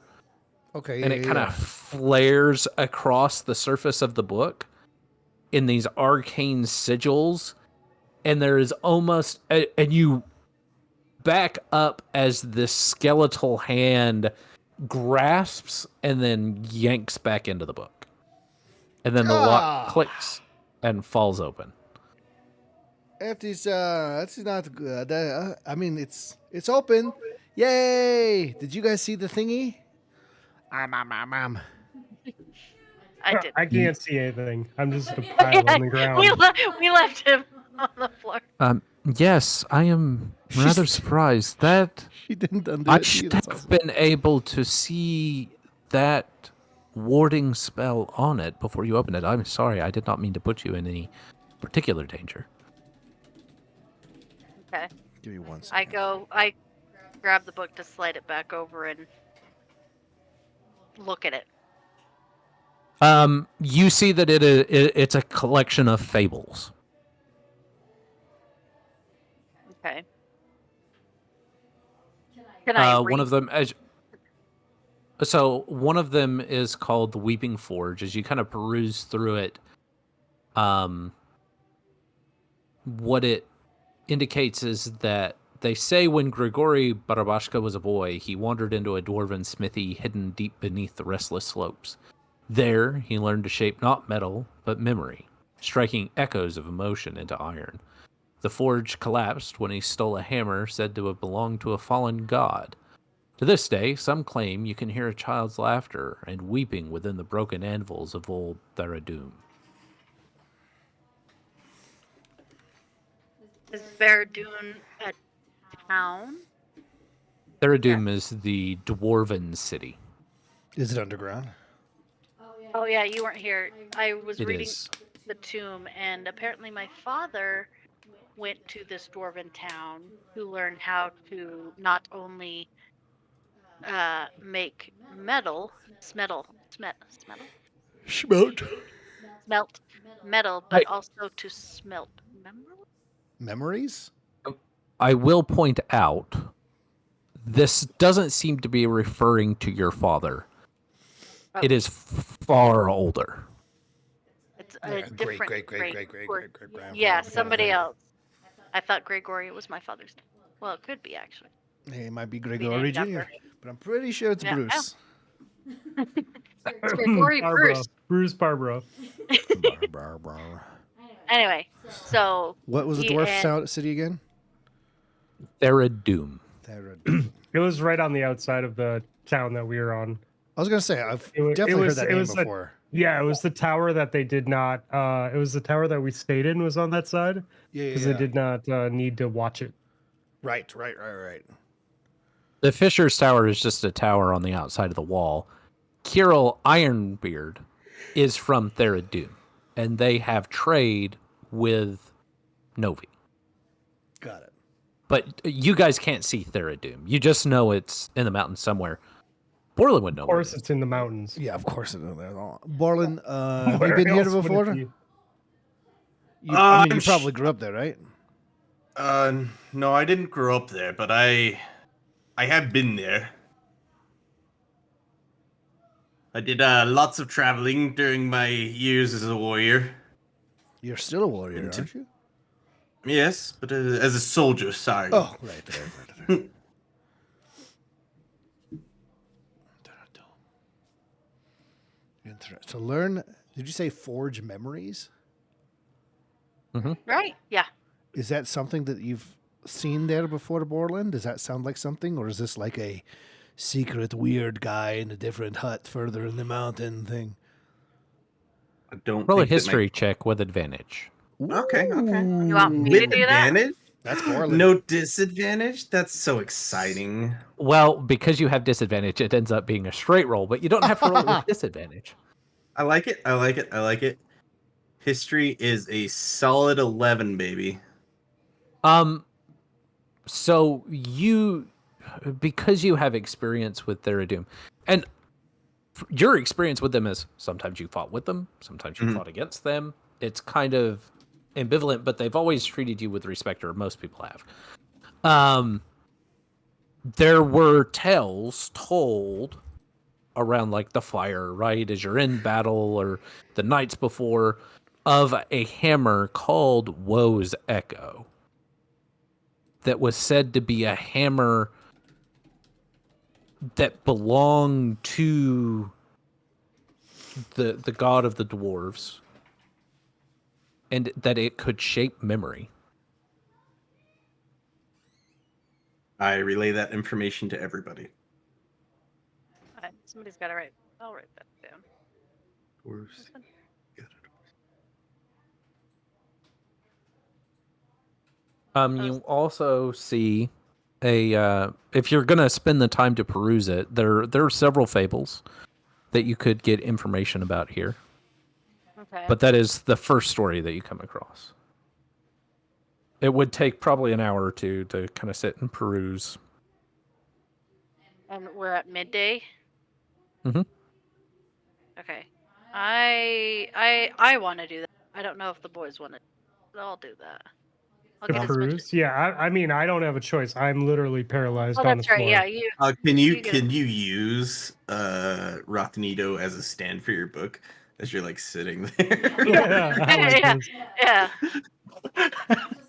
Okay. And it kind of flares across the surface of the book in these arcane sigils. And there is almost, and you back up as this skeletal hand grasps and then yanks back into the book. And then the lock clicks and falls open. That's not good. I mean, it's open. Yay! Did you guys see the thingy? I did. I can't see anything. I'm just a pile on the ground. We left him on the floor. Yes, I am rather surprised that She didn't undo I it. See, should that's have awesome. been able to see that warding spell on it before you opened it. I'm sorry, I did not mean to put you in any particular danger. Okay. Give me 1 second. I grab the book to slide it back over and look at it. You see that it's a collection of fables. Okay. Can I read? One of them, one of them is called the Weeping Forge. As you kind of peruse through it, what it indicates is that they say when Grigory Barabashka was a boy, he wandered into a dwarven smithy hidden deep beneath the restless slopes. There, he learned to shape not metal, but memory, striking echoes of emotion into iron. The forge collapsed when he stole a hammer said to have belonged to a fallen god. To this day, some claim you can hear a child's laughter and weeping within the broken anvils of old Tharadoom. Is Baradun a town? Tharadoom is the dwarven city. Is it underground? Oh yeah, you weren't here. I was It reading is. the tomb, and apparently my father went to this dwarven town who learned how to not only make smelt metal, but also to smelt Memories? I will point out, this doesn't seem to be referring to your father. Oh. It is far older. It's a Yeah, different great. Yeah, somebody else. I thought Gregory was my father's name. Well, it could be actually. Hey, it might be Be Gregory named Jr., after- but I'm pretty sure it's Yeah, Bruce. It's Gregory Barbara. Bruce. Bruce Barbara. Anyway, so What was the he dwarf and- city again? Tharadoom. It was right on the outside of the town that we were on. I was gonna say I've It wa- it definitely was- heard that it name was the- before. Yeah, it was the tower that they did not. It was the tower that we stayed in was on that side Yeah, because they did not need to watch it. Right. The Fisher's Tower is just a tower on the outside of the wall. Kirill Ironbeard is from Tharadoom, and they have trade with Novi. Got it. But you guys can't see Tharadoom. You just know it's in the mountains somewhere. Borland would know. Of course, it's in the mountains. Yeah, of course I know that. Borland, have you Where been here else would it before? be? I mean, I'm you probably grew up there, right? No, I didn't grow up there, but I have been there. I did lots of traveling during my years as a warrior. You're still a warrior, Into- aren't you? Yes, but as a soldier, sorry. Oh, right. Interesting. To learn, did you say forge memories? right? Yeah. Is that something that you've seen there before to Borland? Does that sound like something, or is this like a secret weird guy in a different hut further in the mountain thing? I don't Roll a think that history check with advantage. Okay. You want me to With do that? advantage? That's Borland. No disadvantage? That's so exciting. Well, because you have disadvantage, it ends up being a straight roll, but you don't have to roll it with disadvantage. I like it. History is a solid 11, baby. So you, because you have experience with Tharadoom, and your experience with them is sometimes you fought with them, sometimes you fought against them. It's kind of ambivalent, but they've always treated you with respect, or most people have. There were tales told around like the fire, right, as you're in battle, or the nights before, of a hammer called Woe's Echo that was said to be a hammer that belonged to the god of the dwarves, and that it could shape memory. I relay that information to everybody. Alright, somebody's got to write. I'll write that down. Dwarves. You also see if you're gonna spend the time to peruse it, there are several fables that you could get information about here. Okay. But that is the first story that you come across. It would take probably an hour or two to kind of sit and peruse. And we're at midday. Mhm. Okay. I want to do that. I don't know if the boys want to. I'll do that. I'll The get as much. peruse? Yeah, I mean, I don't have a choice. I'm literally paralyzed Oh, on the that's right. floor. Yeah, you. Can you get it. use Rothnito as a stand for your book as you're like sitting there? Yeah, I like Yeah, this. yeah.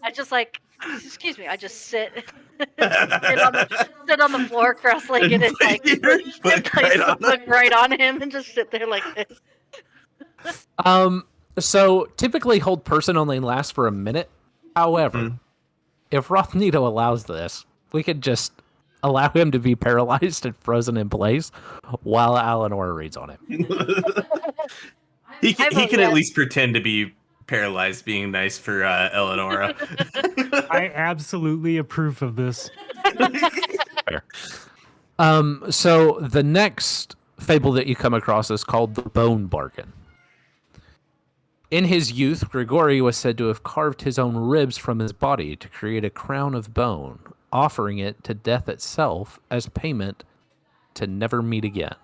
I just like. Excuse me. I just sit. sit on the floor, cross-legged, and like Put your book place right the on book it. right on him, and just sit there like this. So typically hold person only lasts for a minute. However, if Rothnito allows this, we could just allow him to be paralyzed and frozen in place while Eleanor reads on him. He I vote can at yes. least pretend to be paralyzed, being nice for Eleonora. I absolutely approve of this. Fair. So the next fable that you come across is called the Bone Bargain. In his youth, Grigori was said to have carved his own ribs from his body to create a crown of bone, offering it to death itself as payment to never meet again.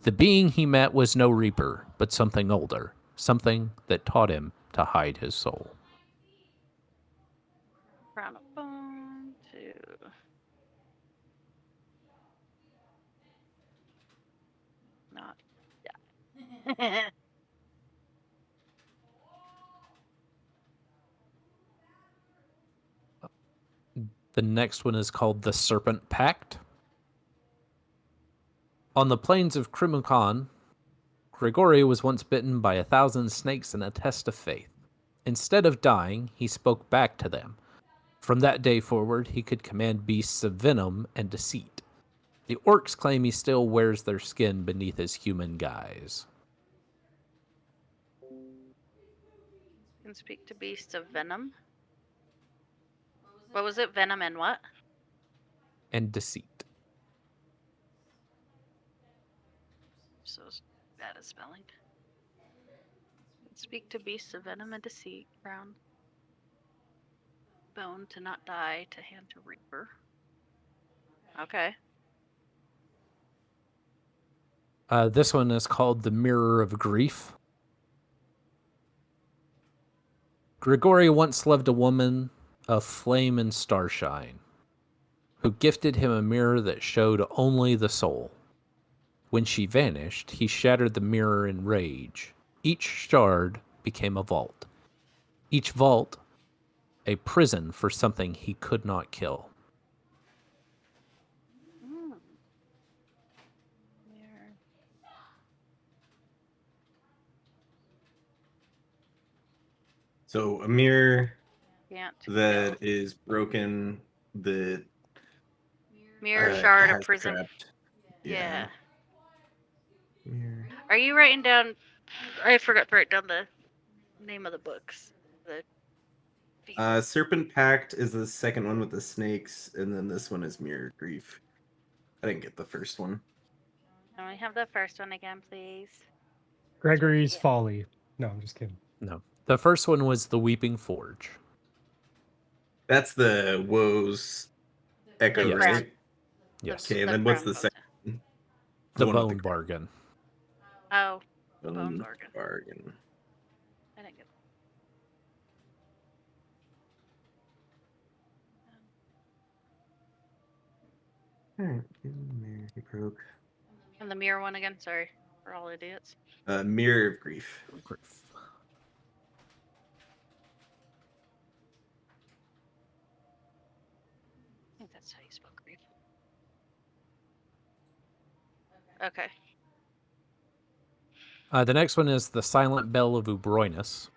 The being he met was no reaper, but something older, something that taught him to hide his soul. Crown of bone to. Not. Yeah. The next one is called the Serpent Pact. On the plains of Krimukan, Grigori was once bitten by 1,000 snakes in a test of faith. Instead of dying, he spoke back to them. From that day forward, he could command beasts of venom and deceit. The orcs claim he still wears their skin beneath his human guise. Can speak to beasts of venom. What was it? Venom and what? And deceit. So bad at spelling. Can speak to beasts of venom and deceit. Crown. Bone to not die, to hand to reaper. Okay. This one is called the Mirror of Grief. Grigori once loved a woman of flame and starshine, who gifted him a mirror that showed only the soul. When she vanished, he shattered the mirror in rage. Each shard became a vault. Each vault, a prison for something he could not kill. Mirror. So a mirror Can't that kill. is broken, that Mirror shard of has prison. trapped. Yeah. Mirror. Are you writing down? I forgot to write down the name of the books. The Serpent Pact is the second one with the snakes, and then this one is Mirror of Grief. I didn't get the first one. Can we have the first one again, please? Gregory's Folly. No, I'm just kidding. No. The first one was the Weeping Forge. That's the Woes Echo, Yes. right? Yes. Okay, and then what's the second one? The one with Bone Bargain. Oh, Bone Bargain. Bargain. I didn't get. Alright, Mirror he broke. And the mirror one again. Sorry for all idiots. Mirror of Grief. I think that's how you spell grief. Okay. The next one is the Silent Bell of Ubroinus.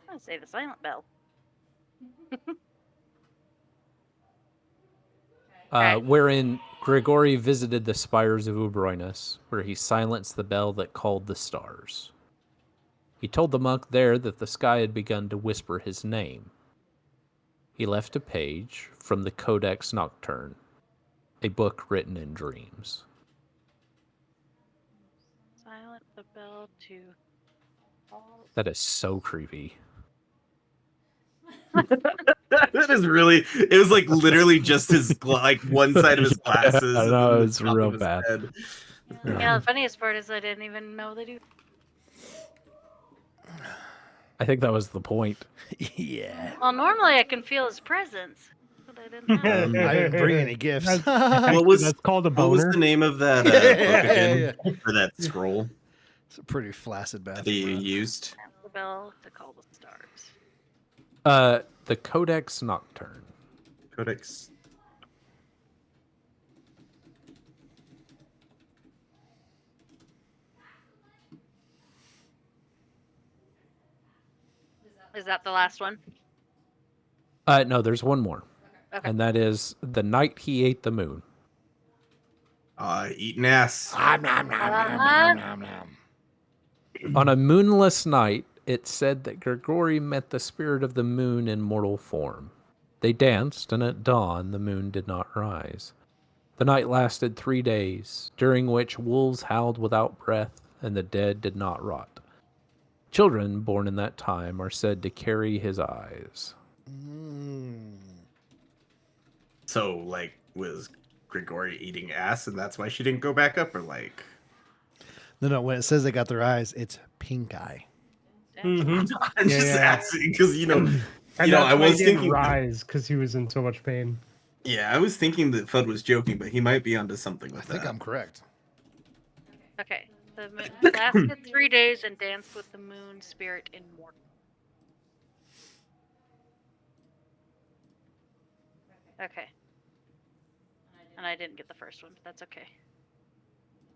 I'm gonna say the silent bell. wherein Grigori visited the spires of Ubroinus, where he silenced the bell that called the stars. He told the monk there that the sky had begun to whisper his name. He left a page from the Codex Nocturne, a book written in dreams. Silent the bell to all. That is so creepy. That is really. It was like literally just his like one side of his glasses. I and know, then the it's top real of his bad. head. Yeah, the funniest part is I didn't even know they do. I think that was the point. Yeah. Well, normally I can feel his presence, but I didn't have it. I didn't bring any gifts. That's called a What was boner. the name of that book again? Or that scroll It's a pretty flaccid that bathroom. you Ron. used? The bell to call the stars. The Codex Nocturne. Codex. Is that the last one? No, there's one more. Okay. And that is The Night He Ate the Moon. Eating ass. On a moonless night, it said that Grigori met the spirit of the moon in mortal form. They danced, and at dawn the moon did not rise. The night lasted 3 days, during which wolves howled without breath, and the dead did not rot. Children born in that time are said to carry his eyes. So, like, was Grigori eating ass, and that's why she didn't go back up, or like? No. When it says they got their eyes, it's pink eye. I'm Yeah, just yeah. asking because And I was thinking. rise because he was in so much pain. Yeah, I was thinking that Fudd was joking, but he might be onto something I with think that. I'm correct. Okay. The moon lasted 3 days and danced with the moon spirit in mortal. Okay. And I didn't get the first one, but that's okay.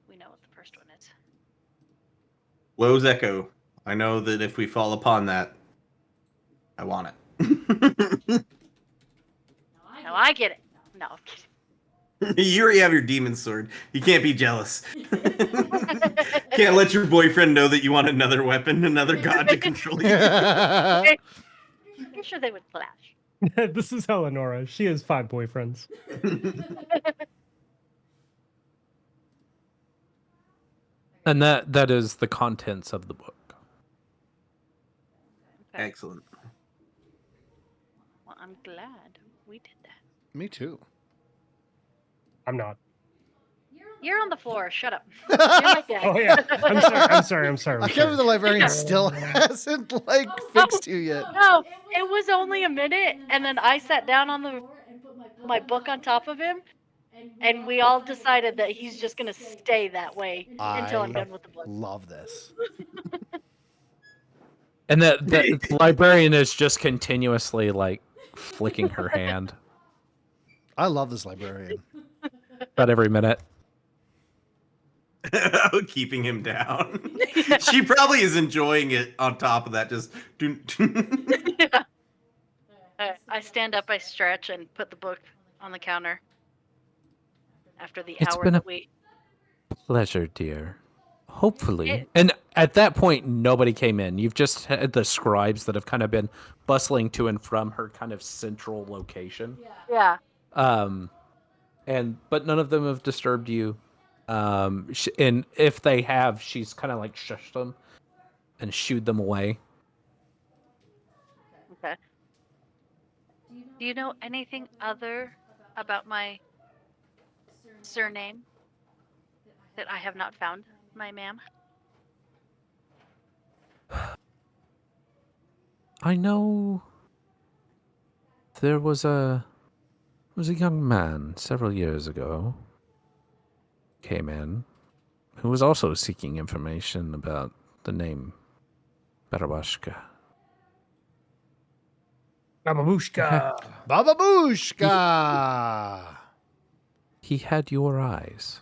We know what the first one is. Lowe's Echo. I know that if we fall upon that, I want it. Now I get it. No, I'm kidding. You already have your demon sword. You can't be jealous. Can't let your boyfriend know that you want another weapon, another god to control you. I'm sure they would clash. This is Eleonora. She has 5 boyfriends. And that is the contents of the book. Okay. Excellent. Well, I'm glad we did that. Me too. I'm not. You're on the floor. Shut up. You're my dad. Oh yeah. I'm sorry. I can't believe the librarian still hasn't fixed you yet. No, it was only a minute, and then I sat down on my book on top of him, and we all decided that he's just gonna stay that way until I'm done with the book. Love this. And the librarian is just continuously like flicking her hand I love this librarian. about every minute. Keeping him down. She probably is enjoying it on top of that. Just I stand up, I stretch, and put the book on the counter. After the It's hour been that a- we. Pleasure, dear. Hopefully. And at that point, nobody came in. You've just had the scribes that have kind of been bustling to and from her kind of central location. Yeah. But none of them have disturbed you. And if they have, she's kind of like shushed them and shooed them away. Okay. Do you know anything other about my surname that I have not found, my ma'am? I know there was a young man several years ago came in who was also seeking information about the name Barabashka. Bababushka. Bababushka! He had your eyes.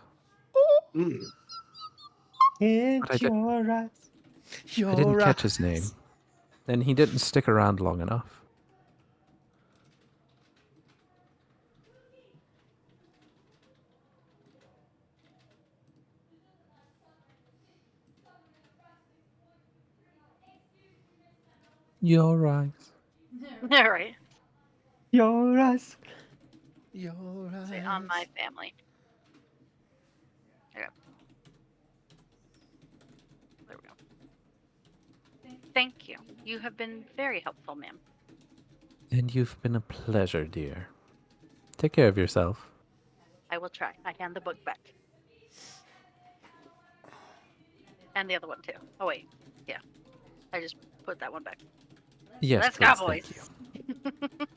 In But I did- your eyes. I didn't catch his name. And he didn't stick around long enough. Your eyes. All right. Your eyes. Your Say on my eyes. family. Okay. There we go. Thank you. You have been very helpful, ma'am. And you've been a pleasure, dear. Take care of yourself. I will try. I hand the book back. And the other one too. Oh wait. Yeah. I just put that one back. Yes, Let's please, go, boys. thank you.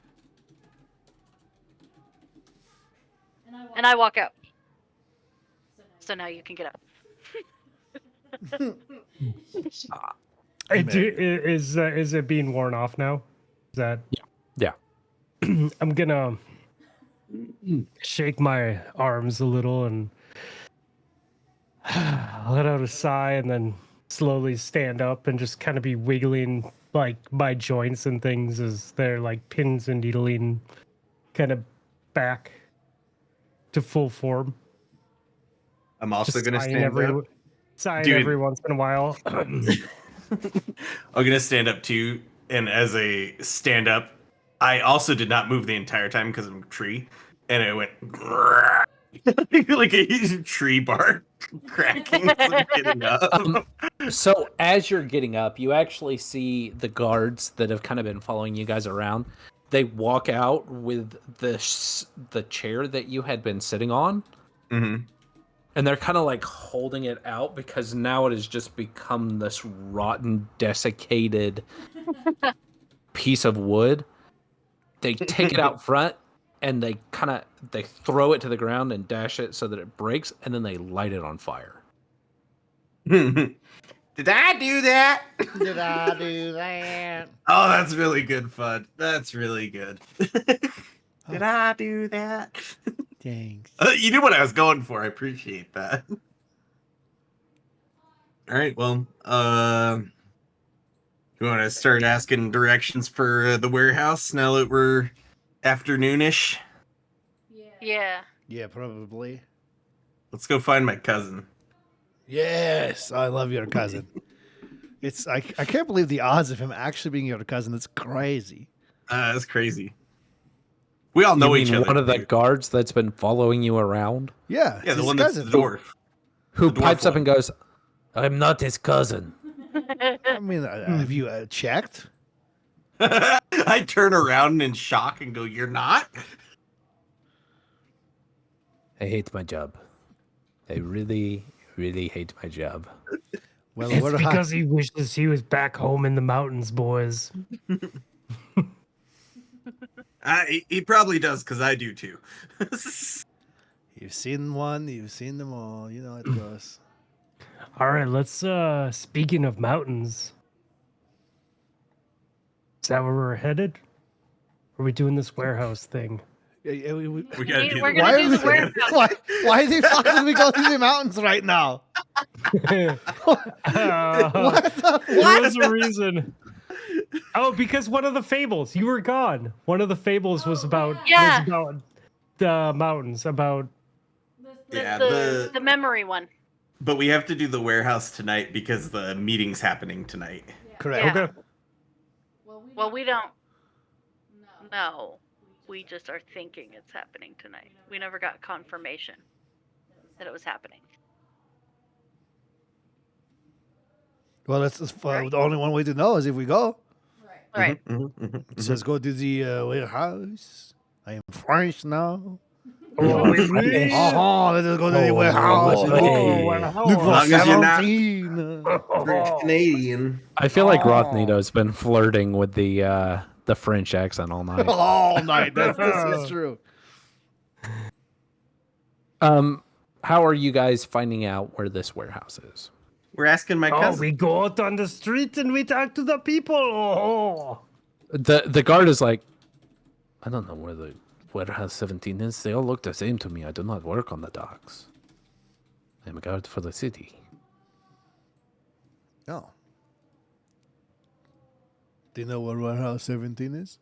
And I walk out. So now you can get up. Is it being worn off now? Is that? Yeah. I'm gonna shake my arms a little and let out a sigh, and then slowly stand up and just kind of be wiggling like my joints and things as they're like pins and needling kind of back to full form. I'm also Just gonna sighing stand up. sighing Dude. every once in a while. I'm gonna stand up too, and as a stand up, I also did not move the entire time because I'm a tree, and it went like a tree bark cracking as I'm getting up. So as you're getting up, you actually see the guards that have kind of been following you guys around. They walk out with the chair that you had been sitting on, Mm-hmm. and they're kind of like holding it out because now it has just become this rotten, desiccated piece of wood. They take it out front and they throw it to the ground and dash it so that it breaks, and then they light it on fire. Did I do that? Did I do that? Oh, that's really good, Fudd. That's really good. Did I do that? Thanks. You knew what I was going for. I appreciate that. All right, well, you want to start asking directions for the warehouse now that we're afternoonish? Yeah. Yeah, probably. Let's go find my cousin. Yes, I love your cousin. I can't believe the odds of him actually being your cousin. That's crazy. That's crazy. We all know You each mean other. one of the dude. guards that's been following you around? Yeah, Yeah, the his one that's cousin. the dwarf. Who The dwarf pipes up one. and goes, "I'm not his cousin." I mean, have you checked? I turn around in shock and go, "You're not?" I hate my job. I really, really hate my job. Well, It's we're because he wishes he was back home in the mountains, boys. He probably does, because I do too. You've seen one, you've seen them all. You know how it goes. All right, let's speaking of mountains. Is that where we're headed? Or are we doing this warehouse thing? Yeah, we- We gotta do We're the gonna do warehouse. the warehouse. why the fuck did we go through the mountains right now? What the There was a reason. Oh, because one of the fables. You were gone. One of the fables was about Yeah. the mountains. About Yeah, The memory one. but we have to do the warehouse tonight because the meeting's happening tonight. Correct. Yeah. okay. Well, we don't know. We just are thinking it's happening tonight. We never got confirmation that it was happening. Well, that's Right. the only one way to know is if we go. All right. It says go to the warehouse. I am French now. Oh, really? Oh, let us go to the warehouse. oh, Look hey. look for As long as you're not- 17. Canadian. I feel like Oh. Rothnito's been flirting with the French accent all night. All night. This is true. How are you guys finding out where this warehouse is? We're asking my Oh, cousin. we go out on the street and we talk to the people. Oh. The guard is like, I don't know where the warehouse 17 is. They all look the same to me. I do not work on the docks. I'm a guard for the city. Oh. Do you know where warehouse 17 is?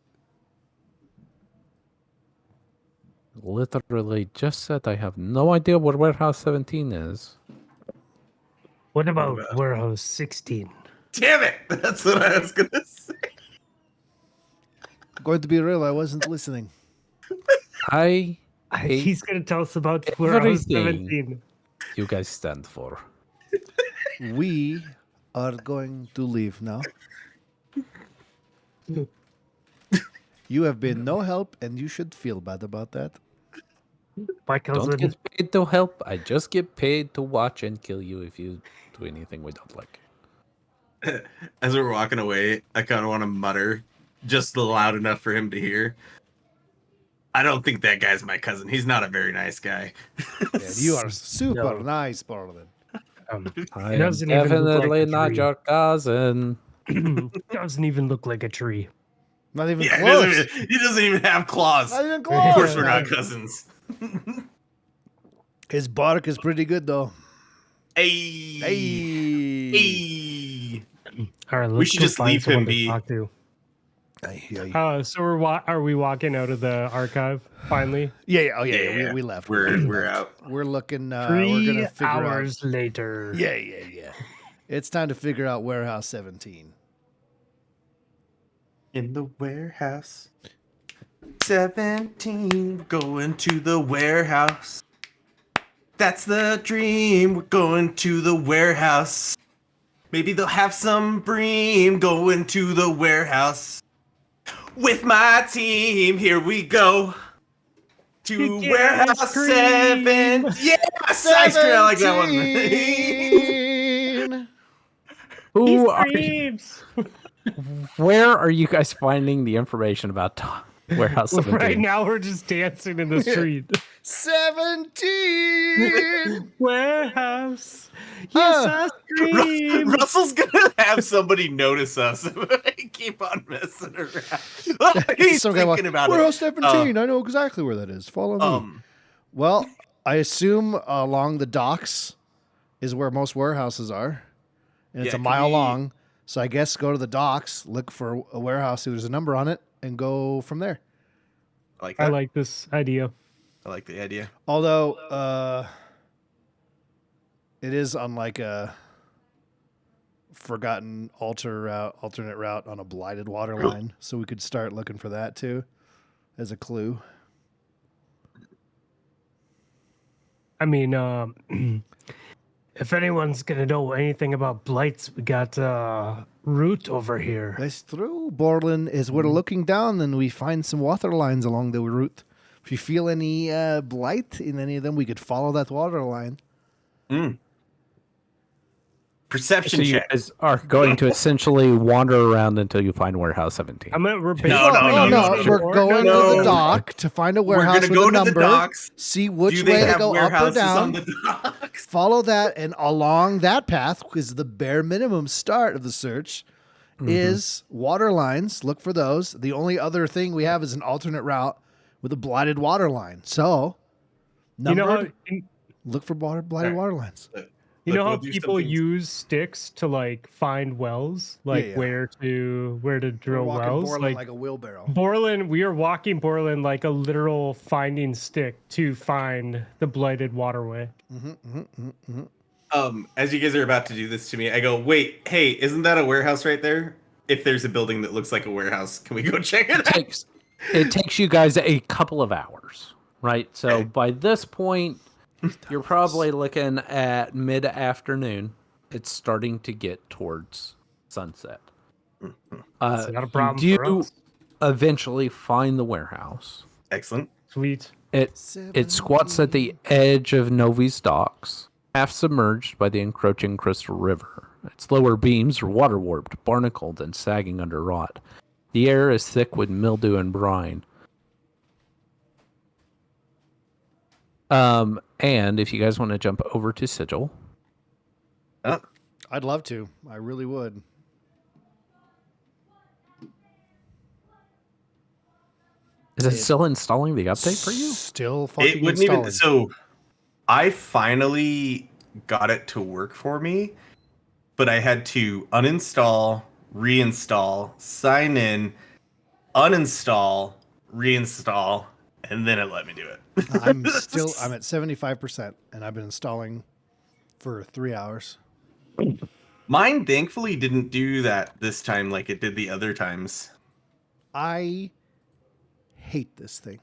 Literally just said I have no idea where warehouse 17 is. What about warehouse 16? Damn it! That's what I was gonna say. Going to be real, I wasn't listening. I hate He's gonna tell us about Warehouse everything 17. you guys stand for. We are going to leave now. You have been no help, and you should feel bad about that. My Don't cousin. get paid to help. I just get paid to watch and kill you if you do anything we don't like. As we're walking away, I kind of want to mutter just loud enough for him to hear. I don't think that guy's my cousin. He's not a very nice guy. Yeah, you are super No. nice, Barlin. I It am doesn't even look like definitely a not tree. your cousin. Doesn't even look like a tree. Not even Yeah, close. he doesn't even have claws. Not even Of course, close. we're not cousins. His bark is pretty good, though. Hey, Hey. hey. All right, let's We should go just find leave someone him to be. talk to. Yeah, So are we walking out of the archive finally? yeah. We left. We're out. We're looking. We're 3 gonna figure hours out. later. Yeah. It's time to figure out Warehouse 17. In the warehouse. 17. Going to the warehouse. That's the dream. We're going to the warehouse. Maybe they'll have some bream. Going to the warehouse. With my team, here we go. To Get warehouse ice cream. 7. Yes, ice cream. I like that one. 17. Who are Screams. Where are you guys finding the information about Warehouse 17? Right now we're just dancing in the street. 17. Warehouse. Yes, ice cream. Russell's gonna have somebody notice us. Keep on messing around. He's Some guy walk, thinking about Warehouse it. 17. I know exactly where that is. Follow me. Well, I assume along the docks is where most warehouses are, and it's Yeah, a can mile we- long. So I guess go to the docks, look for a warehouse, see there's a number on it, and go from there. I like I that. like this idea. I like the idea. Although it is on like a forgotten alternate route on a blighted water line, so we could start looking for that too as a clue. I mean, if anyone's gonna know anything about blights, we got Root over here. That's true. Borland is we're looking down and we find some water lines along the route. If you feel any blight in any of them, we could follow that water line. Perception So you check. guys are going to essentially wander around until you find Warehouse 17. We're No, basically We're going to no. the dock to find a We're warehouse gonna with go a to the number. docks. See which Do they way to have go, up or warehouses on down. the docks? Follow that, and along that path, because the bare minimum start of the search is water lines. Look for those. The only other thing we have is an alternate route with a blighted water line. So, numbered, look for blighted water lines. You know how we'll do people something- use sticks to like find wells, like yeah. where to We're drill walking wells. Borland like a wheelbarrow. Borland, we are walking Borland like a literal finding stick to find the blighted waterway. As you guys are about to do this to me, I go, wait, hey, isn't that a warehouse right there? If there's a building that looks like a warehouse, can we go check it out? It takes you guys a couple of hours, right? So Okay. by this point, you're probably looking at mid-afternoon. It's starting to get towards sunset. It's not a problem You for do us. eventually find the warehouse. Excellent. Sweet. It squats at the edge of Novi's docks, half submerged by the encroaching Crystal River. Its lower beams are water warped, barnacled, and sagging under rot. The air is thick with mildew and brine. And if you guys want to jump over to Sigil, I'd love to. I really would. is it still installing the update for you? Still fucking It wouldn't installing. even. So, I finally got it to work for me, but I had to uninstall, reinstall, sign in, uninstall, reinstall, and then it let me do it. I'm at 75%, and I've been installing for 3 hours. Mine thankfully didn't do that this time like it did the other times. I hate this thing.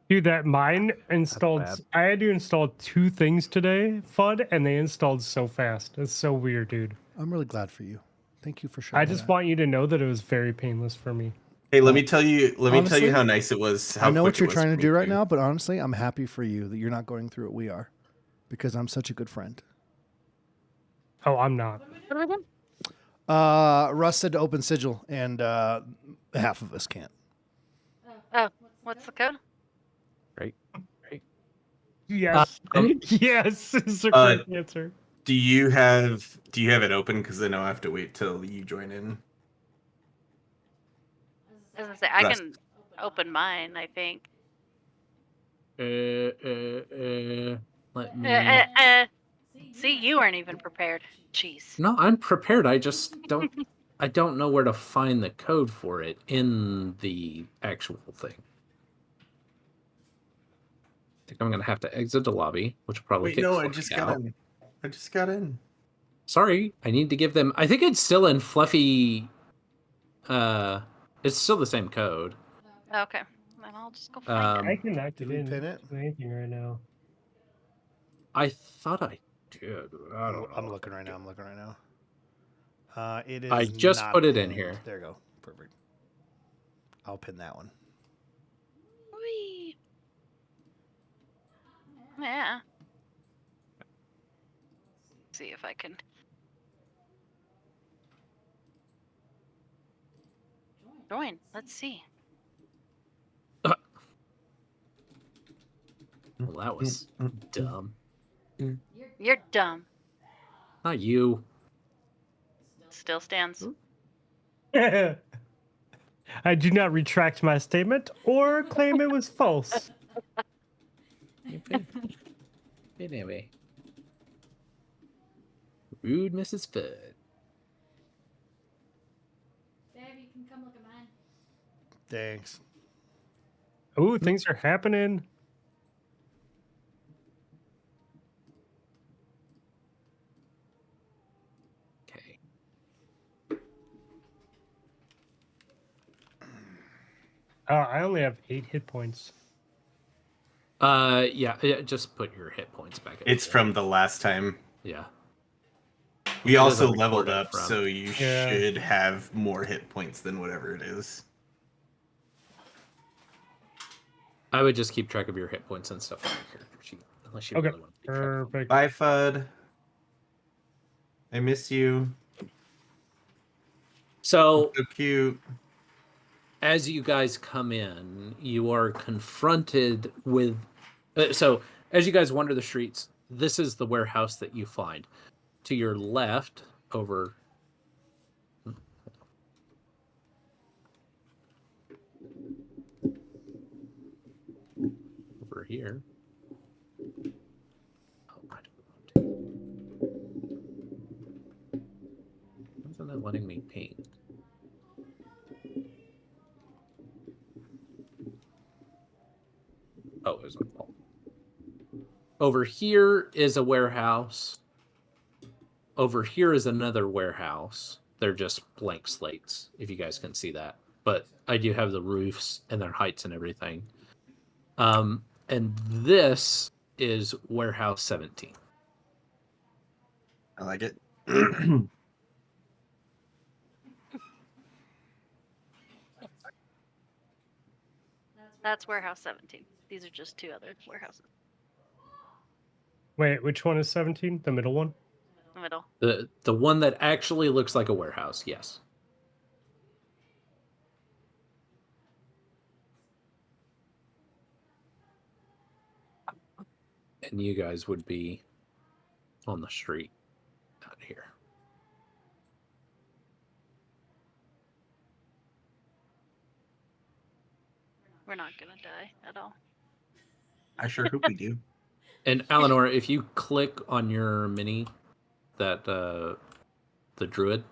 Dude, that mine installed. bad. I had to install 2 things today, FUD, and they installed so fast. It's so weird, dude. I'm really glad for you. Thank you for sharing. I just want you to know that it was very painless for me. Hey, let me tell you. Let me tell honestly, you how nice it was. How I know quick what you're it was trying for to me, do right too. now, but honestly, I'm happy for you that you're not going through what we are, because I'm such a good friend. Oh, I'm not. What are we doing? Russ said to open sigil, and half of us can't. Oh, what's the code? Right. Yes. Um, Yes is the correct answer. Do you have it open? Because I know I have to wait till you join in. I was gonna say I Russ. can open mine. I think. Let me. See, you aren't even prepared. Jeez. No, I'm prepared. I just don't. I don't know where to find the code for it in the actual thing. I think I'm gonna have to exit the lobby, which will probably Wait, kick no, I Fluffy just out. got in. I just got in. Sorry, I need to give them. I think it's still in Fluffy. It's still the same code. Okay, then I'll just go find I it. cannot Did get we in pin it? to anything right now. I thought I did. I don't know. I'm looking right now. It is. I just not put it in pinned. here. There you go. Perfect. I'll pin that one. Whee! Yeah. See if I can. Join. Let's see. Well, that was dumb. You're dumb. Not you. Still stands. I do not retract my statement or claim it was false. Anyway. Rude Mrs. Fudd. Babe, you can come look at mine. Thanks. Ooh, things are happening. Okay. I only have 8 hit points. Yeah, just put your hit points back. It's from the last time. Yeah. We It also doesn't record leveled it up, from- so you Yeah. should have more hit points than whatever it is. I would just keep track of your hit points and stuff on your character sheet, unless you Okay, really want to keep track of them. perfect. Bye, Fudd. I miss you. So, So cute. as you guys come in, you are confronted with. So, as you guys wander the streets, this is the warehouse that you find. To your left, over here. Oh, I don't want to. Why isn't it letting me paint? Oh, it was my fault. Over here is a warehouse. Over here is another warehouse. They're just blank slates, if you guys can see that. But I do have the roofs and their heights and everything. And this is warehouse 17. I like it. That's warehouse 17. These are just 2 other warehouses. Wait, which one is 17? The middle one? In the middle. The one that actually looks like a warehouse, yes. And you guys would be on the street out here. We're not gonna die at all. I sure hope we do. And Eleanor, if you click on your mini, that the druid,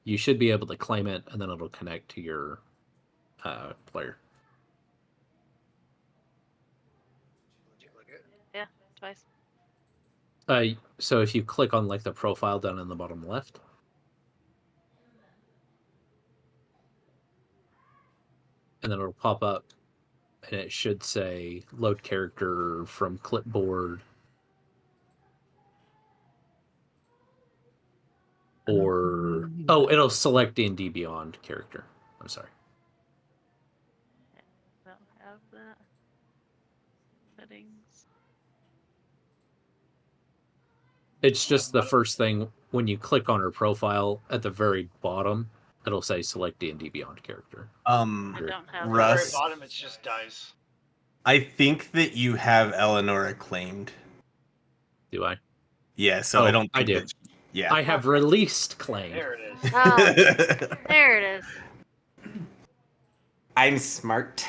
you should be able to claim it, and then it'll connect to your player. Yeah, twice. So if you click on like the profile down in the bottom left, and then it'll pop up and it should say load character from clipboard. Or it'll select D&D Beyond character. I'm sorry. Don't have that. Settings. It's just the first thing when you click on her profile at the very bottom. It'll say select D&D Beyond character. I don't have At the very Russ, bottom, it's just dice. I think that you have Eleanor claimed. Do I? Yeah, so I don't I think do. that. Yeah. I have released claim. There it is. Oh, there it is. I'm smart.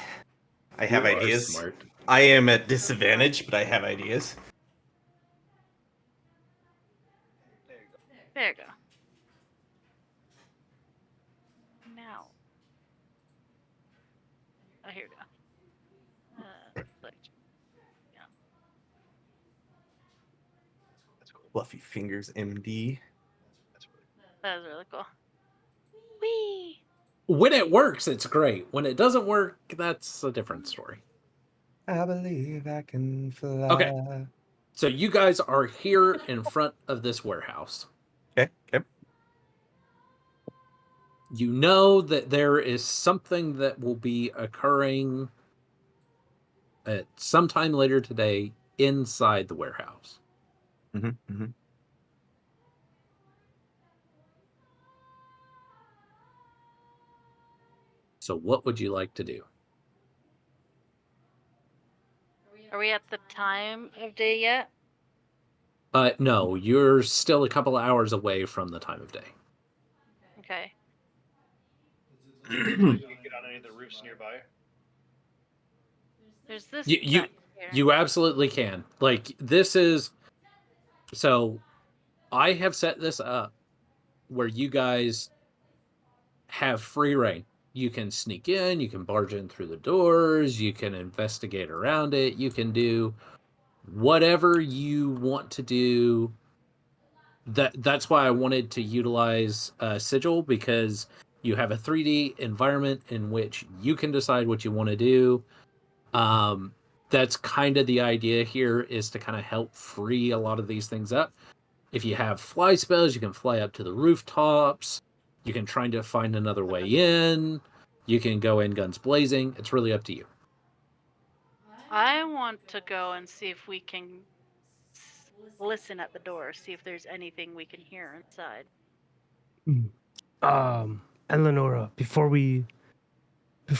I have You are ideas. smart. I am at disadvantage, but I have ideas. There you go. There you go. Now. Oh, here we go. Select. That's cool. Fluffy fingers, MD. That's really cool. That was really cool. Whee! When it works, it's great. When it doesn't work, that's a different story. I believe I can fly. Okay. So you guys are here in front of this warehouse. Okay. You know that there is something that will be occurring at some time later today inside the warehouse. Mm-hmm. So what would you like to do? Are we at the time of day yet? No, you're still a couple of hours away from the time of day. Okay. You can get on any of the roofs nearby. There's this. You back here. you absolutely can. Like, this is... So, I have set this up where you guys have free reign. You can sneak in, you can barge in through the doors, you can investigate around it, you can do whatever you want to do. That's why I wanted to utilize Sigil, because you have a 3D environment in which you can decide what you want to do. That's kind of the idea here, is to kind of help free a lot of these things up. If you have fly spells, you can fly up to the rooftops. You can try to find another way in. You can go in guns blazing. It's really up to you. I want to go and see if we can listen at the door, see if there's anything we can hear inside. Eleonora, before we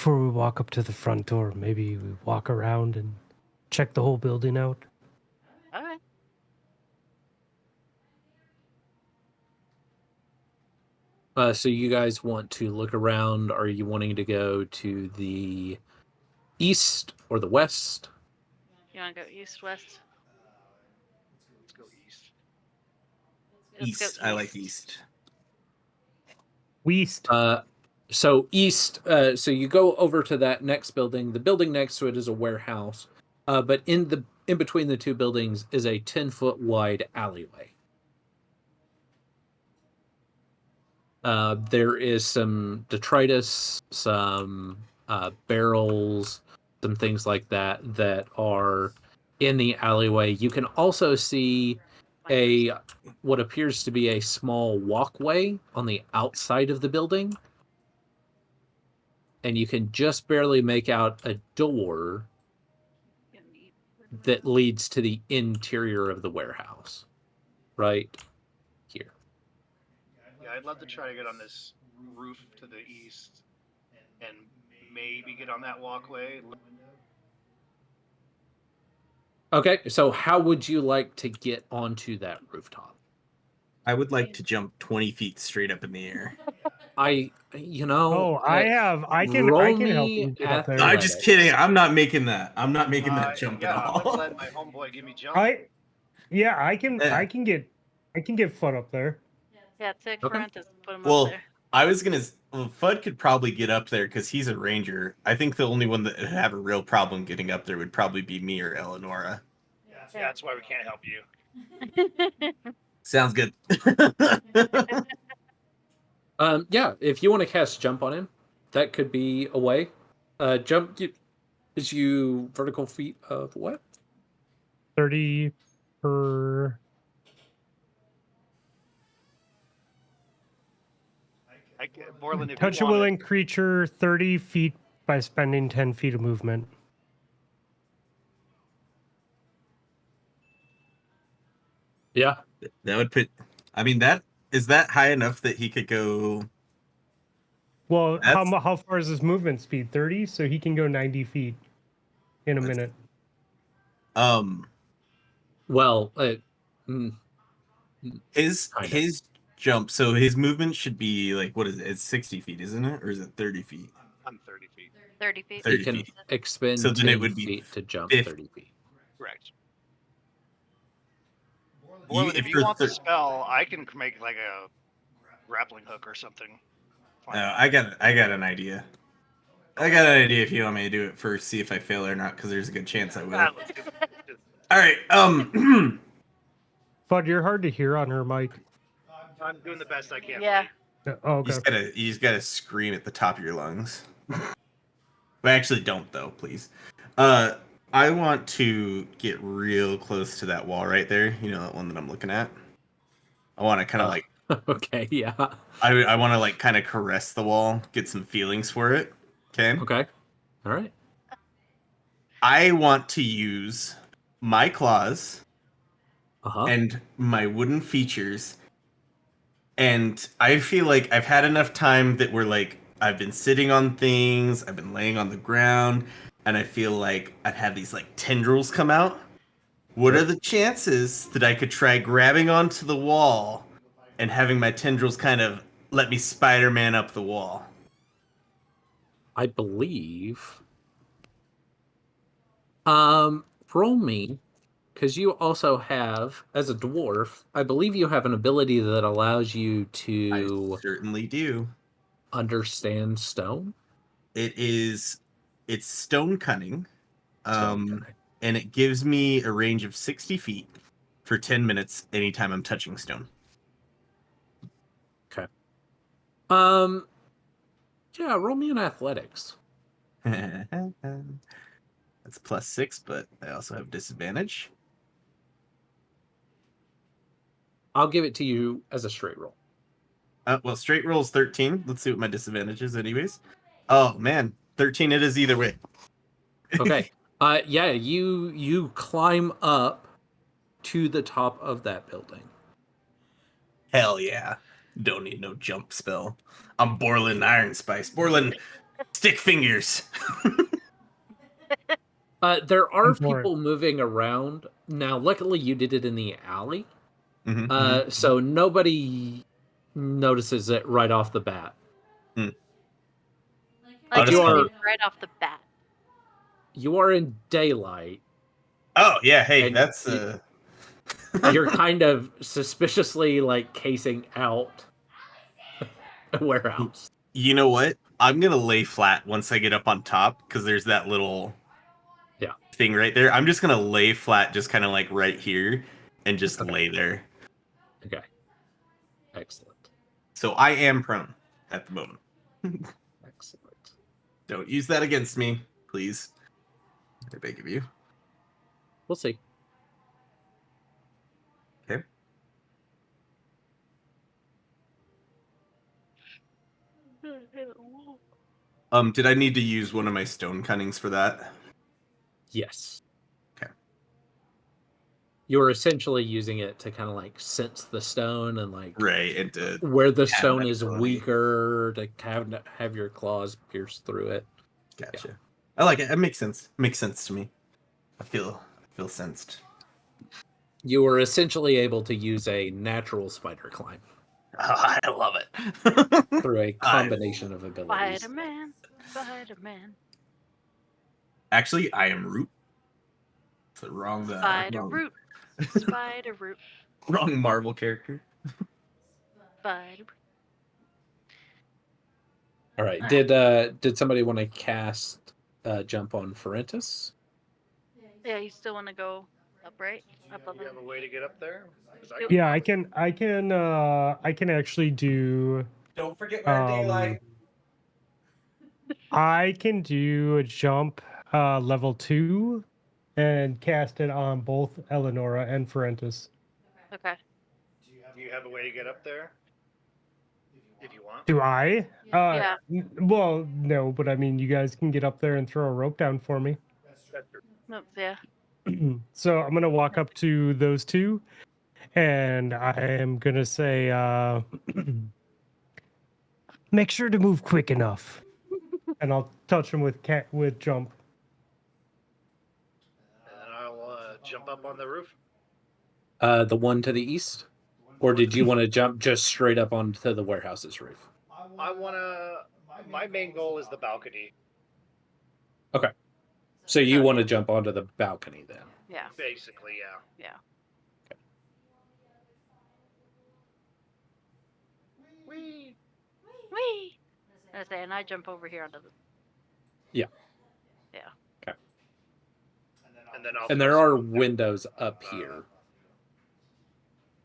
walk up to the front door, maybe we walk around and check the whole building out. All right. So you guys want to look around? Are you wanting to go to the east or the west? You want to go east, west? Let's go east. Let's go East. I like east. West. So east. So you go over to that next building. The building next to it is a warehouse. But in between the two buildings is a 10-foot wide alleyway. There is some detritus, some barrels, some things like that are in the alleyway. You can also see what appears to be a small walkway on the outside of the building. And you can just barely make out a door that leads to the interior of the warehouse. Right here. Yeah, I'd love to try to get on this roof to the east and maybe get on that walkway. Okay, so how would you like to get onto that rooftop? I would like to jump 20 feet straight up in the air. I can help you get up there. I'm just kidding. I'm not making that. I'm not making that jump Yeah, at I'm all. gonna let my homeboy give me jump. I can get foot up there. Yeah, take Okay. front and put him Well, up there. I was gonna. Well, Fudd could probably get up there because he's a ranger. I think the only one that would have a real problem getting up there would probably be me or Eleonora. Yeah, that's why we can't help you. Sounds good. Yeah, if you want to cast jump on him, that could be a way. Gives you vertical feet of what? 30 per. Borland, if you Touch a want it, willing creature 30 feet by spending 10 feet of movement. Yeah. That would put. I mean, that is that high enough that he could go. Well, That's- how far is his movement speed? 30, so he can go 90 feet in a That's- minute. Well, his Kinda. his jump. So his movement should be like, what is it? It's 60 feet, isn't it, or is it 30 feet? I'm 30 feet. 30 feet. 30 he can feet. expend So then it 10 would be feet to jump 50. 30 feet. Correct. Borland, if you want the spell, I can make like a grappling hook or something. Fine. I got an idea. I got an idea if you want me to do it first, see if I fail or not, because there's a good chance I will. Let's do it. All right. Fudd, you're hard to hear on her mic. I'm doing the best I can. Yeah. Oh, You okay. just gotta scream at the top of your lungs. But actually, don't though, please. I want to get real close to that wall right there. You know, that one that I'm looking at. I want to kind of like. Okay, yeah. I want to like kind of caress the wall, get some feelings for it. Okay. Okay. All right. I want to use my claws Uh-huh. and my wooden features. And I feel like I've had enough time that we're like, I've been sitting on things, I've been laying on the ground, and I feel like I've had these like tendrils come out. What are the chances that I could try grabbing onto the wall and having my tendrils kind of let me Spider-Man up the wall? I believe. Roll me, because you also have, as a dwarf, I believe you have an ability that allows you to I certainly do. understand stone. It's stone cunning. Stone cunning. And it gives me a range of 60 feet for 10 minutes anytime I'm touching stone. Okay. Yeah, roll me an athletics. That's +6, but I also have disadvantage. I'll give it to you as a straight roll. Well, straight roll is 13. Let's see what my disadvantage is anyways. Oh, man. 13 it is either way. Okay. Yeah, you climb up to the top of that building. Hell yeah. Don't need no jump spell. I'm Borland Iron Spice. Borland Stick Fingers. There are I'm for people moving around. Now, luckily you did it in the alley. Mhm, So nobody notices it right off the bat. Like Honestly- you are right off the bat. You are in daylight. Oh, yeah. Hey, And that's... You're kind of suspiciously like casing out a warehouse. You know what? I'm going to lay flat once I get up on top, because there's that little thing right there. I'm just going to lay flat just kind of like right here and just lay there. Okay. Excellent. So I am prone at the moment. Excellent. Don't use that against me, please. I beg of you. We'll see. Okay. Did I need to use one of my stone cunnings for that? Yes. Okay. You're essentially using it to kind of like sense the stone and like Right, and to where the have stone that is ability. weaker to have your claws pierce through it. Gotcha. I like it. It makes sense. Makes sense to me. I feel sensed. You were essentially able to use a natural spider climb Oh, I love it. through a combination of abilities. Spider-Man. Spider-Man. Actually, I am root. It's the wrong Spider-Root. Spider-Root. wrong Marvel character. Spider-Root. All right. Did somebody want to cast jump on Ferentis? Yeah, you still want to go up, right? Up Do you have a way to get up there? 'Cause I Yeah, I can actually do. Don't forget I can do a jump level 2 and cast it on both Eleonora and Ferentis. Okay. Do you have a way to get up there? If you want. Do I? Yeah. Well, no, but I mean, you guys can get up there and throw a rope down for me. That's true. No, yeah. So I'm gonna walk up to those two, and I am gonna say, "Make sure to move quick enough." And I'll touch him with jump. And then I'll jump up on the roof. The one to the east? Or did you want to jump just straight up onto the warehouse's roof? I wanna. My main goal is the balcony. Okay. So you want to jump onto the balcony then? Yeah. Basically, yeah. Yeah. Whee! Whee! I say, and I jump over here onto the. Yeah. Yeah. Okay. And then I'll And there are windows up here.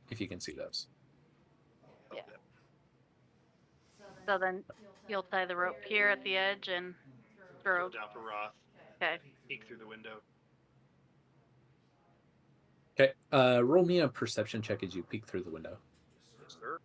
If you can see those. Yeah. So then you'll tie the rope here at the edge and throw. go down for Roth. Okay. Peek through the window. Okay. Roll me a perception check as you peek through the window. Yes, sir.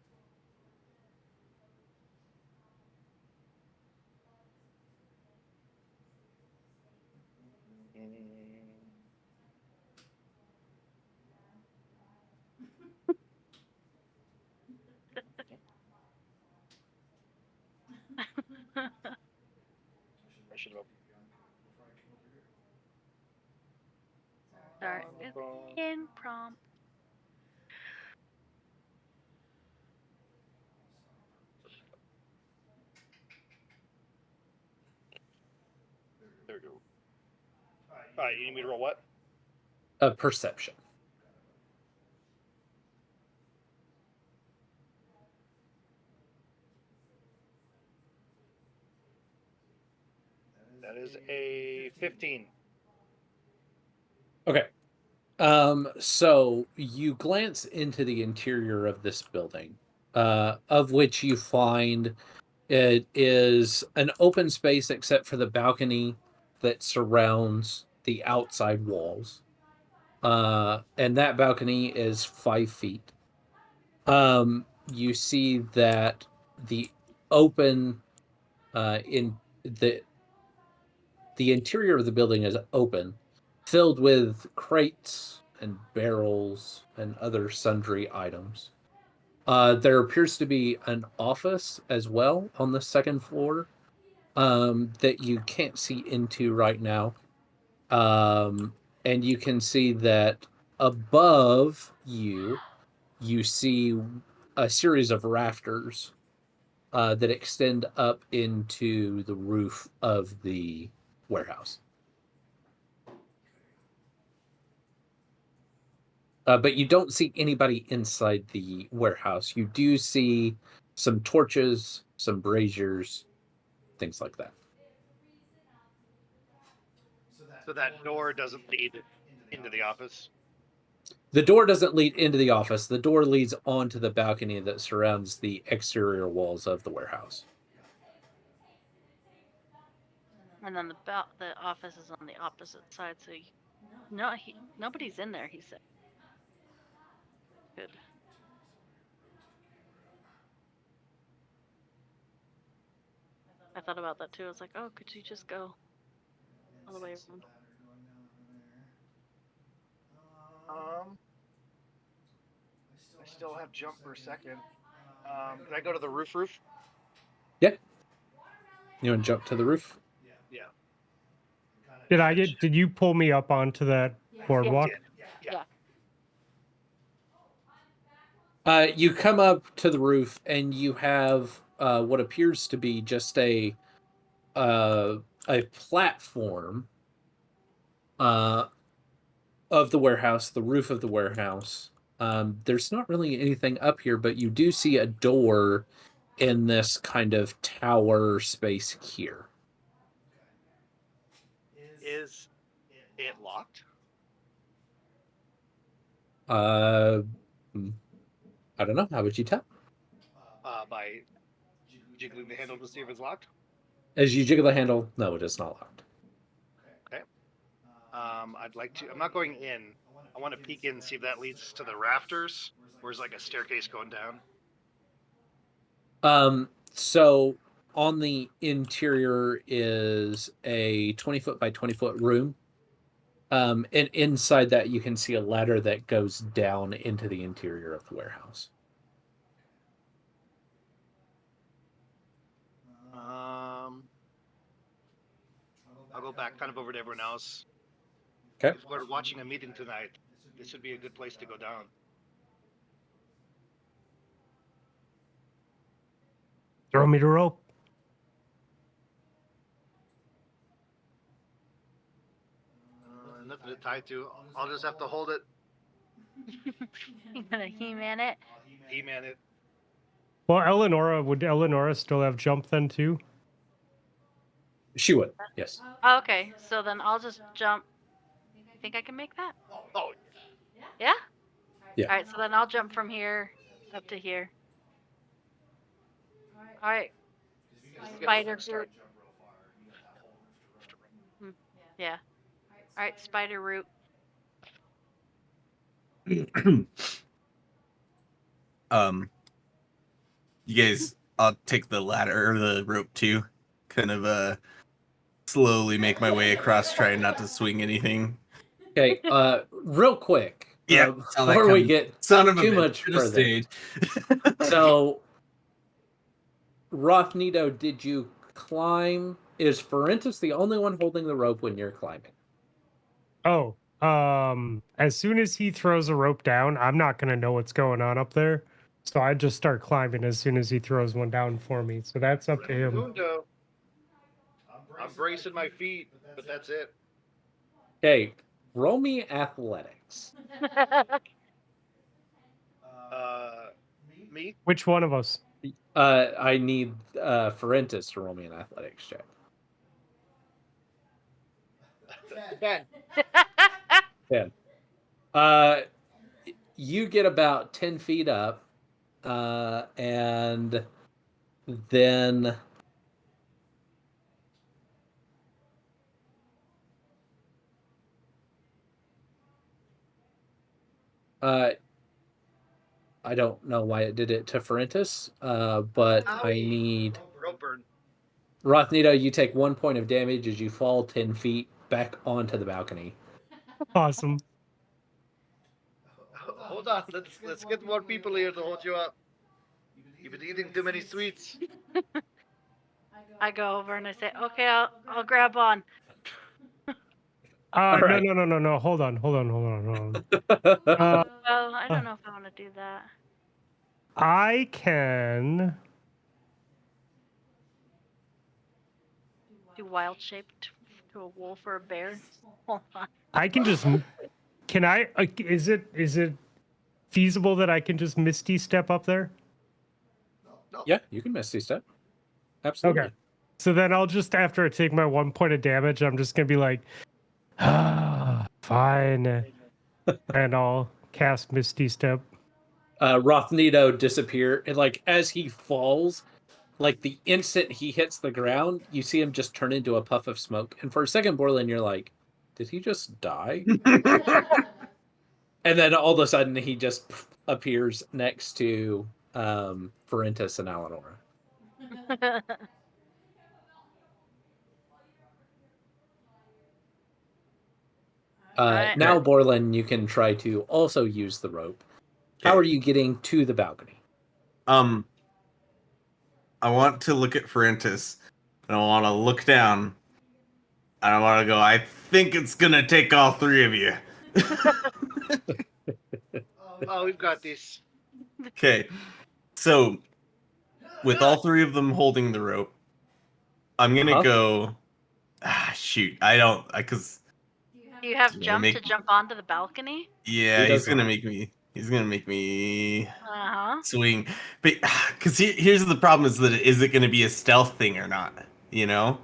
I should have. Start with impromptu. There we go. All right, you need me to roll what? Perception. That is a 15. Okay. So you glance into the interior of this building, of which you find it is an open space except for the balcony that surrounds the outside walls. And that balcony is 5 feet. You see that the open in the interior of the building is open, filled with crates and barrels and other sundry items. There appears to be an office as well on the second floor that you can't see into right now. And you can see that above you, you see a series of rafters that extend up into the roof of the warehouse. But you don't see anybody inside the warehouse. You do see some torches, some braziers, things like that. So that door doesn't lead into the office. The door doesn't lead into the office. The door leads onto the balcony that surrounds the exterior walls of the warehouse. And then the office is on the opposite side, so nobody's in there. He said. Good. I thought about that too. I was like, oh, could you just go all the way around? I still have jump for a second. Can I go to the roof? Yeah. You want to jump to the roof? Yeah. Did you pull me up onto that boardwalk? Yeah. You come up to the roof and you have what appears to be just a platform of the warehouse, the roof of the warehouse. There's not really anything up here, but you do see a door in this kind of tower space here. Is it locked? I don't know. How would you tell? By jiggling the handle to see if it's locked. As you jiggle the handle, no, it is not locked. Okay. I'd like to. I'm not going in. I want to peek in and see if that leads to the rafters, or is like a staircase going down. So on the interior is a 20-foot by 20-foot room. And inside that you can see a ladder that goes down into the interior of the warehouse. I'll go back kind of over to everyone else. Okay. If we're watching a meeting tonight, this would be a good place to go down. Throw me the rope. Nothing to tie to. I'll just have to hold it. You gonna He-Man it? He-Man it. Well, would Eleonora still have jump then too? She would, yes. Oh, okay, so then I'll just jump. You think I can make that? Oh, Yeah? Yeah. All right, so then I'll jump from here up to here. All right. Spider root. Yeah. All right, spider root. You guys, I'll take the ladder or the rope too. Kind of slowly make my way across, trying not to swing anything. Okay, real quick. Yeah, before we get too much further. Stage. So, Rothnito, did you climb? Is Ferentus the only one holding the rope when you're climbing? Oh, as soon as he throws a rope down, I'm not gonna know what's going on up there. So I just start climbing as soon as he throws one down for me. So that's up to him. Mundo. I'm bracing my feet, but that's it. Okay, roll me athletics. Me? Which one of us? I need Ferentus to roll me an athletics check. 10. You get about 10 feet up, and then I don't know why it did it to Ferentus, but Owie. I need Rope burn. Rothnito, you take 1 point of damage as you fall 10 feet back onto the balcony. Awesome. Hold on, let's get more people here to hold you up. You've been eating too many sweets. I go over and I say, okay, I'll grab on. right. No. Hold on. Well, I don't know if I want to do that. I can. Do wild shaped to a wolf or a bear? Hold on. I can just. Can I? Is it feasible that I can just Misty step up there? Yeah, you can Misty Step. Absolutely. Okay. So then I'll just, after I take my 1 point of damage, I'm just gonna be like, fine, and I'll cast Misty Step. Rothnito disappear, and like as he falls, like the instant he hits the ground, you see him just turn into a puff of smoke. And for a second, Borland, you're like, did he just die? And then all of a sudden, he just appears next to Ferentus and Eleonora. Right. Now, Borland, you can try to also use the rope. How are you getting to the balcony? I want to look at Ferentus, and I want to look down, and I want to go, I think it's going to take all three of you. Oh, we've got this. Okay, so with all three of them holding the rope, I'm going to go, shoot, because... Do you have jump to jump onto the balcony? Yeah, he's going to make me swing. But because here's the problem: is it going to be a stealth thing or not? You know,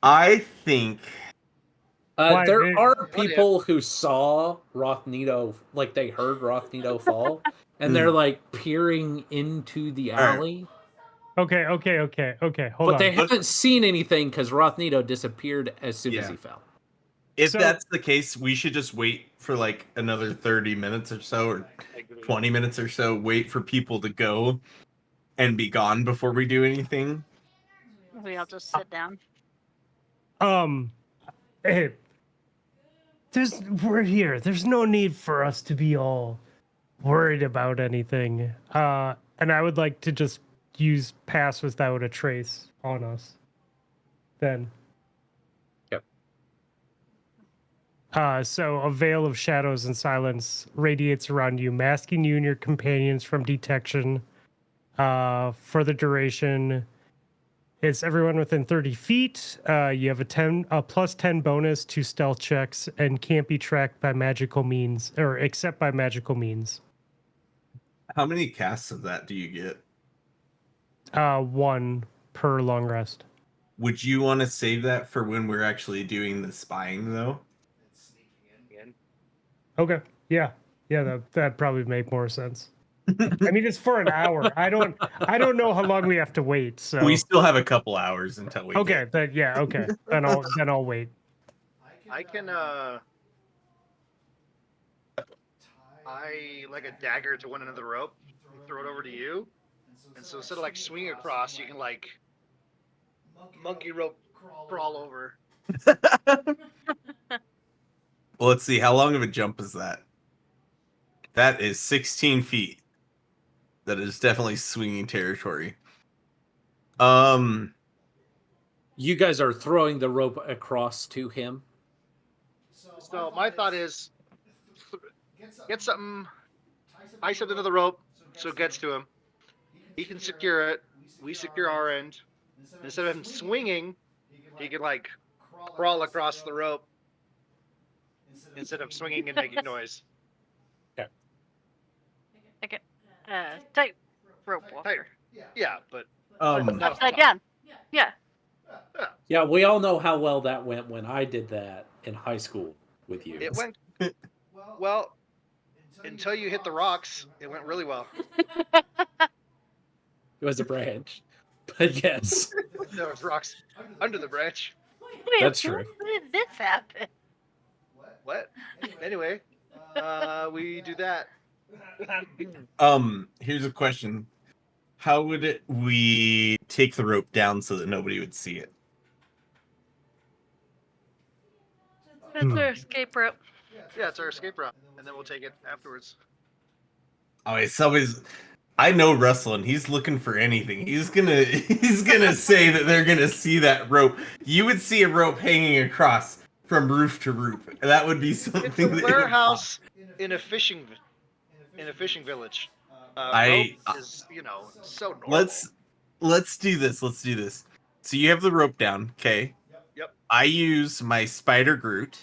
I think there are people who saw Rothnito, like they heard Rothnito fall, and they're like peering into the alley. Okay. Hold But on. they haven't seen anything because Rothnito disappeared as soon as he fell. If So- that's the case, we should just wait for like another 30 minutes or so, or 20 minutes or so. Wait for people to go and be gone before we do anything. We all just sit down. Hey, we're here. There's no need for us to be all worried about anything. And I would like to just use pass without a trace on us. Then. Yep. So a veil of shadows and silence radiates around you, masking you and your companions from detection. For the duration, it's everyone within 30 feet. You have a plus 10 bonus to stealth checks and can't be tracked by magical means, or except by magical means. How many casts of that do you get? 1 per long rest. Would you want to save that for when we're actually doing the spying, though? Okay. Yeah. That'd probably make more sense. I mean, it's for an hour. I don't know how long we have to wait. So We still have a couple hours until we okay. get... Okay. Then I'll wait. I can I like a dagger to one end of the rope, and throw it over to you, and so instead of like swinging across, you can like monkey rope crawl over. Well, let's see. How long of a jump is that? That is 16 feet. That is definitely swinging territory. You guys are throwing the rope across to him. So my thought is, get something, tie something to the rope so it gets to him. He can secure it. We secure our end. Instead of him swinging, he can like crawl across the rope instead of swinging and making noise. Okay. Tight rope walker. Tighter. Yeah, but Upside down. Yeah. Yeah, we all know how well that went when I did that in high school with you. it went well until you hit the rocks. It went really well. It was a branch. But yes, There was rocks under the branch. Wait, That's true. When did this happen? What? Anyway, we do that. here's a question. How would we take the rope down so that nobody would see it? That's our escape rope. Yeah, it's our escape route, and then we'll take it afterwards. Oh, it's always... I know Russell, and he's looking for anything. He's gonna say that they're gonna see that rope. You would see a rope hanging across from roof to roof. That would be something. It's a that warehouse in a fishing village. Rope is, so normal. Let's do this. So you have the rope down, okay? Yep. I use my spider Groot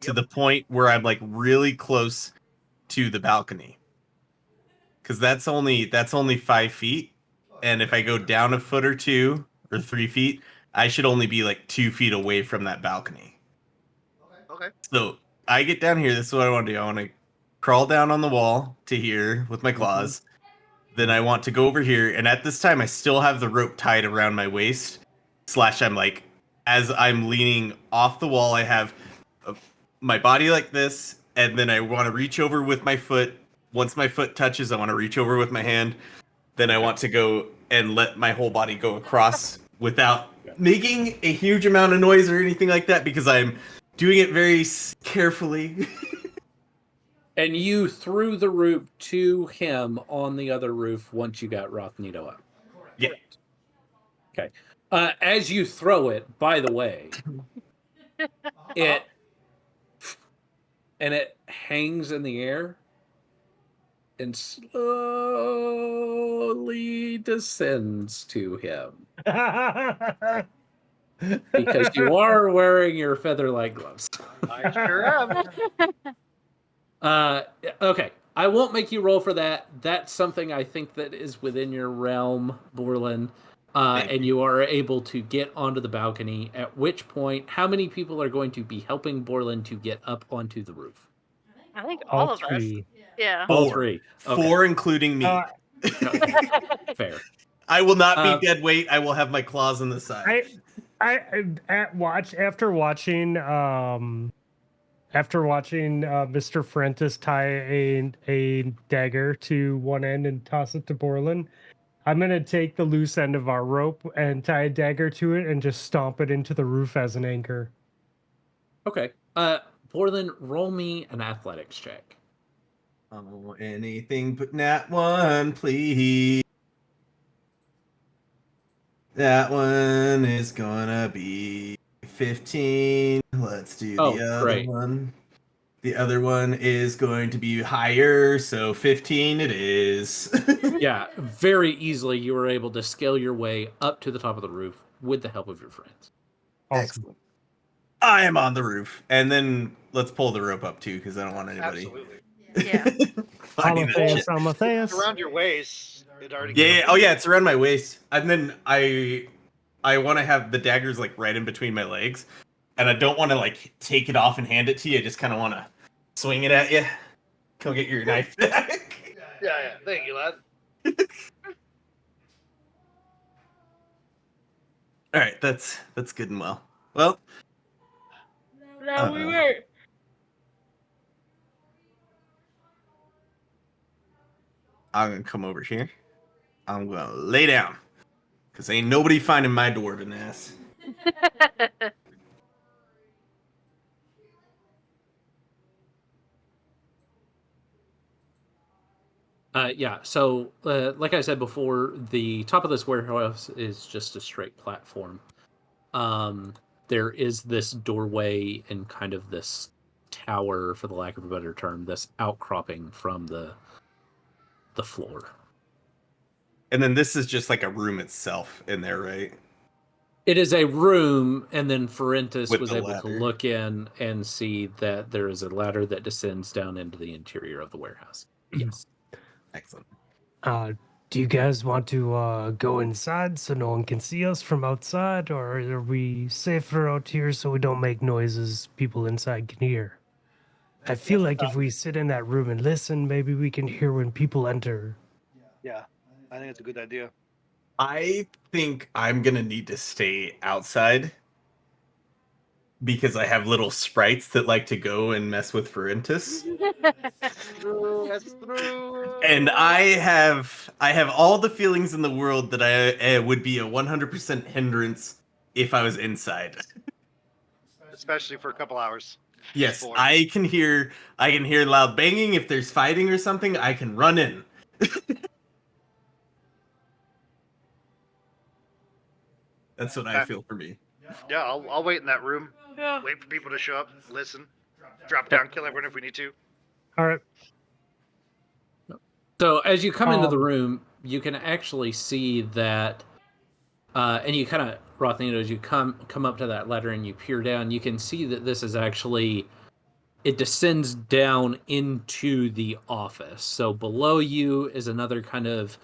to the point where I'm like really close to the balcony. Because that's only 5 feet, and if I go down a foot or 2 or 3 feet, I should only be like 2 feet away from that balcony. Okay. So I get down here. This is what I want to do. I want to crawl down on the wall to here with my claws. Then I want to go over here, and at this time, I still have the rope tied around my waist. / I'm like, as I'm leaning off the wall, I have my body like this, and then I want to reach over with my foot. Once my foot touches, I want to reach over with my hand. Then I want to go and let my whole body go across without making a huge amount of noise or anything like that, because I'm doing it very carefully. And you threw the rope to him on the other roof once you got Rothnito up. Yeah. Okay. As you throw it, by the way, it hangs in the air and slowly descends to him. Because you are wearing your feather-like gloves. I sure am. Okay. I won't make you roll for that. That's something I think that is within your realm, Borland. And you are able to get onto the balcony, at which point, how many people are going to be helping Borland to get up onto the roof? I think all of us. Yeah. All 3. Okay. 4, including me. Okay. Fair. I will not Uh, be dead weight. I will have my claws on the side. After watching Mr. Frentis tie a dagger to one end and toss it to Borland, I'm gonna take the loose end of our rope and tie a dagger to it and just stomp it into the roof as an anchor. Okay. Borland, roll me an athletics check. Oh, anything but nat 1, please. That one is gonna be 15. Let's do Oh, the other great. one. The other one is going to be higher, so 15 it is. Yeah, very easily you were able to scale your way up to the top of the roof with the help of your friends. Awesome. Excellent. I am on the roof. And then let's pull the rope up too, because I don't want anybody. Absolutely. Yeah. finding that shit. Amadeus. Around your waist. It already Yeah. Oh yeah, it's around my waist. And then I want to have the daggers like right in between my legs, and I don't want to like take it off and hand it to you. I just kind of want to swing it at you. Come get your knife back. Yeah. Thank you, lad. All right, that's good and well. Well, No, we were. I'm gonna come over here. I'm gonna lay down, cause ain't nobody finding my dwarven ass. Yeah, so like I said before, the top of this warehouse is just a straight platform. There is this doorway and kind of this tower, for the lack of a better term, this outcropping from the floor. And then this is just like a room itself in there, right? It is a room, and then Forentis With was the able to ladder. look in and see that there is a ladder that descends down into the interior of the warehouse. Yes. Excellent. Do you guys want to go inside so no one can see us from outside, or are we safer out here so we don't make noises people inside can hear? I feel like if we sit in that room and listen, maybe we can hear when people enter. Yeah. I think it's a good idea. I think I'm gonna need to stay outside because I have little sprites that like to go and mess with Forentis. And I have all the feelings in the world that I would be a 100% hindrance if I was inside. Especially for a couple hours. Yes, Before. I can hear loud banging. If there's fighting or something, I can run in. That's what I feel for me. Yeah, I'll wait in that room. Yeah. Wait for people to show up, listen, drop down, kill everyone if we need to. All right. So as you come into the room, you can actually see that, and you kind of, Rothnino, as you come up to that ladder and you peer down, you can see that this is actually, it descends down into the office. So below you is another kind of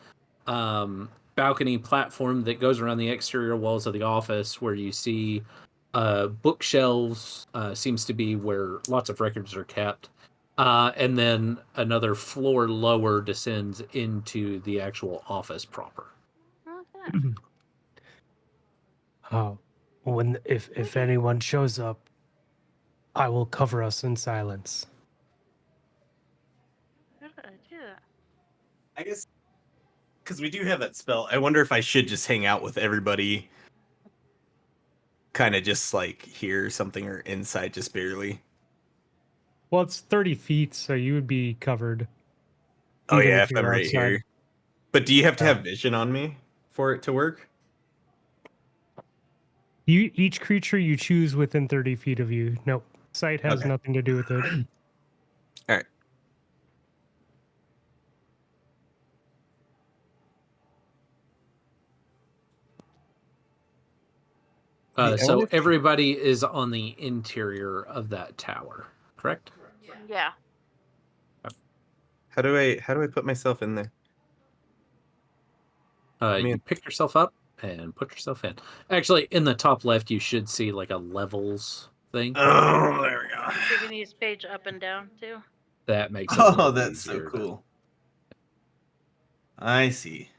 balcony platform that goes around the exterior walls of the office, where you see bookshelves, seems to be where lots of records are kept. And then another floor lower descends into the actual office proper. If anyone shows up, I will cover us in silence. Good idea. I guess because we do have that spell. I wonder if I should just hang out with everybody, kind of just like hear something, or inside just barely. Well, it's 30 feet, so you would be covered. Oh even yeah, if if I'm you're right outside. here. But do you have to have vision on me for it to work? Each creature you choose within 30 feet of you. Nope. Sight has Okay. nothing to do with it. All right. So everybody is on the interior of that tower, correct? Yeah. How do I put myself in there? You pick yourself up and put yourself in. Actually, in the top left, you should see like a levels thing. Oh, there we go. You can use page up and down too. That makes it a little that's so easier to- cool. I see.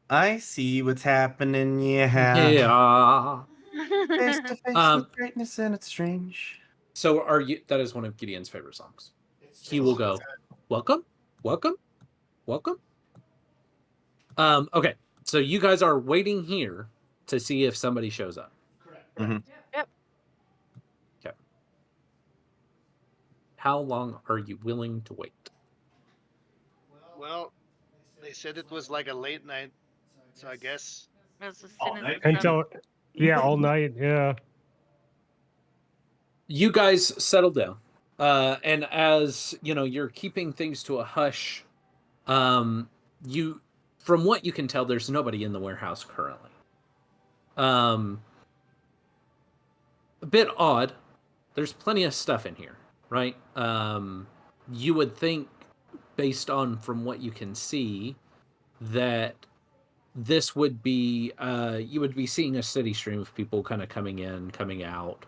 I see what's happening. Yeah. Yeah. Face to face Um, with greatness, and it's strange. So are you? That is one of Gideon's favorite songs. He will go, "Welcome, welcome, welcome." Okay, so you guys are waiting here to see if somebody shows up. Mhm. Yep. Okay. How long are you willing to wait? Well, they said it was like a late night, so I guess As soon All as night. the sun- Until, yeah, all night. Yeah. You guys settle down, and as you know, you're keeping things to a hush. You, from what you can tell, there's nobody in the warehouse currently. A bit odd. There's plenty of stuff in here, right? You would think, based on from what you can see, that this would be you would be seeing a steady stream of people kind of coming in, coming out.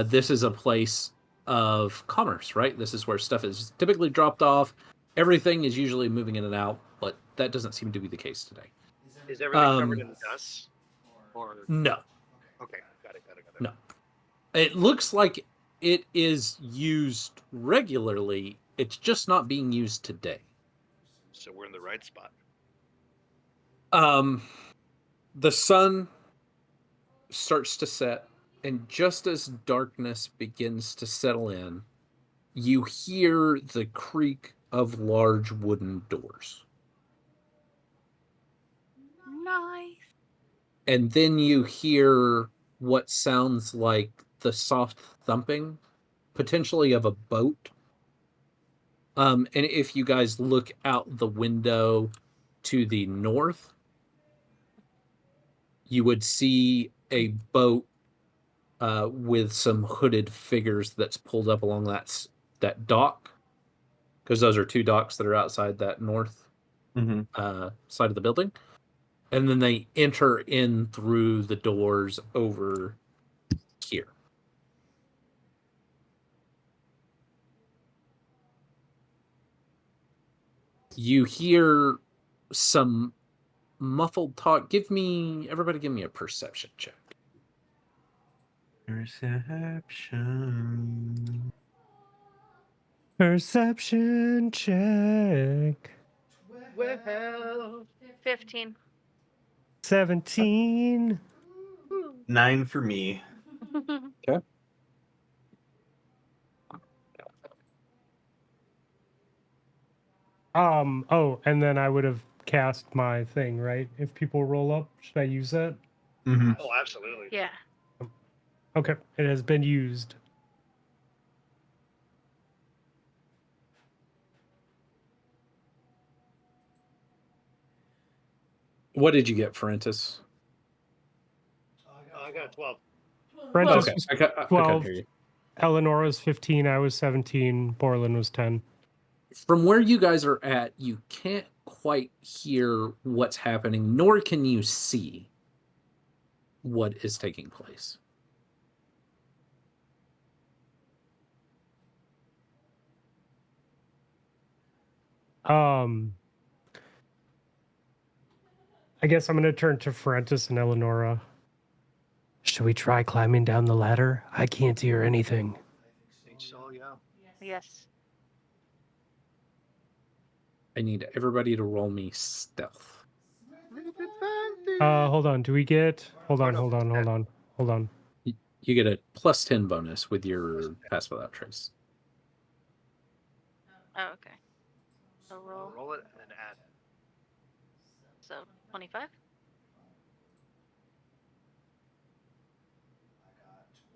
This is a place of commerce, right? This is where stuff is typically dropped off. Everything is usually moving in and out, but that doesn't seem to be the case today. is everything covered in dust? Or No, okay, got it. no. It looks like it is used regularly. It's just not being used today. So we're in the right spot. The sun starts to set, and just as darkness begins to settle in, you hear the creak of large wooden doors. Nice. And then you hear what sounds like the soft thumping, potentially of a boat. And if you guys look out the window to the north, you would see a boat with some hooded figures that's pulled up along that dock, because those are two docks that are outside that north side of the building. And then they enter in through the doors over here. You hear some muffled talk. Everybody give me a perception check. Perception. Perception check. Well, 15. 17. 9 for me. Okay. Oh, and then I would have cast my thing, right? If people roll up, should I use that? Mm-hmm. oh, absolutely. Yeah. Okay, it has been used. What did you get, Francis? I got 12. Prentice Okay, was I couldn't 12. hear you. Eleanor was 15. I was 17. Borland was 10. From where you guys are at, you can't quite hear what's happening, nor can you see what is taking place. I guess I'm going to turn to Francis and Eleonora. Should we try climbing down the ladder? I can't hear anything. Think so, yeah. Yes. I need everybody to roll me stealth. Hold on. Do we get... Hold Oh, on, no, hold on, hold on, hold on. You get a plus 10 bonus with your pass without trace. Oh, okay. So roll. Roll it and then add. So 25.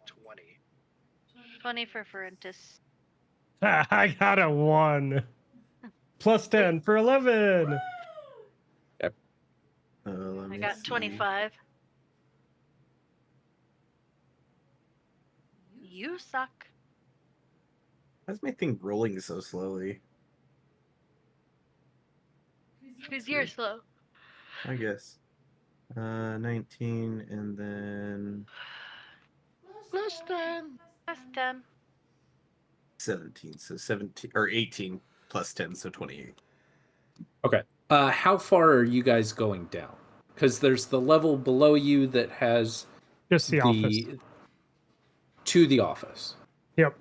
20. 20 for Ferrentis. I got a 1. Plus 10 for 11. I got 25. You suck. Why's my thing rolling so slowly? Because you're slow. I guess. 19 and then Plus 10. Plus 10. 17. So 17 or 18 plus 10, so 28. Okay. How far are you guys going down? Because there's the level below you that has Just the office. To the office. Yep.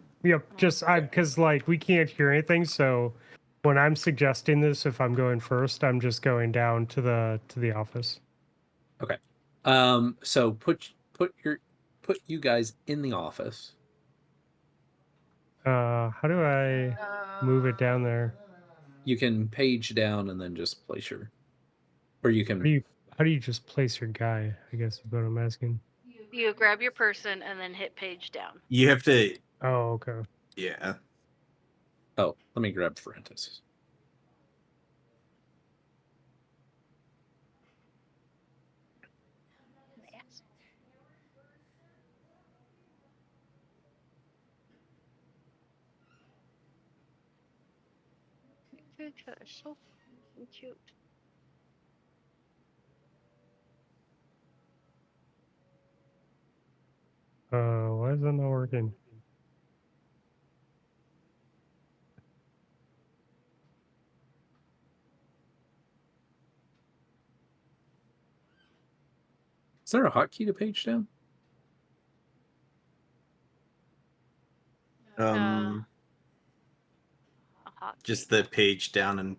Just because like we can't hear anything, so when I'm suggesting this, if I'm going first, I'm just going down to the office. Okay. So put you guys in the office. How do I move it down there? You can page down and then just place your, or you can. How do you just place your guy? I guess is what I'm asking. You grab your person and then hit page down. You have to. Oh, okay. Yeah. Oh, let me grab Francis. Yes. So cute. Why is that not working? Is there a hotkey to page down? Just the page down and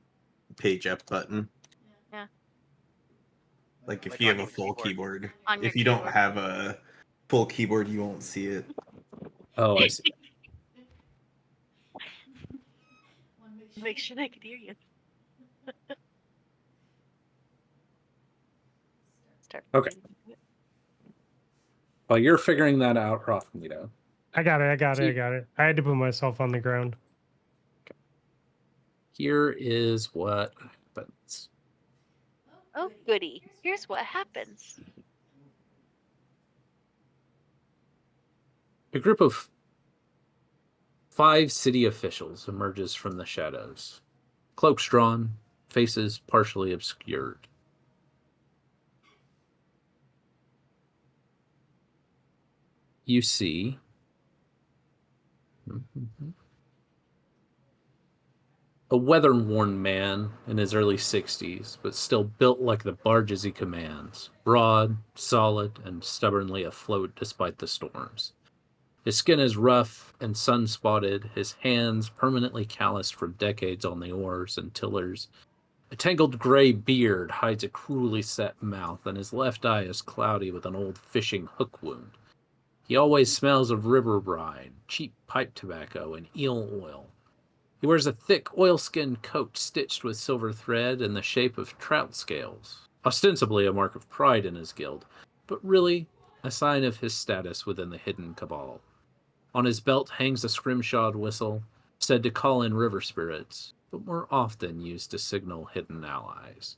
page up button. Yeah. Like if Like you on have a your full keyboard. On your If you don't keyboard. have a full keyboard, you won't see it. Oh, I see. Make sure they can hear you. Start. Okay. While you're figuring that out, Rothnito. I got it. I had to put myself on the ground. Here is what happens. Oh, goody. Here's what happens. A group of 5 city officials emerges from the shadows, cloaks drawn, faces partially obscured. You see a weather-worn man in his early 60s, but still built like the barges he commands, broad, solid, and stubbornly afloat despite the storms. His skin is rough and sun-spotted, his hands permanently calloused from decades on the oars and tillers. A tangled gray beard hides a cruelly set mouth, and his left eye is cloudy with an old fishing hook wound. He always smells of river brine, cheap pipe tobacco, and eel oil. He wears a thick oilskin coat stitched with silver thread in the shape of trout scales, ostensibly a mark of pride in his guild, but really a sign of his status within the hidden cabal. On his belt hangs a scrimshawed whistle, said to call in river spirits, but more often used to signal hidden allies.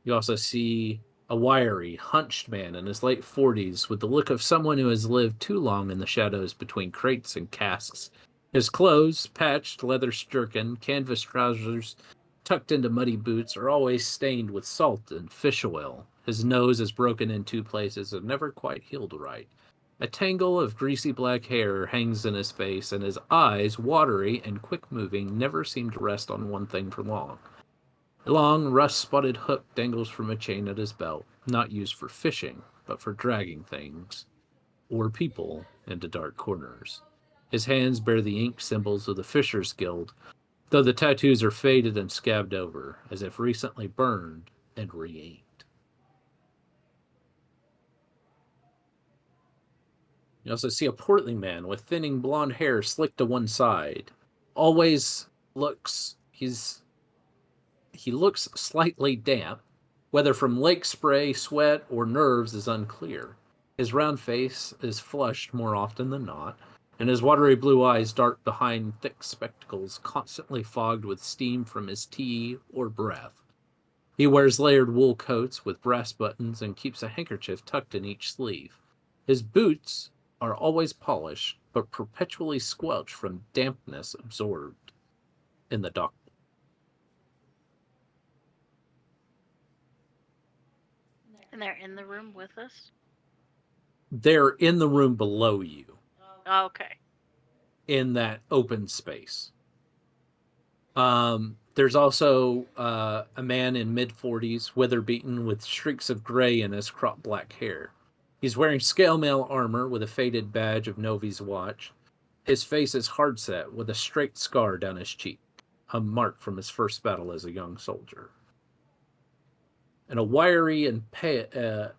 You also see a wiry, hunched man in his late 40s with the look of someone who has lived too long in the shadows between crates and casks. His clothes, patched leather jerkin, canvas trousers, tucked into muddy boots, are always stained with salt and fish oil. His nose is broken in 2 places and never quite healed right. A tangle of greasy black hair hangs in his face, and his eyes, watery and quick-moving, never seem to rest on one thing for long. A long, rust-spotted hook dangles from a chain at his belt, not used for fishing, but for dragging things, or people, into dark corners. His hands bear the ink symbols of the Fisher's Guild, though the tattoos are faded and scabbed over, as if recently burned and re-inked. You also see a portly man with thinning blonde hair slicked to one side. He looks slightly damp. Whether from lake spray, sweat, or nerves is unclear. His round face is flushed more often than not, and his watery blue eyes dart behind thick spectacles constantly fogged with steam from his tea or breath. He wears layered wool coats with brass buttons and keeps a handkerchief tucked in each sleeve. His boots are always polished, but perpetually squelched from dampness absorbed in the dock. And they're in the room with us? They're in the room below you, Okay. in that open space. There's also a man in mid-40s, weather-beaten, with streaks of gray in his cropped black hair. He's wearing scale mail armor with a faded badge of Novi's watch. His face is hard-set, with a straight scar down his cheek, a mark from his first battle as a young soldier. And a wiry and pale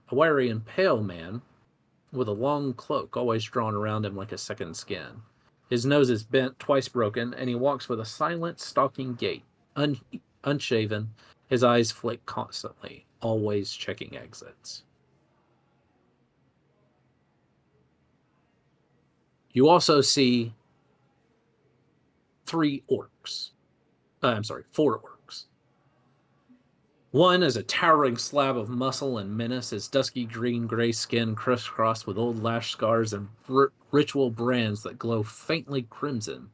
man with a long cloak always drawn around him like a second skin. His nose is bent, twice broken, and he walks with a silent, stalking gait, unshaven. His eyes flick constantly, always checking exits. You also see 4 orcs. One is a towering slab of muscle and menace, his dusky green-gray skin crisscrossed with old lash scars and ritual brands that glow faintly crimson.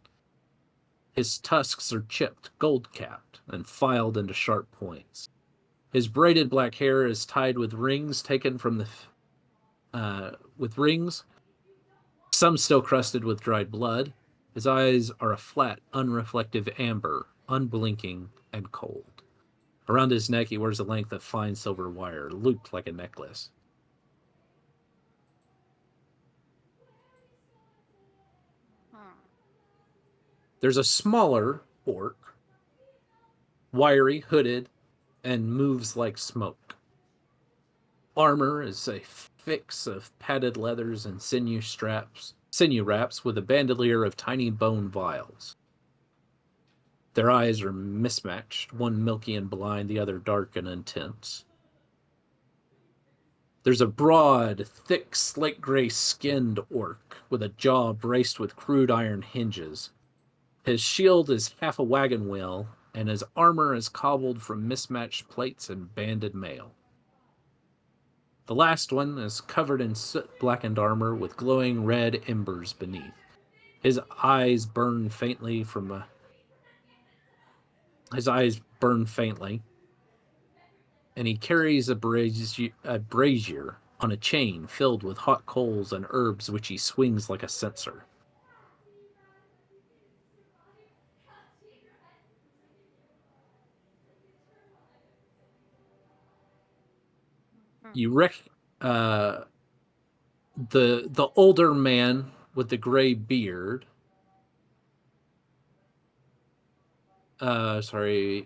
His tusks are chipped, gold-capped, and filed into sharp points. His braided black hair is tied with rings taken from some still crusted with dried blood. His eyes are a flat, unreflective amber, unblinking and cold. Around his neck, he wears a length of fine silver wire, looped like a necklace. There's a smaller orc, wiry, hooded, and moves like smoke. Armor is a fix of padded leathers and sinew wraps with a bandolier of tiny bone vials. Their eyes are mismatched, one milky and blind, the other dark and intense. There's a broad, thick, slate-gray skinned orc with a jaw braced with crude iron hinges. His shield is half a wagon wheel, and his armor is cobbled from mismatched plates and banded mail. The last one is covered in soot-blackened armor with glowing red embers beneath. His eyes burn faintly, and he carries a brazier on a chain filled with hot coals and herbs which he swings like a censer. You the older man with the gray beard. The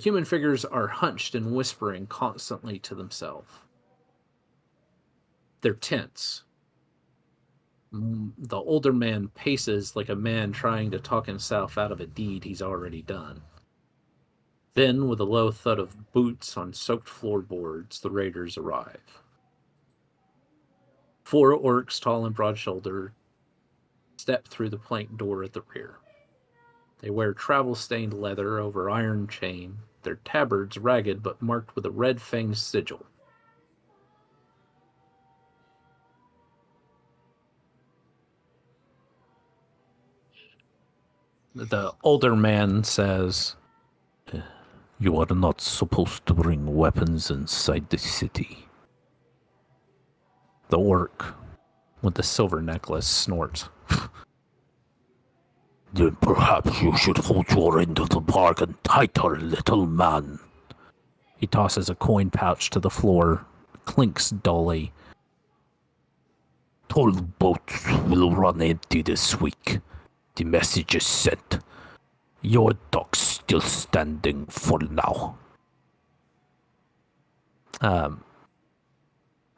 human figures are hunched and whispering constantly to themselves. They're tense. The older man paces like a man trying to talk himself out of a deed he's already done. Then, with a low thud of boots on soaked floorboards, the raiders arrive. 4 orcs, tall and broad-shouldered, step through the plank door at the rear. They wear travel-stained leather over iron chain, their tabards ragged but marked with a red-fanged sigil. The older man says, "You are not supposed to bring weapons inside the city." The orc with the silver necklace snorts. "Then perhaps you should hold your end of the bargain tighter, little man." He tosses a coin pouch to the floor, clinks dully. "Toll boats will run empty this week. The message is sent. Your dock's still standing for now."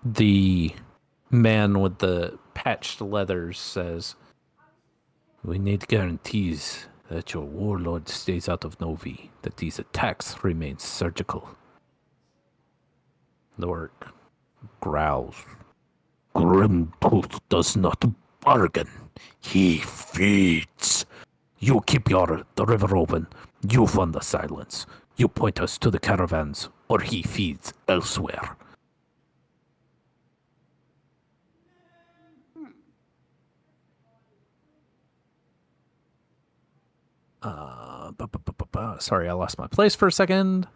The man with the patched leathers says, "We need guarantees that your warlord stays out of Novi, that these attacks remain surgical." The orc growls. "Grimtooth does not bargain. He feeds. You keep the river open. You fund the silence. You point us to the caravans, or he feeds elsewhere." Sorry, I lost my place for a second.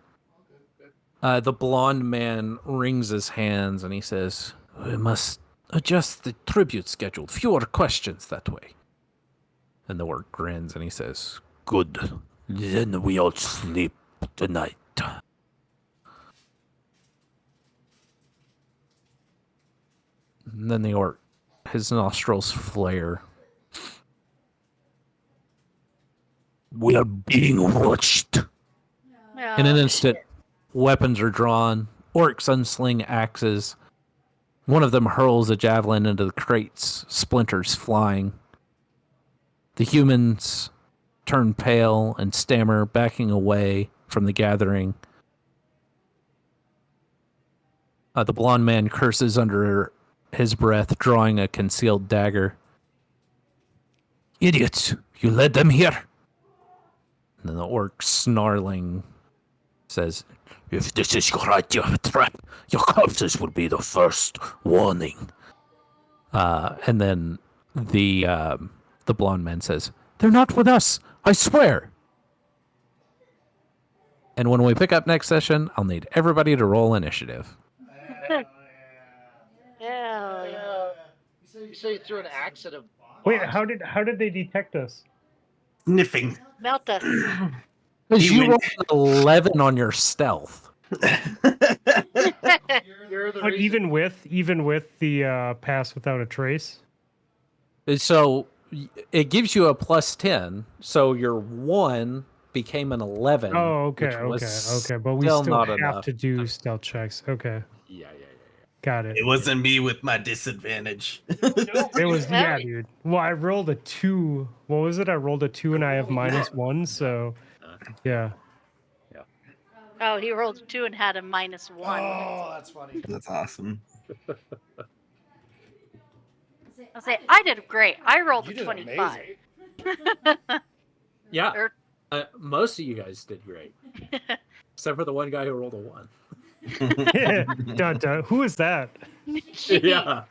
The blonde man wrings his hands and he says, "We must adjust the tribute schedule. Fewer questions that way." And the orc grins and he says, "Good. Then we all sleep tonight. And then the orc, his nostrils flare. We are being watched. In an instant, weapons are drawn. Orcs unsling axes. One of them hurls a javelin into the crates, splinters flying. The humans turn pale and stammer, backing away from the gathering. The blonde man curses under his breath, drawing a concealed dagger. Idiots! You led them here! And then the orc, snarling, says, if this is your idea of a trap, your corpses will be the first warning. And then the blonde man says, they're not with us, I swear. And when we pick up next session, I'll need everybody to roll initiative. Yeah. You say you threw an axe at a. Wait, how did they detect us? Sniffing. Melt us. Because He you went- rolled an 11 on your stealth. You're the But reason. even with the pass without a trace. So it gives you a plus 10. So your 1 became an 11. Oh, okay, which was okay. But we still still not have enough. to do stealth checks. Okay, Yeah. got it. It wasn't me with my disadvantage. It was yeah, Right. dude. Well, I rolled a 2. What was it? I rolled a 2 and I have -1, so yeah. Oh, he rolled a 2 and had a -1. Oh, that's funny. That's awesome. I'll say I did great. I rolled You a did 25. amazing. Yeah. Or- Most of you guys did great. Except for the one guy who rolled a 1. Dun, dun. Who is that? Yeah.